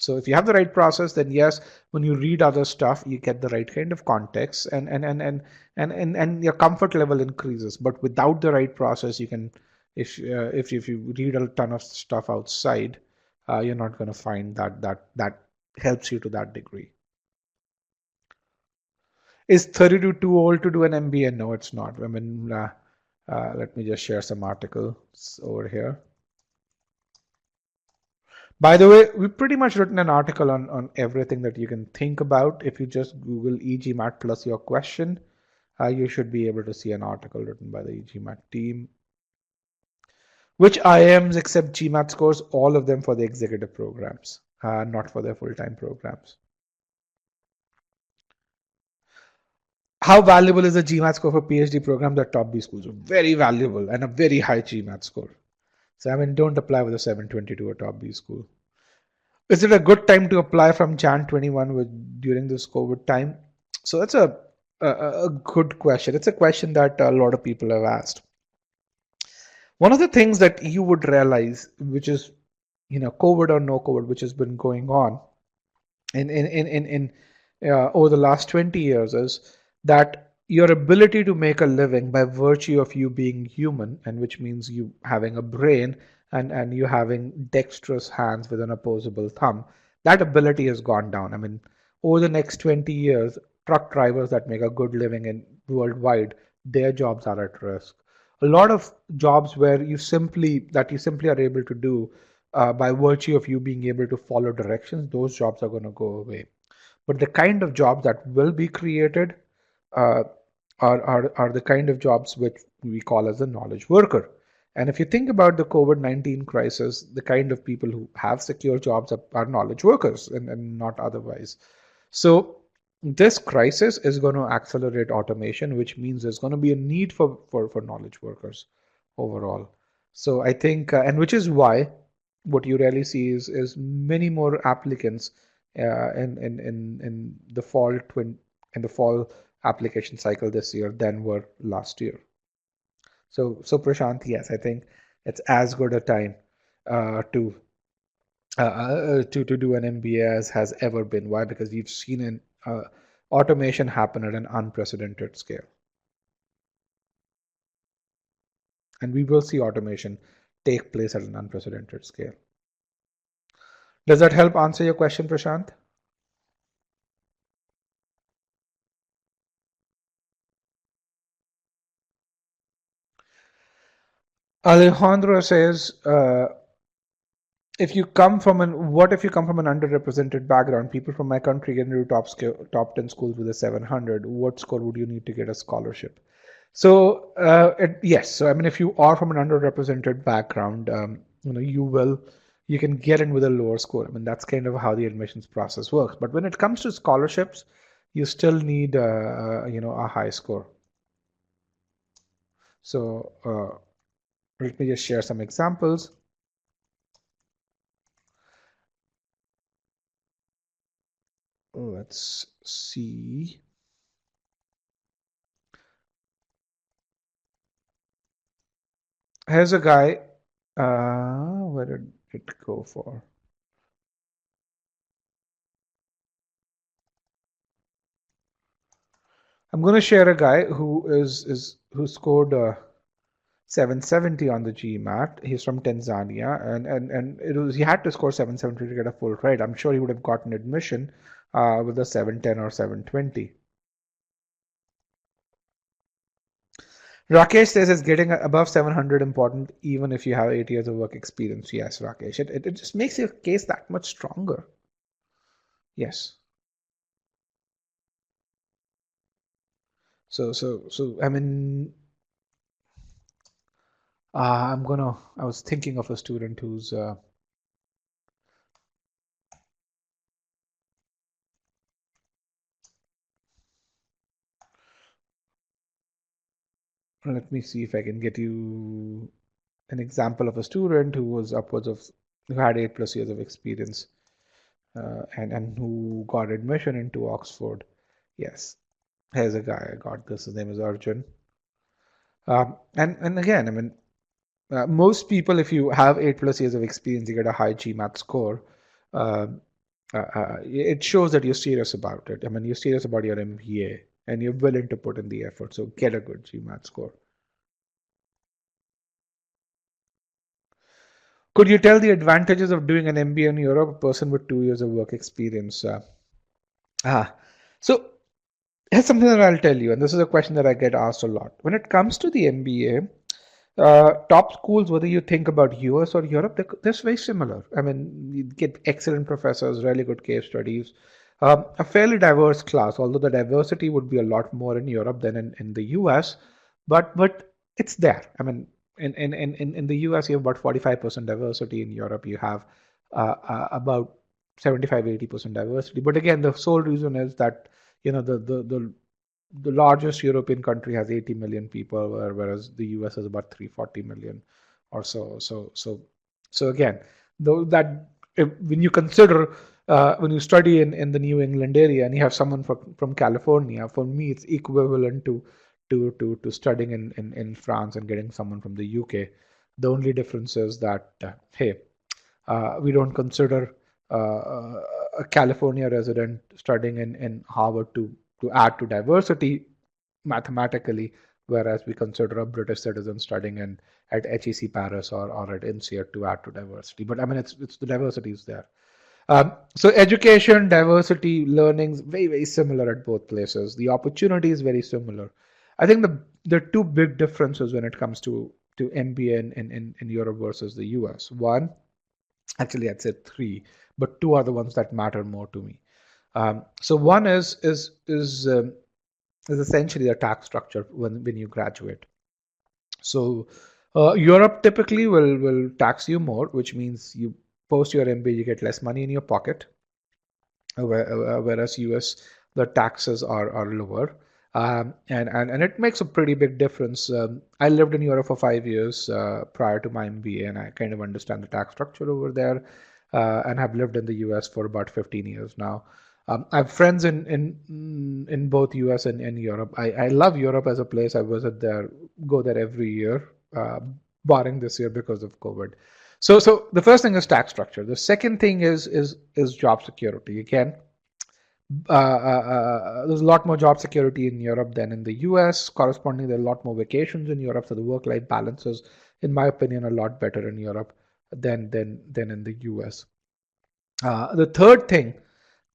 So if you have the right process, then yes, when you read other stuff, you get the right kind of context and your comfort level increases. But without the right process, you can, if you read a ton of stuff outside, you're not going to find that helps you to that degree. Is 32 too old to do an MBA? No, it's not. I mean, let me just share some articles over here. By the way, we've pretty much written an article on everything that you can think about. If you just Google e-GMAT plus your question, you should be able to see an article written by the e-GMAT team. Which IIMs accept GMAT scores? All of them for the executive programs, not for their full-time programs. How valuable is a GMAT score for PhD programs at top B schools? Very valuable and a very high GMAT score. So, I mean, don't apply with a 720 to a top B school. Is it a good time to apply from Jan 21 during this COVID time? So that's a good question. It's a question that a lot of people have asked. One of the things that you would realize, which is, COVID or no COVID, which has been going on in over the last 20 years, is that your ability to make a living by virtue of you being human, and which means you having a brain and you having dexterous hands with an opposable thumb, that ability has gone down. I mean, over the next 20 years, truck drivers that make a good living in worldwide, their jobs are at risk. A lot of jobs where you simply are able to do by virtue of you being able to follow directions, those jobs are going to go away. But the kind of jobs that will be created uh, are the kind of jobs which we call as a knowledge worker. And if you think about the COVID-19 crisis, the kind of people who have secure jobs are knowledge workers and not otherwise. So this crisis is going to accelerate automation, which means there's going to be a need for knowledge workers overall. So I think, and which is why what you really see is many more applicants in the fall application cycle this year than were last year. So Prashant, yes, I think it's as good a time to do an MBA as has ever been. Why? Because we've seen an automation happen at an unprecedented scale, and we will see automation take place at an unprecedented scale. Does that help answer your question, Prashant? Alejandro says, if you come from what if you come from an underrepresented background? People from my country get into top 10 schools with a 700. What score would you need to get a scholarship? So yes, so I mean, if you are from an underrepresented background, you can get in with a lower score. I mean, that's kind of how the admissions process works. But when it comes to scholarships, you still need a high score. So let me just share some examples. Let's see. Here's a guy. Where did it go for? I'm going to share a guy who scored 770 on the GMAT. He's from Tanzania, and he had to score 770 to get a full ride. I'm sure he would have gotten admission with a 710 or 720. Rakesh says it's getting above 700 important even if you have 8 years of work experience. Yes, Rakesh, it just makes your case that much stronger. Yes. So I mean, I was thinking of a student who's let me see if I can get you an example of a student who was who had 8+ years of experience and who got admission into Oxford. Yes, here's a guy. I got this. His name is Arjun. And again, I mean, most people, if you have 8+ years of experience, you get a high GMAT score. It shows that you're serious about it. I mean, you're serious about your MBA and you're willing to put in the effort. So get a good GMAT score. Could you tell the advantages of doing an MBA in Europe? A person with 2 years of work experience. So here's something that I'll tell you, and this is a question that I get asked a lot. When it comes to the MBA, top schools, whether you think about US or Europe, they're very similar. I mean, you get excellent professors, really good case studies, a fairly diverse class, although the diversity would be a lot more in Europe than in the US, but it's there. I mean, in the US, you have about 45% diversity. In Europe, you have about 75-80% diversity. But again, the sole reason is that the largest European country has 80 million people, whereas the US has about 340 million or so. So again, though that when you consider when you study in the New England area and you have someone from California, for me it's equivalent to studying in France and getting someone from the UK. The only difference is that hey, we don't consider a California resident studying in Harvard to add to diversity mathematically, whereas we consider a British citizen studying at HEC Paris or at INSEAD to add to diversity. But I mean, it's the diversity is there. So education, diversity, learnings, very similar at both places. The opportunity is very similar. I think the two big differences when it comes to MBA in Europe versus the US. One, actually I'd say three, but two are the ones that matter more to me. So one is essentially the tax structure when you graduate. So Europe typically will tax you more, which means you post your MBA, you get less money in your pocket, whereas US the taxes are lower. And it makes a pretty big difference. I lived in Europe for 5 years prior to my MBA, and I kind of understand the tax structure over there, and have lived in the US for about 15 years now. I have friends in both US and Europe. I love Europe as a place. I visit there, go there every year, barring this year because of COVID. So the first thing is tax structure. The second thing is job security. Again, there's a lot more job security in Europe than in the US. Correspondingly, there are a lot more vacations in Europe, so the work-life balance is, in my opinion, a lot better in Europe than in the US. The third thing,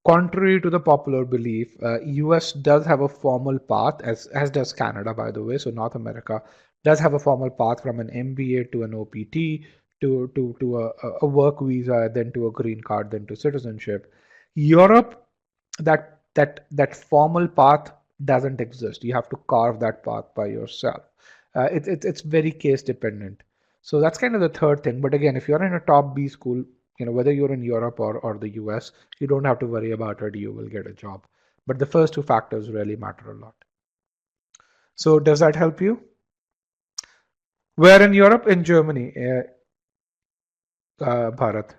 contrary to the popular belief, US does have a formal path, as does Canada, by the way. So North America does have a formal path from an MBA to an OPT to a work visa, then to a green card, then to citizenship. Europe, that formal path doesn't exist. You have to carve that path by yourself. It's very case dependent. So that's kind of the third thing. But again, if you're in a top B school, whether you're in Europe or the US, you don't have to worry about it. You will get a job. But the first two factors really matter a lot. So does that help you? Where in Europe? In Germany, Bharat.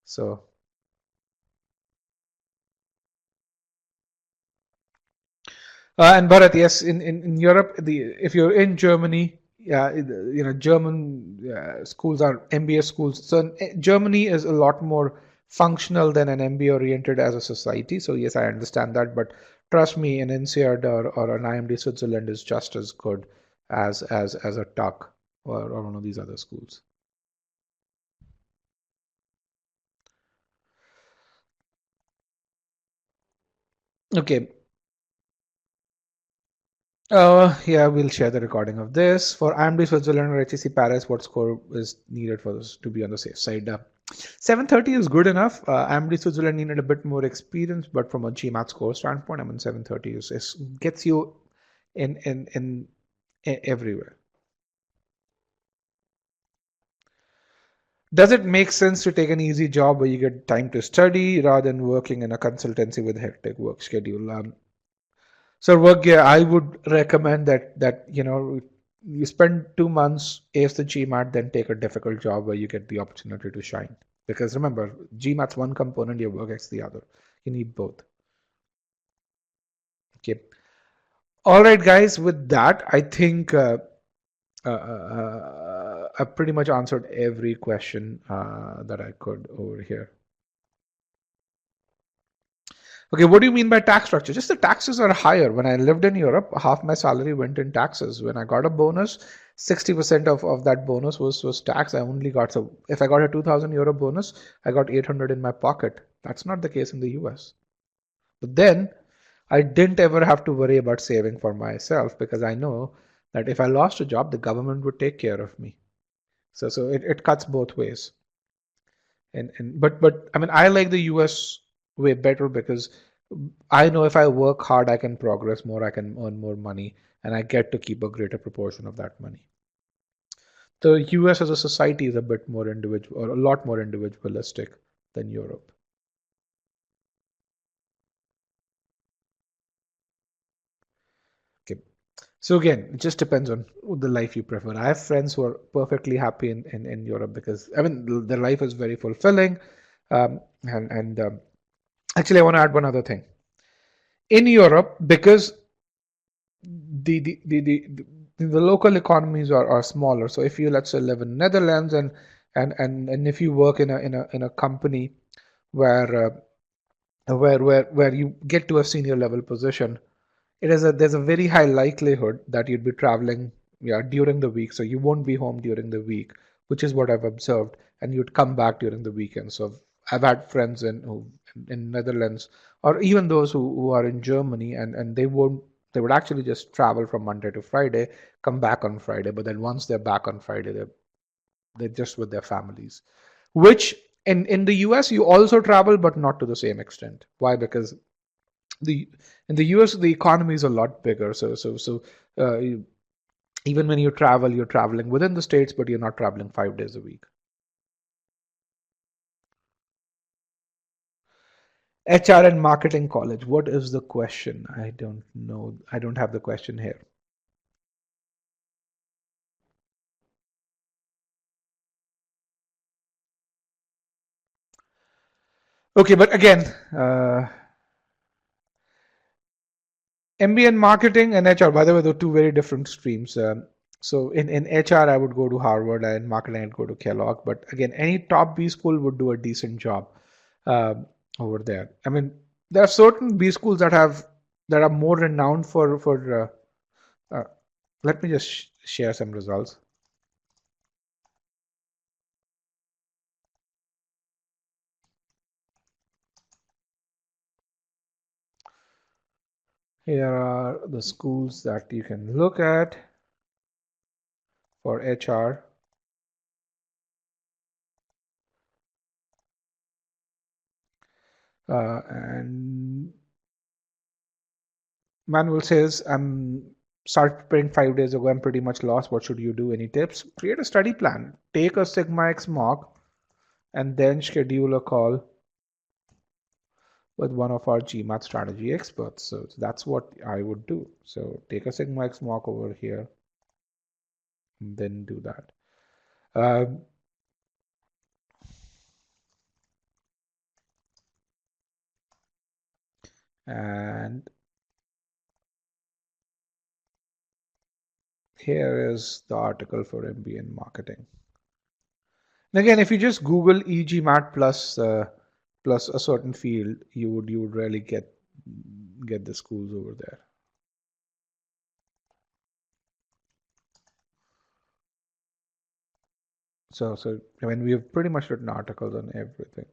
So. And Bharat, yes, in Europe, if you're in Germany, German schools are MBA schools. So Germany is a lot more functional than an MBA oriented as a society. So yes, I understand that, but trust me, an INSEAD or an IMD Switzerland is just as good as a TUC or one of these other schools. Okay. Yeah, we'll share the recording of this. For IMD Switzerland or HEC Paris, what score is needed for this to be on the safe side? 730 is good enough. IMD Switzerland needed a bit more experience, but from a GMAT score standpoint, 730 gets you in everywhere. Does it make sense to take an easy job where you get time to study rather than working in a consultancy with a hectic work schedule? So work, yeah, I would recommend that you spend 2 months, ace the GMAT, then take a difficult job where you get the opportunity to shine. Because remember, GMAT's one component, your work is the other. You need both. Okay. All right, guys. With that, I think I pretty much answered every question that I could over here. Okay, what do you mean by tax structure? Just the taxes are higher. When I lived in Europe, half my salary went in taxes. When I got a bonus, 60% of that bonus was tax. I only got, so if I got a 2,000 euro bonus, I got 800 in my pocket. That's not the case in the US. But then I didn't ever have to worry about saving for myself because I know that if I lost a job, the government would take care of me. So it cuts both ways. But I mean, I like the US way better because I know if I work hard, I can progress more, I can earn more money, and I get to keep a greater proportion of that money. The US as a society is a bit more individual, or a lot more individualistic than Europe. Okay. So again, it just depends on the life you prefer. I have friends who are perfectly happy in Europe because I mean their life is very fulfilling. And actually, I want to add one other thing. In Europe, because the local economies are smaller. So if you, let's say, live in Netherlands and if you work in a company where where you get to a senior level position, there's a very high likelihood that you'd be traveling, yeah, during the week. So you won't be home during the week, which is what I've observed, and you'd come back during the weekend. So I've had friends in Netherlands, or even those who are in Germany, and they would actually just travel from Monday to Friday, come back on Friday, but then once they're back on Friday, they're just with their families. Which in the US you also travel, but not to the same extent. Why? Because the in the US the economy is a lot bigger. Even when you travel, you're traveling within the states, but you're not traveling 5 days a week. HR and marketing college. What is the question? I don't know. I don't have the question here. Okay, but again, MBA in marketing and HR, by the way, they're two very different streams. So in HR, I would go to Harvard, and marketing, I'd go to Kellogg. But again, any top B school would do a decent job over there. I mean, there are certain B schools that are more renowned for. Let me just share some results. Here are the schools that you can look at for HR. And Manuel says, I'm start preparing 5 days ago. I'm pretty much lost. What should you do? Any tips? Create a study plan. Take a Sigma X mock and then schedule a call with one of our GMAT strategy experts. So that's what I would do. So take a Sigma X mock over here and then do that. And here is the article for MBA in marketing. And again, if you just Google e-GMAT plus a certain field, you would really get the schools over there. So I mean, we have pretty much written articles on everything.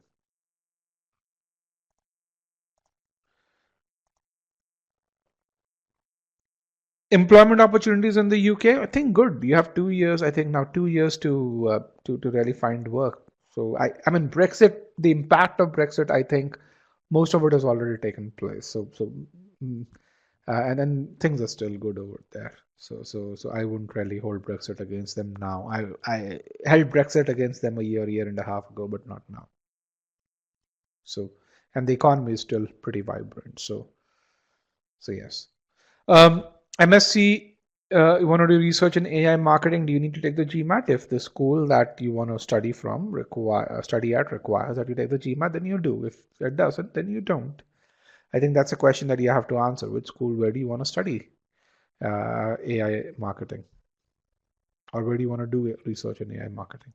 Employment opportunities in the UK, I think good. You have 2 years. I think now 2 years to really find work. So I mean Brexit, the impact of Brexit, I think most of it has already taken place. And then things are still good over there. So I wouldn't really hold Brexit against them now. I held Brexit against them a year and a half ago, but not now. So, and the economy is still pretty vibrant. So yes. MSc, you want to do research in AI marketing, do you need to take the GMAT? If the school that you want to study from requires that you take the GMAT, then you do. If it doesn't, then you don't. I think that's a question that you have to answer. Which school, where do you want to study AI marketing? Or where do you want to do research in AI marketing?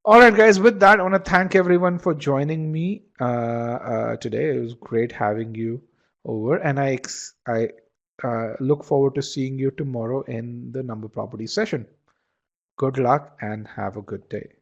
All right, guys, with that, I want to thank everyone for joining me today. It was great having you over, and I look forward to seeing you tomorrow in the number property session. Good luck and have a good day.